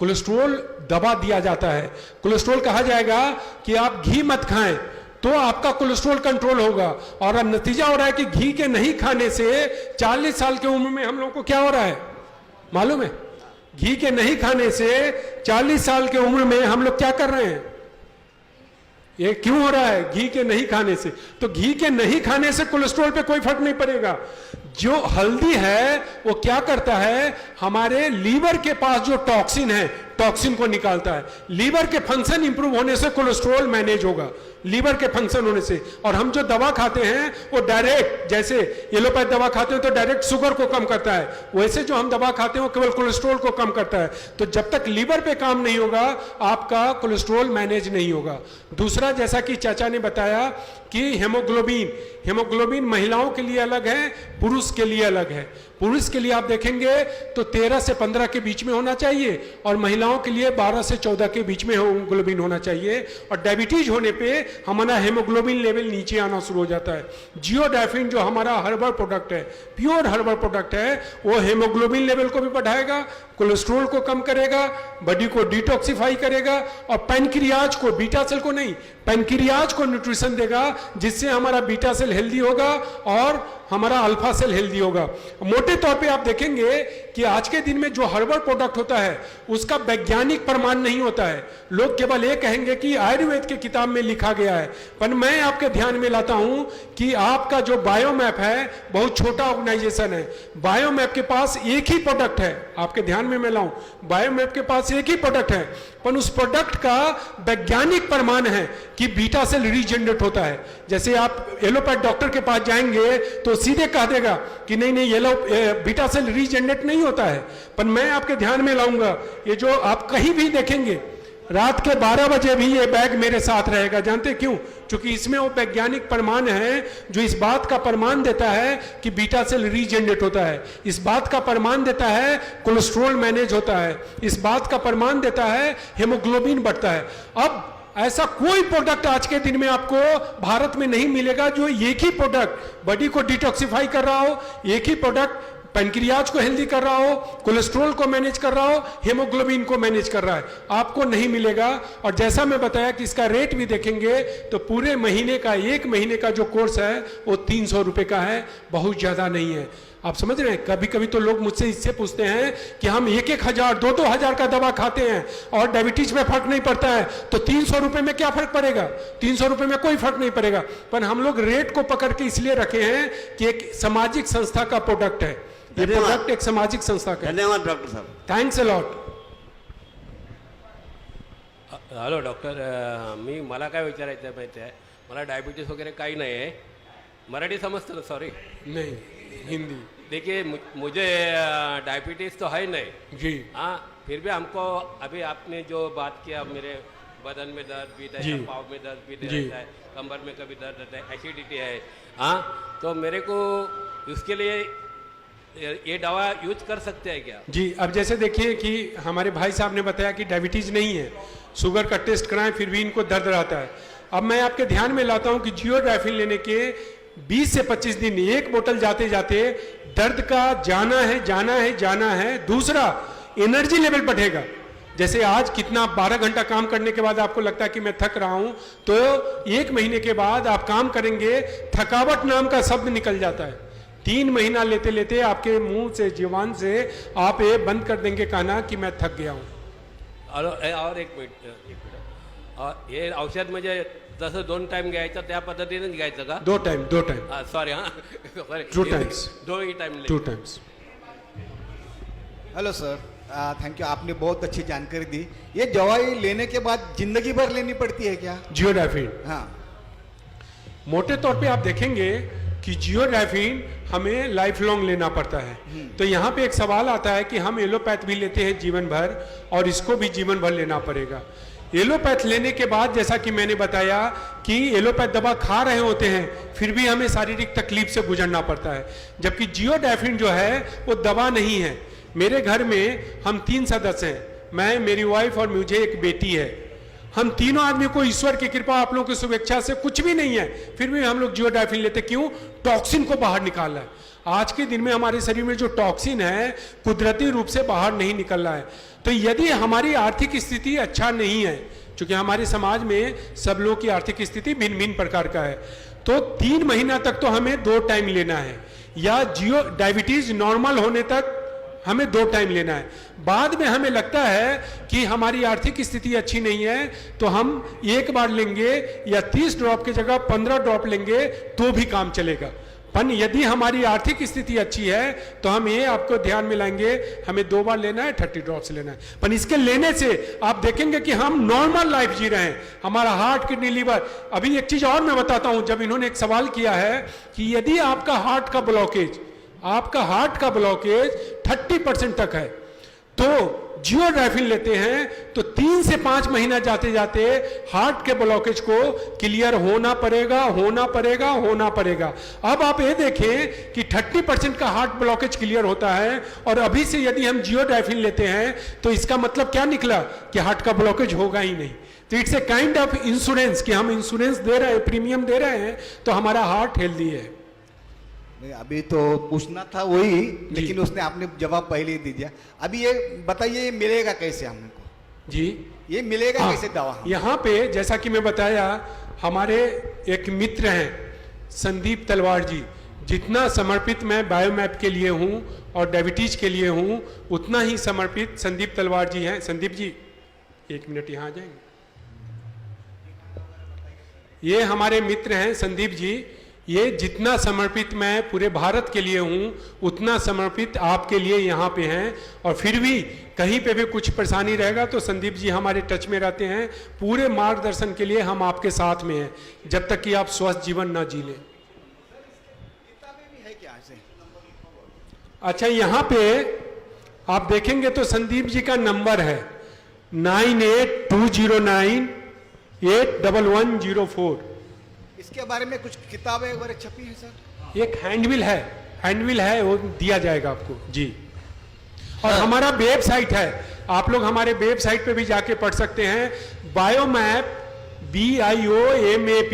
कोलेस्ट्रॉल दबा दिया जाता है। कोलेस्ट्रॉल कहा जाएगा कि आप घी मत खाएं तो आपका कोलेस्ट्रॉल कंट्रोल होगा, और अब नतीजा हो रहा है कि घी के नहीं खाने से 40 साल की उम्र में हम लोगों को क्या हो रहा है मालूम है? घी के नहीं खाने से 40 साल की उम्र में हम लोग क्या कर रहे हैं? ये क्यों हो रहा है? घी के नहीं खाने से। तो घी के नहीं खाने से कोलेस्ट्रॉल पे कोई फर्क नहीं पड़ेगा। जो हल्दी है वो क्या करता है, हमारे लीवर के पास जो टॉक्सिन है, टॉक्सिन को निकालता है। लीवर के फंक्शन इंप्रूव होने से कोलेस्ट्रॉल मैनेज होगा, लीवर के फंक्शन होने से। और हम जो दवा खाते हैं वो डायरेक्ट, जैसे एलोपैथ दवा खाते हैं तो डायरेक्ट शुगर को कम करता है, वैसे जो हम दवा खाते हैं वो केवल कोलेस्ट्रॉल को कम करता है। तो जब तक लीवर पे काम नहीं होगा आपका कोलेस्ट्रॉल मैनेज नहीं होगा। दूसरा, जैसा कि चाचा ने बताया कि हेमोग्लोबिन महिलाओं के लिए अलग है, पुरुष के लिए अलग है। पुरुष के लिए आप देखेंगे तो 13 से 15 के बीच में होना चाहिए और महिलाओं के लिए 12 से 14 के बीच में हेमोग्लोबिन होना चाहिए। और डायबिटीज होने पे हमारा हेमोग्लोबिन लेवल नीचे आना शुरू हो जाता है। जियोडाफिन जो हमारा हर्बल प्रोडक्ट है, प्योर हर्बल प्रोडक्ट है, वो हेमोग्लोबिन लेवल को भी बढ़ाएगा, कोलेस्ट्रॉल को कम करेगा, बॉडी को डिटॉक्सिफाई करेगा और पैनक्रियाज को, बीटा सेल को नहीं, पैनक्रियाज को न्यूट्रिशन देगा, जिससे हमारा बीटा सेल हेल्दी होगा और हमारा अल्फा सेल हेल्दी होगा। मोटे तौर पे आप देखेंगे कि आज के दिन में जो हर्बल प्रोडक्ट होता है उसका वैज्ञानिक प्रमाण नहीं होता है। लोग केवल ये कहेंगे कि आयुर्वेद के किताब में लिखा गया है, पर मैं आपके ध्यान में लाता हूं कि आपका जो बायोमैप है बहुत छोटा ऑर्गेनाइजेशन है। बायोमैप के पास एक ही प्रोडक्ट है, आपके ध्यान में मैं लाऊं, बायोमैप के पास एक ही प्रोडक्ट है, पर उस प्रोडक्ट का वैज्ञानिक प्रमाण है कि बीटा सेल रीजनरेट होता है। जैसे आप एलोपैथ डॉक्टर के पास जाएंगे तो सीधे कह देगा कि नहीं नहीं बीटा सेल रीजनरेट नहीं होता है। पर मैं आपके ध्यान में लाऊंगा, ये जो आप कहीं भी देखेंगे रात के 12 बजे भी ये बैग मेरे साथ रहेगा। जानते क्यों? क्योंकि इसमें वो वैज्ञानिक प्रमाण है जो इस बात का प्रमाण देता है कि बीटा सेल रीजनरेट होता है, इस बात का प्रमाण देता है कोलेस्ट्रॉल मैनेज होता है, इस बात का प्रमाण देता है हेमोग्लोबिन बढ़ता है। अब ऐसा कोई प्रोडक्ट आज के दिन में आपको भारत में नहीं मिलेगा जो एक ही प्रोडक्ट बॉडी को डिटॉक्सिफाई कर रहा हो, एक ही प्रोडक्ट पैनक्रियाज को हेल्दी कर रहा हो, कोलेस्ट्रॉल को मैनेज कर रहा हो, हेमोग्लोबिन को मैनेज कर रहा है, आपको नहीं मिलेगा। और जैसा मैं बताया कि इसका रेट भी देखेंगे तो पूरे महीने का, 1 महीने का जो कोर्स है वो 300 रुपए का है, बहुत ज्यादा नहीं है। आप समझ रहे हैं? कभी कभी तो लोग मुझसे इससे पूछते हैं कि हम 1-1 हजार 2-2 हजार का दवा खाते हैं और डायबिटीज में फर्क नहीं पड़ता है, तो 300 रुपए में क्या फर्क पड़ेगा? 300 रुपए में कोई फर्क नहीं पड़ेगा। पर हम लोग रेट को पकड़ के इसलिए रखे हैं कि एक सामाजिक संस्था का प्रोडक्ट है, ये प्रोडक्ट एक सामाजिक संस्था का। धन्यवाद डॉक्टर साहब, thanks a lot. Hello doctor, मला काय विचारायचं आहे माहिती आहे, मला डायबिटीज वगैरे काही नाही आहे, मराठी समजतं ना? सॉरी नहीं, हिंदी। देखिए मुझे डायबिटीज तो है नहीं जी हाँ, फिर भी हमको अभी आपने जो बात किया, मेरे बदन में दर्द भी रहता है, पाँव में दर्द भी रहता है, कमर में कभी दर्द रहता है, एसिडिटी है हाँ, तो मेरे को उसके लिए ये दवा यूज कर सकते हैं क्या? जी, अब जैसे देखिए कि हमारे भाई साहब ने बताया कि डायबिटीज नहीं है, शुगर का टेस्ट कराएं फिर भी इनको दर्द रहता है। अब मैं आपके ध्यान में लाता हूं कि जियोडाफिन लेने के 20 से 25 दिन, एक बोतल जाते जाते दर्द का जाना है। दूसरा, एनर्जी लेवल बढ़ेगा। जैसे आज कितना 12 घंटा काम करने के बाद आपको लगता है कि मैं थक रहा हूं, तो 1 महीने के बाद आप काम करेंगे, थकावट नाम का शब्द निकल जाता है। 3 महीना लेते लेते आपके मुंह से, जीवान से आप ये बंद कर देंगे कहना कि मैं थक गया हूं। और एक मिनिट, हे औषध म्हणजे जसं 2 टाइम घ्यायचं त्या पद्धतीनेच घ्यायचं का? 2 टाइम सॉरी हाँ, 2 times 2 he time 2 times. Hello sir, thank you, आपने बहुत अच्छी जानकारी दी। ये दवाई लेने के बाद जिंदगी भर लेनी पड़ती है क्या? जियोडाफिन, हाँ, मोटे तौर पे आप देखेंगे कि जियोडाफिन हमें लाइफ लॉन्ग लेना पड़ता है। तो यहाँ पे एक सवाल आता है कि हम एलोपैथ भी लेते हैं जीवन भर और इसको भी जीवन भर लेना पड़ेगा। एलोपैथ लेने के बाद जैसा कि मैंने बताया कि एलोपैथ दवा खा रहे होते हैं फिर भी हमें शारीरिक तकलीफ से गुजरना पड़ता है, जबकि जियोडाफिन जो है वो दवा नहीं है। मेरे घर में हम 3 सदस्य हैं, मैं, मेरी वाइफ और मुझे एक बेटी है। हम तीनों आदमी को ईश्वर की कृपा, आप लोगों की शुभेच्छा से कुछ भी नहीं है, फिर भी हम लोग जियोडाफिन लेते। क्यों? टॉक्सिन को बाहर निकालना है। आज के दिन में हमारे शरीर में जो टॉक्सिन है कुदरती रूप से बाहर नहीं निकल रहा है। तो यदि हमारी आर्थिक स्थिति अच्छा नहीं है, क्योंकि हमारे समाज में सब लोगों की आर्थिक स्थिति भिन्न भिन्न प्रकार का है, तो 3 महीना तक तो हमें 2 टाइम लेना है, या डायबिटीज नॉर्मल होने तक हमें 2 टाइम लेना है। बाद में हमें लगता है कि हमारी आर्थिक स्थिति अच्छी नहीं है तो हम 1 बार लेंगे, या 30 ड्रॉप की जगह 15 ड्रॉप लेंगे तो भी काम चलेगा। पर यदि हमारी आर्थिक स्थिति अच्छी है तो हम ये आपको ध्यान में लाएंगे, हमें 2 बार लेना है, 30 ड्रॉप्स लेना है। पर इसके लेने से आप देखेंगे कि हम नॉर्मल लाइफ जी रहे हैं, हमारा हार्ट, किडनी, लीवर। अभी एक चीज और मैं बताता हूं, जब इन्होंने एक सवाल किया है कि यदि आपका हार्ट का ब्लॉकेज 30% तक है तो जियोड्राइफिन लेते हैं तो 3 से 5 महीना जाते जाते हार्ट के ब्लॉकेज को क्लियर होना पड़ेगा। अब आप ये देखें कि 30% का हार्ट ब्लॉकेज क्लियर होता है और अभी से यदि हम जियोड्राइफिन लेते हैं तो इसका मतलब क्या निकला कि हार्ट का ब्लॉकेज होगा ही नहीं। तो it's a kind of insurance कि हम इंश्योरेंस दे रहे हैं, प्रीमियम दे रहे हैं तो हमारा हार्ट हेल्दी है। नहीं, अभी तो पूछना था वही, लेकिन उसने आपने जवाब पहले ही दे दिया। अभी ये बताइए, ये मिलेगा कैसे हमको जी? ये मिलेगा कैसे दवा? यहाँ पे जैसा कि मैं बताया, हमारे एक मित्र हैं संदीप तलवार जी, जितना समर्पित मैं बायोमैप के लिए हूँ और डायबिटीज के लिए हूँ, उतना ही समर्पित संदीप तलवार जी हैं। संदीप जी 1 मिनट यहाँ आ जाएंगे। ये हमारे मित्र हैं संदीप जी। ये जितना समर्पित मैं पूरे भारत के लिए हूं, उतना समर्पित आपके लिए यहाँ पे हैं। और फिर भी कहीं पे भी कुछ परेशानी रहेगा तो संदीप जी हमारे टच में रहते हैं। पूरे मार्गदर्शन के लिए हम आपके साथ में हैं जब तक कि आप स्वस्थ जीवन ना जी लें। अच्छा, यहाँ पे आप देखेंगे तो संदीप जी का नंबर है 9820981104। इसके बारे में कुछ किताबें वगैरह छपी है सर? एक हैंडबिल है, वो दिया जाएगा आपको जी। और हमारा वेबसाइट है, आप लोग हमारे वेबसाइट पे भी जाके पढ़ सकते हैं। बायोमैप BIOMAP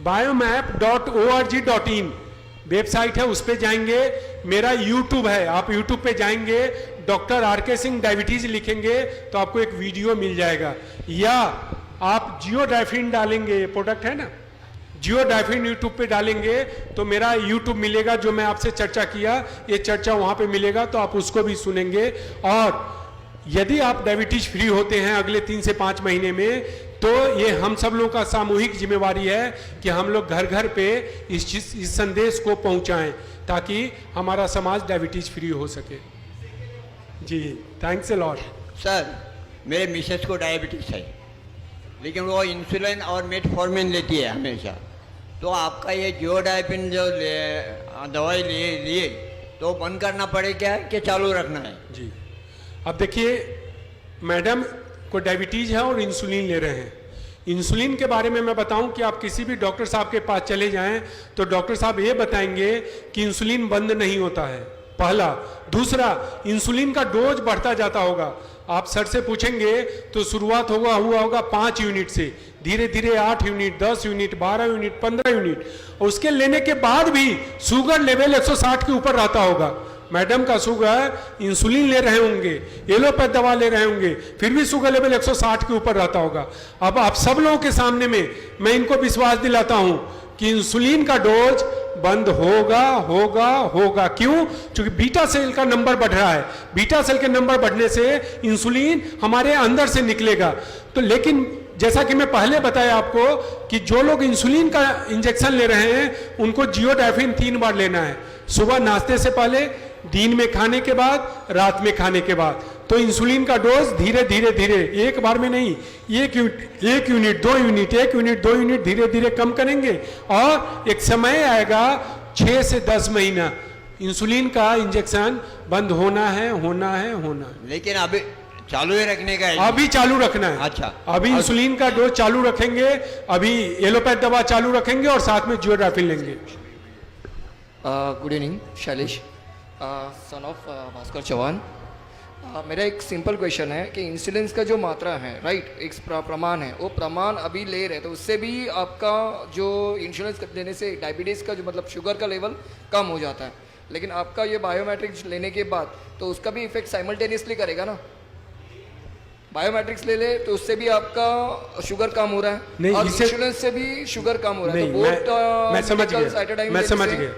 बायोमैप.org.in वेबसाइट है, उस पे जाएंगे। मेरा यूट्यूब है, आप यूट्यूब पे जाएंगे, डॉक्टर RK सिंह डायबिटीज लिखेंगे तो आपको एक वीडियो मिल जाएगा। या आप जियोडाइफिन डालेंगे, ये प्रोडक्ट है ना, जियोडाइफिन यूट्यूब पे डालेंगे तो मेरा यूट्यूब मिलेगा, जो मैं आपसे चर्चा किया ये चर्चा वहां पे मिलेगा, तो आप उसको भी सुनेंगे। और यदि आप डायबिटीज फ्री होते हैं अगले 3 से 5 महीने में, तो ये हम सब लोगों का सामूहिक जिम्मेवारी है कि हम लोग घर घर पे इस संदेश को पहुंचाएं ताकि हमारा समाज डायबिटीज फ्री हो सके। जी, थैंक्स अ लॉट। सर, मेरे मिसेस को डायबिटीज है, लेकिन वो इंसुलिन और मेटफॉर्मिन लेती है हमेशा। तो आपका ये जियोडाइफिन जो दवाई लिए तो बंद करना पड़ेगा कि चालू रखना है? जी, अब देखिए, मैडम को डायबिटीज है और इंसुलिन ले रहे हैं। इंसुलिन के बारे में मैं बताऊं कि आप किसी भी डॉक्टर साहब के पास चले जाएं तो डॉक्टर साहब ये बताएंगे कि इंसुलिन बंद नहीं होता है, पहला। दूसरा, इंसुलिन का डोज बढ़ता जाता होगा। आप सर से पूछेंगे तो शुरुआत हुआ होगा 5 यूनिट से, धीरे धीरे 8 यूनिट, 10 यूनिट, 12 यूनिट, 15 यूनिट, और उसके लेने के बाद भी शुगर लेवल 160 के ऊपर रहता होगा। मैडम का शुगर, इंसुलिन ले रहे होंगे, एलोपैथ दवा ले रहे होंगे, फिर भी शुगर लेवल 160 के ऊपर रहता होगा। अब आप सब लोगों के सामने में मैं इनको विश्वास दिलाता हूं कि इंसुलिन का डोज बंद होगा। क्यों? क्योंकि बीटा सेल का नंबर बढ़ रहा है। बीटा सेल के नंबर बढ़ने से इंसुलिन हमारे अंदर से निकलेगा। तो लेकिन जैसा कि मैं पहले बताया आपको कि जो लोग इंसुलिन का इंजेक्शन ले रहे हैं उनको जियोडाइफिन 3 बार लेना है, सुबह नाश्ते से पहले, दिन में खाने के बाद, रात में खाने के बाद। तो इंसुलिन का डोज धीरे धीरे एक बार में नहीं, 1 यूनिट 2 यूनिट 1 यूनिट 2 यूनिट धीरे धीरे कम करेंगे और एक समय आएगा 6 से 10 महीना इंसुलिन का इंजेक्शन बंद होना है। लेकिन अभी चालू ही रखने का है? अभी चालू रखना है। अच्छा, अभी इंसुलिन का डोज चालू रखेंगे, अभी एलोपैथ दवा चालू रखेंगे और साथ में जियोडाइफिन लेंगे। Good evening, Shailesh, son of Bhaskar Chauhan. मेरा एक सिंपल क्वेश्चन है कि इंसुलिन का जो मात्रा है, राइट, एक प्रमाण है, वो प्रमाण अभी ले रहे तो उससे भी आपका जो इंसुलिन लेने से डायबिटीज़ का जो मतलब शुगर का लेवल कम हो जाता है, लेकिन आपका ये बायोमेट्रिक्स लेने के बाद तो उसका भी इफेक्ट साइमल्टेनियसली करेगा ना? बायोमेट्रिक्स ले ले तो उससे भी आपका शुगर कम हो रहा है नहीं, और इंसुलिन से भी शुगर कम हो रहा है। तो मैं समझ गया।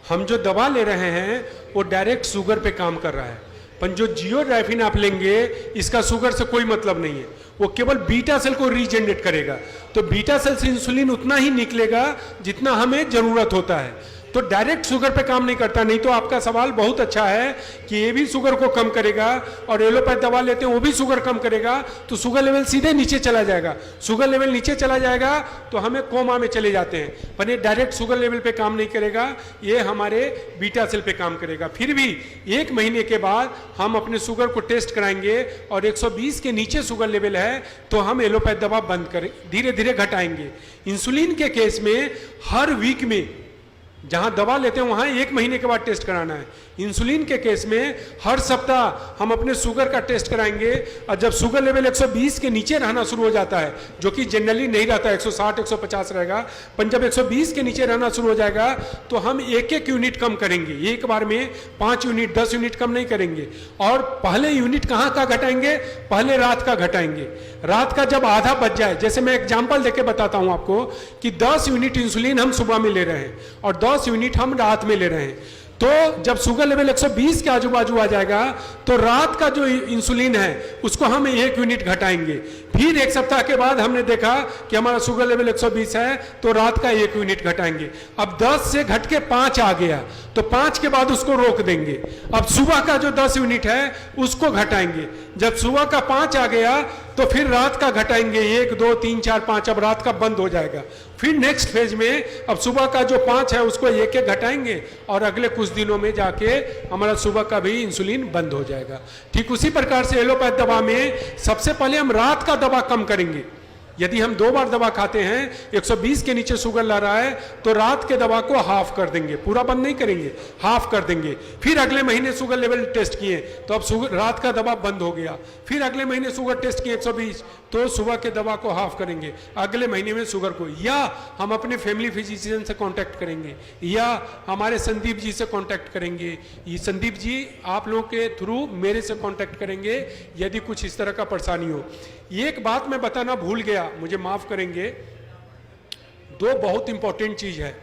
हम जो दवा ले रहे हैं वो डायरेक्ट शुगर पे काम कर रहा है। पर जो जियोडाइफिन आप लेंगे इसका शुगर से कोई मतलब नहीं है, वो केवल बीटा सेल को रीजनरेट करेगा। तो बीटा सेल से इंसुलिन उतना ही निकलेगा जितना हमें जरूरत होता है, तो डायरेक्ट शुगर पे काम नहीं करता। नहीं तो आपका सवाल बहुत अच्छा है कि ये भी शुगर को कम करेगा और एलोपैथ दवा लेते हैं वो भी शुगर कम करेगा, तो शुगर लेवल सीधे नीचे चला जाएगा। शुगर लेवल नीचे चला जाएगा तो हमें कोमा में चले जाते हैं, पर ये डायरेक्ट शुगर लेवल पे काम नहीं करेगा, ये हमारे बीटा सेल पे काम करेगा। फिर भी 1 महीने के बाद हम अपने शुगर को टेस्ट कराएंगे और 120 के नीचे शुगर लेवल है तो हम एलोपैथ दवा बंद करें, धीरे धीरे घटाएंगे। इंसुलिन के केस में हर वीक में जहां दवा लेते हैं वहां 1 महीने के बाद टेस्ट कराना है। इंसुलिन के केस में हर सप्ताह हम अपने शुगर का टेस्ट कराएंगे, और जब शुगर लेवल 120 के नीचे रहना शुरू हो जाता है, जो कि जनरली नहीं रहता, 160 150 रहेगा, पर जब 120 के नीचे रहना शुरू हो जाएगा तो हम 1-1 यूनिट कम करेंगे। एक बार में 5 यूनिट 10 यूनिट कम नहीं करेंगे। और पहले यूनिट कहाँ का घटाएंगे? पहले रात का घटाएंगे। रात का जब आधा बच जाए, जैसे मैं एग्जाम्पल देके बताता हूं आपको कि 10 यूनिट इंसुलिन हम सुबह में ले रहे हैं और 10 यूनिट हम रात में ले रहे हैं, तो जब शुगर लेवल 120 के आजू बाजू आ जाएगा तो रात का जो इंसुलिन है उसको हम 1 यूनिट घटाएंगे। फिर 1 सप्ताह के बाद हमने देखा कि हमारा शुगर लेवल 120 है तो रात का 1 यूनिट घटाएंगे। अब 10 से घट के 5 आ गया तो 5 के बाद उसको रोक देंगे। अब सुबह का जो 10 यूनिट है उसको घटाएंगे। जब सुबह का 5 आ गया तो फिर रात का घटाएंगे, 1 2 3 4 5, अब रात का बंद हो जाएगा। फिर नेक्स्ट फेज में अब सुबह का जो 5 है उसको 1-1 घटाएंगे और अगले कुछ दिनों में जाके हमारा सुबह का भी इंसुलिन बंद हो जाएगा। ठीक उसी प्रकार से एलोपैथ दवा में सबसे पहले हम रात का दवा कम करेंगे। यदि हम 2 बार दवा खाते हैं, 120 के नीचे शुगर ला रहा है, तो रात के दवा को हाफ कर देंगे, पूरा बंद नहीं करेंगे, हाफ कर देंगे। फिर अगले महीने शुगर लेवल टेस्ट किए तो अब शुगर रात का दवा बंद हो गया। फिर अगले महीने शुगर टेस्ट किए 120, तो सुबह के दवा को हाफ करेंगे, अगले महीने में शुगर को। या हम अपने फैमिली फिजिशियन से कांटेक्ट करेंगे या हमारे संदीप जी से कांटेक्ट करेंगे। ये संदीप जी आप लोगों के थ्रू मेरे से कांटेक्ट करेंगे यदि कुछ इस तरह का परेशानी हो। एक बात मैं बताना भूल गया, मुझे माफ करेंगे, 2 बहुत इंपॉर्टेंट चीज है।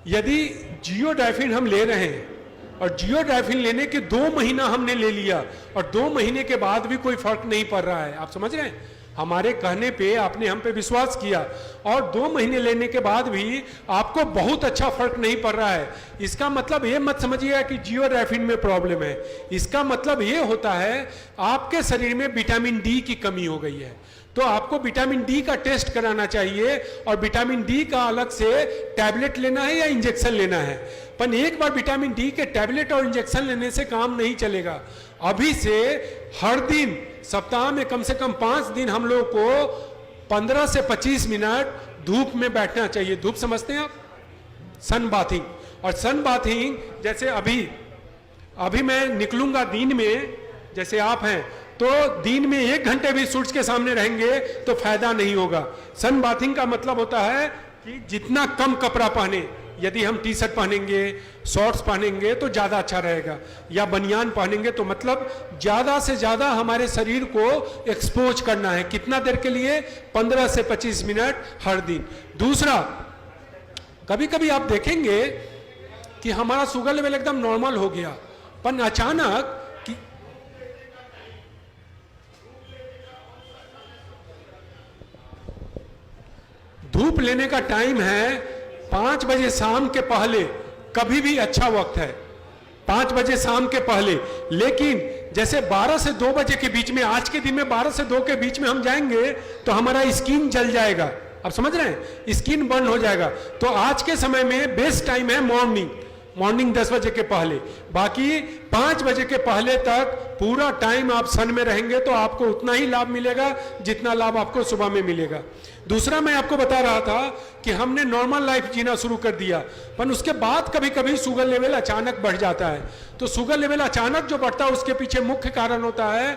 यदि जियोडाइफिन हम ले रहे हैं और जियोडाइफिन लेने के 2 महीना हमने ले लिया और 2 महीने के बाद भी कोई फर्क नहीं पड़ रहा है, आप समझ रहे हैं, हमारे कहने पे आपने हम पे विश्वास किया और 2 महीने लेने के बाद भी आपको बहुत अच्छा फर्क नहीं पड़ रहा है, इसका मतलब ये मत समझिएगा कि जियोडाइफिन में प्रॉब्लम है। इसका मतलब ये होता है आपके शरीर में विटामिन डी की कमी हो गई है, तो आपको विटामिन डी का टेस्ट कराना चाहिए और विटामिन डी का अलग से टैबलेट लेना है या इंजेक्शन लेना है। पर एक बार विटामिन डी के टैबलेट और इंजेक्शन लेने से काम नहीं चलेगा। अभी से हर दिन सप्ताह में कम से कम 5 दिन हम लोग को 15 से 25 मिनट धूप में बैठना चाहिए। धूप समझते हैं आप? सन बाथिंग। और सन बाथिंग जैसे अभी मैं निकलूंगा दिन में, जैसे आप हैं, तो दिन में 1 घंटे भी सूरज के सामने रहेंगे तो फायदा नहीं होगा। सन बाथिंग का मतलब होता है कि जितना कम कपड़ा पहने, यदि हम टी शर्ट पहनेंगे, शॉर्ट्स पहनेंगे तो ज्यादा अच्छा रहेगा, या बनियान पहनेंगे तो मतलब ज्यादा से ज्यादा हमारे शरीर को एक्सपोज करना है। कितना देर के लिए? 15 से 25 मिनट हर दिन। दूसरा, कभी कभी आप देखेंगे कि हमारा शुगर लेवल एकदम नॉर्मल हो गया, पर अचानक धूप लेने का टाइम है 5 बजे शाम के पहले, कभी भी अच्छा वक्त है 5 बजे शाम के पहले। लेकिन जैसे 12 से 2 बजे के बीच में, आज के दिन में 12 से 2 के बीच में हम जाएंगे तो हमारा स्किन जल जाएगा, आप समझ रहे हैं, स्किन बर्न हो जाएगा। तो आज के समय में बेस्ट टाइम है मॉर्निंग 10 बजे के पहले। बाकी 5 बजे के पहले तक पूरा टाइम आप सन में रहेंगे तो आपको उतना ही लाभ मिलेगा जितना लाभ आपको सुबह में मिलेगा। दूसरा, मैं आपको बता रहा था कि हमने नॉर्मल लाइफ जीना शुरू कर दिया, पर उसके बाद कभी कभी शुगर लेवल अचानक बढ़ जाता है। तो शुगर लेवल अचानक जो बढ़ता है उसके पीछे मुख्य कारण होता है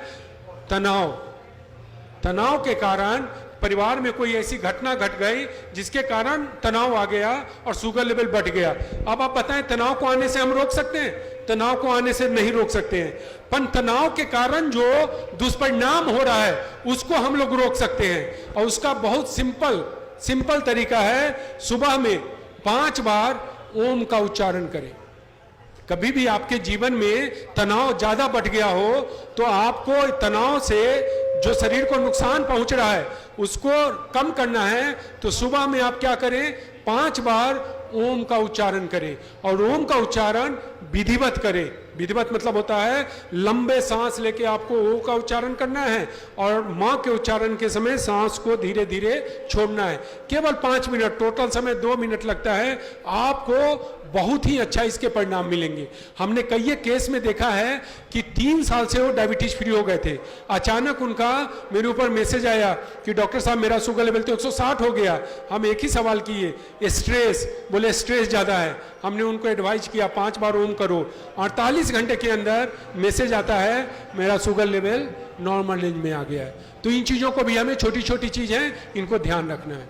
तनाव के कारण परिवार में कोई ऐसी घटना घट गई जिसके कारण तनाव आ गया और शुगर लेवल बढ़ गया। अब आप बताएं, तनाव को आने से हम रोक सकते हैं? तनाव को आने से नहीं रोक सकते हैं, पर तनाव के कारण जो दुष्परिणाम हो रहा है उसको हम लोग रोक सकते हैं। और उसका बहुत सिंपल तरीका है, सुबह में 5 बार ओम का उच्चारण करें। कभी भी आपके जीवन में तनाव ज्यादा बढ़ गया हो तो आपको तनाव से जो शरीर को नुकसान पहुंच रहा है उसको कम करना है। तो सुबह में आप क्या करें, 5 बार ओम का उच्चारण करें और ओम का उच्चारण विधिवत करें। विधिवत मतलब होता है लंबे सांस लेके आपको ओ का उच्चारण करना है और मां के उच्चारण के समय सांस को धीरे धीरे छोड़ना है। केवल 5 मिनट, टोटल समय 2 मिनट लगता है। आपको बहुत ही अच्छा इसके परिणाम मिलेंगे। हमने कई केस में देखा है कि 3 साल से वो डायबिटीज फ्री हो गए थे। अचानक उनका मेरे ऊपर मैसेज आया कि डॉक्टर साहब मेरा शुगर लेवल तो 160 हो गया। हम एक ही सवाल किए, स्ट्रेस, बोले स्ट्रेस ज्यादा है। हमने उनको एडवाइस किया 5 बार ओम करो, 48 घंटे के अंदर मैसेज आता है मेरा शुगर लेवल नॉर्मल रेंज में आ गया है। तो इन चीजों को भी हमें, छोटी छोटी चीज है, इनको ध्यान रखना है।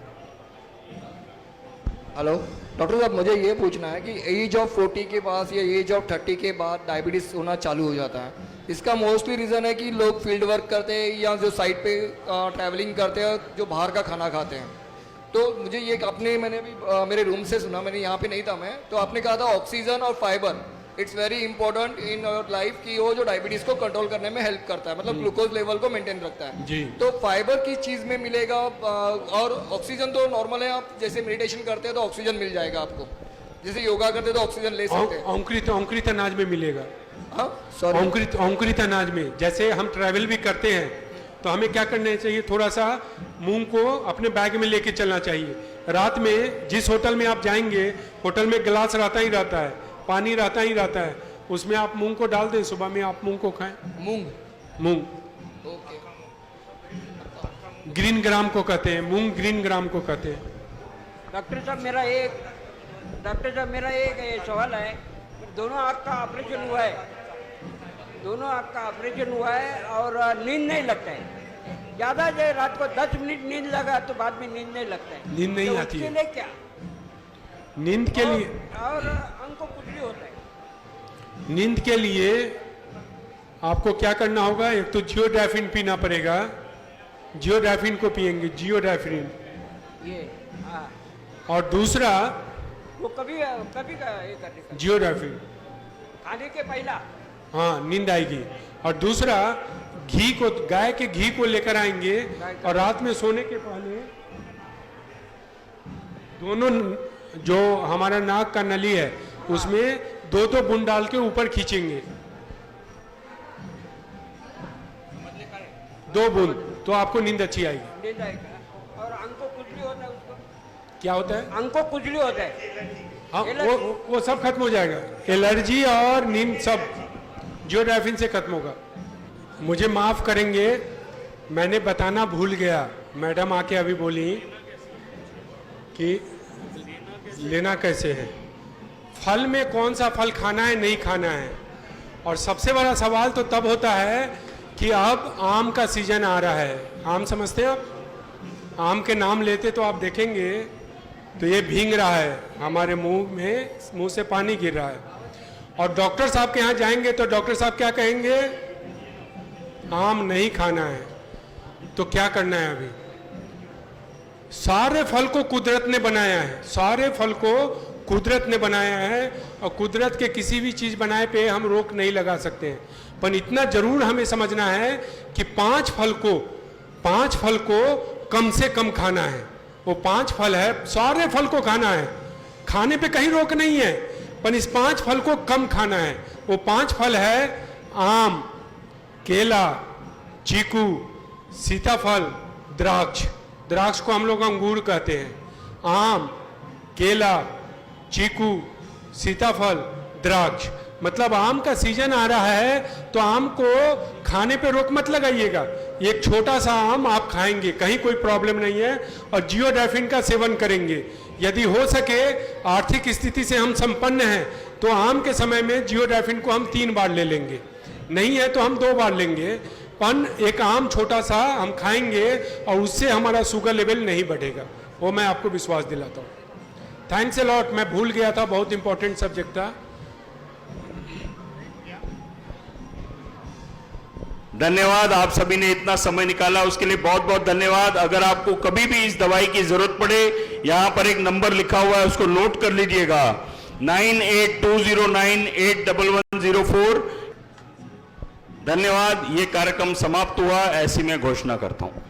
हेलो डॉक्टर साहब, मुझे ये पूछना है कि एज ऑफ 40 के पास या एज ऑफ 30 के बाद डायबिटीज होना चालू हो जाता है। इसका मोस्टली रीज़न है कि लोग फील्ड वर्क करते हैं या जो साइड पे ट्रैवलिंग करते हैं, जो बाहर का खाना खाते हैं। तो मुझे ये मैंने भी मेरे रूम से सुना, मैंने यहाँ पे नहीं था मैं, तो आपने कहा था ऑक्सीजन और fibre it's very important in our life कि वो जो डायबिटीज को कंट्रोल करने में हेल्प करता है, मतलब ग्लूकोज लेवल को मेंटेन रखता है जी। तो फाइबर किस चीज में मिलेगा? और ऑक्सीजन तो नॉर्मल है, आप जैसे मेडिटेशन करते हैं तो ऑक्सीजन मिल जाएगा आपको, जैसे योगा करते हैं तो ऑक्सीजन ले सकते हैं। अंकुरित अनाज में मिलेगा। सॉरी, अंकुरित अनाज में, जैसे हम ट्रैवल भी करते हैं तो हमें क्या करना चाहिए, थोड़ा सा मूंग को अपने बैग में लेके चलना चाहिए। रात में जिस होटल में आप जाएंगे, होटल में गिलास रहता ही रहता है, पानी रहता ही रहता है, उसमें आप मूंग को डाल दें, सुबह में आप मूंग को खाएं। मूंग ओके। ग्रीन ग्राम को कहते हैं, मूंग ग्रीन ग्राम को कहते हैं। डॉक्टर साहब मेरा एक सवाल है। दोनों आँख का ऑपरेशन हुआ है, और नींद नहीं लगता है। ज्यादा देर रात को 10 मिनट नींद लगा तो बाद में नींद नहीं लगता है। नींद नहीं तो आती है। उसके लिए क्या? नींद के लिए, और अंक को कुछ भी होता है। नींद के लिए आपको क्या करना होगा, एक तो जियोडाइफिन पीना पड़ेगा। जियोडाइफिन को पिएंगे, जियोडाइफिन। ये हाँ। और दूसरा वो कभी का ये करने का जियोडाइफिन, खाने के पहला, हाँ नींद आएगी। और दूसरा घी को, गाय के घी को लेकर आएंगे और रात में सोने के पहले दोनों जो हमारा नाक का नली है उसमें 2-2 बूंद डाल के ऊपर खींचेंगे, 2 बूंद, तो आपको नींद अच्छी आएगी। नींद आएगा। और अंक को कुछ भी होता है उसको, क्या होता है? अंक को कुछ भी होता है। हाँ, वो सब खत्म हो जाएगा। एलर्जी और नींद सब जियोडाइफिन से खत्म होगा। मुझे माफ करेंगे, मैंने बताना भूल गया। मैडम आके अभी बोली कि लेना कैसे है, फल में कौन सा फल खाना है, नहीं खाना है। और सबसे बड़ा सवाल तो तब होता है कि अब आम का सीजन आ रहा है। आम समझते हैं आप? आम के नाम लेते तो आप देखेंगे तो ये भींग रहा है, हमारे मुंह से पानी गिर रहा है। और डॉक्टर साहब के यहाँ जाएंगे तो डॉक्टर साहब क्या कहेंगे, आम नहीं खाना है। तो क्या करना है अभी? सारे फल को कुदरत ने बनाया है, सारे फल को कुदरत ने बनाया है, और कुदरत के किसी भी चीज बनाए पे हम रोक नहीं लगा सकते हैं। पर इतना जरूर हमें समझना है कि 5 फल को कम से कम खाना है। वो 5 फल है, सारे फल को खाना है, खाने पे कहीं रोक नहीं है, पर इस 5 फल को कम खाना है। वो 5 फल है आम, केला, चीकू, सीताफल, द्राक्ष। द्राक्ष को हम लोग अंगूर कहते हैं। आम, केला, चीकू, सीताफल, द्राक्ष। मतलब आम का सीजन आ रहा है तो आम को खाने पे रोक मत लगाइएगा। एक छोटा सा आम आप खाएंगे, कहीं कोई प्रॉब्लम नहीं है, और जियोडाइफिन का सेवन करेंगे। यदि हो सके, आर्थिक स्थिति से हम संपन्न हैं तो आम के समय में जियोडाइफिन को हम 3 बार ले लेंगे, नहीं है तो हम 2 बार लेंगे। पर एक आम छोटा सा हम खाएंगे और उससे हमारा शुगर लेवल नहीं बढ़ेगा, वो मैं आपको विश्वास दिलाता हूँ। Thanks a lot. मैं भूल गया था, बहुत इंपॉर्टेंट सब्जेक्ट था। धन्यवाद, आप सभी ने इतना समय निकाला उसके लिए बहुत बहुत धन्यवाद। अगर आपको कभी भी इस दवाई की जरूरत पड़े, यहाँ पर एक नंबर लिखा हुआ है, उसको नोट कर लीजिएगा। 9820981104। धन्यवाद। ये कार्यक्रम समाप्त हुआ, ऐसी मैं घोषणा करता हूं।